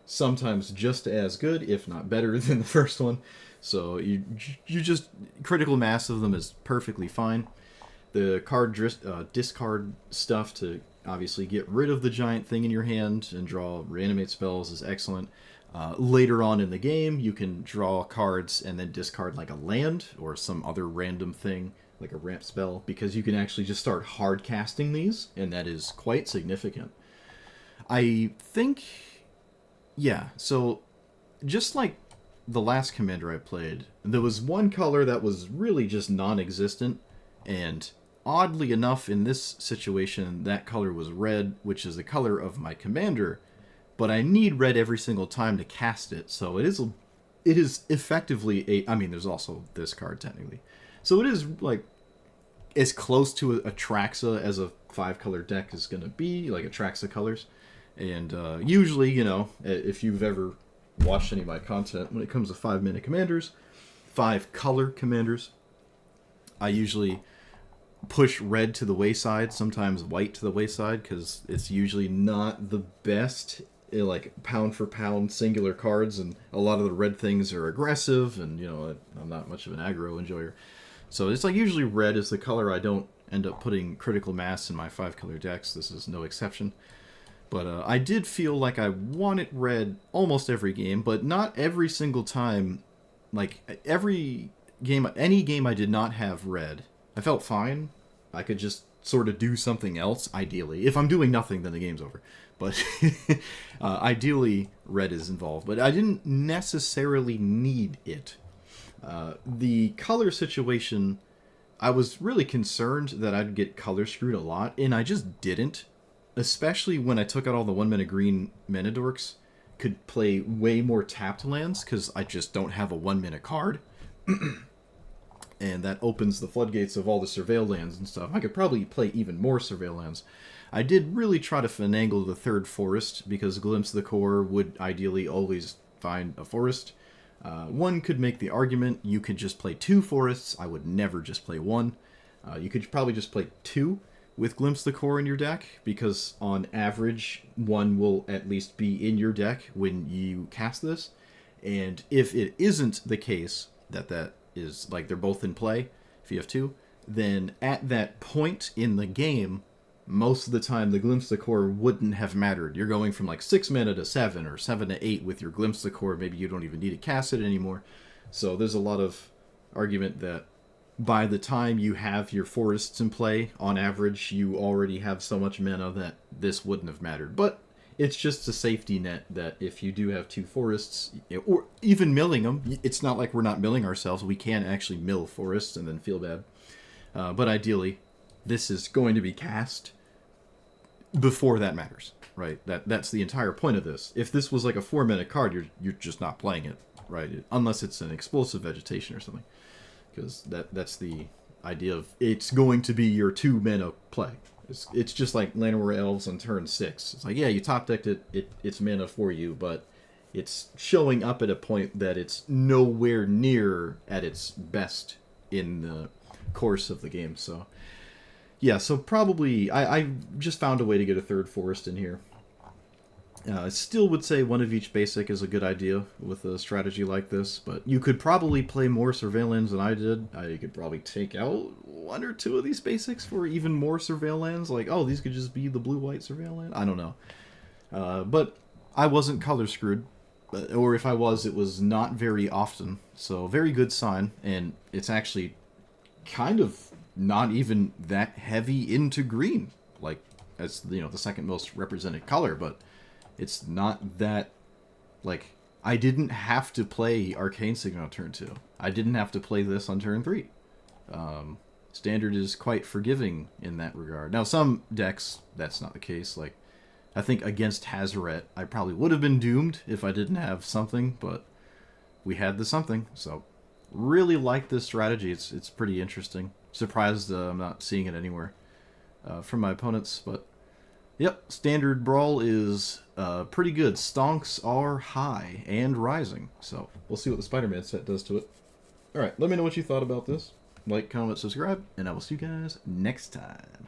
sometimes just as good, if not better, than the first one. So you just critical mass of them is perfectly fine. The card discard stuff to obviously get rid of the giant thing in your hand and draw reanimate spells is excellent. Later on in the game, you can draw cards and then discard like a land or some other random thing, like a ramp spell, because you can actually just start hard casting these, and that is quite significant. I think, yeah, so just like the last commander I played, there was one color that was really just non-existent, and oddly enough, in this situation, that color was red, which is the color of my commander, but I need red every single time to cast it, so it is effectively a, I mean, there's also this card technically, so it is like as close to a Traxa as a 5-color deck is going to be, like Atraxa colors. And usually, you know, if you've ever watched any of my content, when it comes to 5-mana commanders, 5-color commanders, I usually push red to the wayside, sometimes white to the wayside, because it's usually not the best, like, pound for pound singular cards, and a lot of the red things are aggressive, and, you know, I'm not much of an aggro enjoyer. So it's like usually red is the color I don't end up putting critical mass in my 5-color decks. This is no exception. But I did feel like I wanted red almost every game, but not every single time. Like, every game, any game I did not have red, I felt fine. I could just sort of do something else, ideally. If I'm doing nothing, then the game's over. But ideally, red is involved. But I didn't necessarily need it. The color situation, I was really concerned that I'd get color screwed a lot, and I just didn't. Especially when I took out all the 1-mana green mana dorks, could play way more tapped lands, because I just don't have a 1-mana card. And that opens the floodgates of all the surveil lands and stuff. I could probably play even more surveil lands. I did really try to finagle the 3rd forest, because Glimpse of the Core would ideally always find a forest. One could make the argument you could just play 2 forests. I would never just play 1. You could probably just play 2 with Glimpse of the Core in your deck, because on average, 1 will at least be in your deck when you cast this. And if it isn't the case that is, like, they're both in play, if you have 2, then at that point in the game, most of the time the Glimpse of the Core wouldn't have mattered. You're going from like 6 mana to 7 or 7 to 8 with your Glimpse of the Core. Maybe you don't even need to cast it anymore. So there's a lot of argument that by the time you have your forests in play, on average, you already have so much mana that this wouldn't have mattered. But it's just a safety net that if you do have 2 forests, or even milling them, it's not like we're not milling ourselves. We can actually mill forests and then feel bad. But ideally, this is going to be cast before that matters, right? That's the entire point of this. If this was like a 4-mana card, you're just not playing it, right? Unless it's an explosive vegetation or something. Because that's the idea of it's going to be your 2-mana play. It's just like Llanowar Elves on turn 6. It's like, yeah, you top decked it's mana for you, but it's showing up at a point that it's nowhere near at its best in the course of the game. So yeah, so probably I just found a way to get a 3rd forest in here. I still would say 1 of each basic is a good idea with a strategy like this, but you could probably play more surveillance than I did. You could probably take out 1 or 2 of these basics for even more surveillance. Like, oh, these could just be the blue-white surveillance. I don't know. But I wasn't color screwed, or if I was, it was not very often. So very good sign, and it's actually kind of not even that heavy into green, like, as, you know, the 2nd most represented color, but it's not that, like, I didn't have to play Arcane Signet on turn 2. I didn't have to play this on turn 3. Standard is quite forgiving in that regard. Now, some decks, that's not the case. Like, I think against Hazoret, I probably would have been doomed if I didn't have something, but we had the something, so really like this strategy. It's pretty interesting. Surprised I'm not seeing it anywhere from my opponents, but yep, Standard Brawl is pretty good. Stonks are high and rising, so we'll see what the Spider-Man set does to it. Alright, let me know what you thought about this. Like, comment, subscribe, and I will see you guys next time.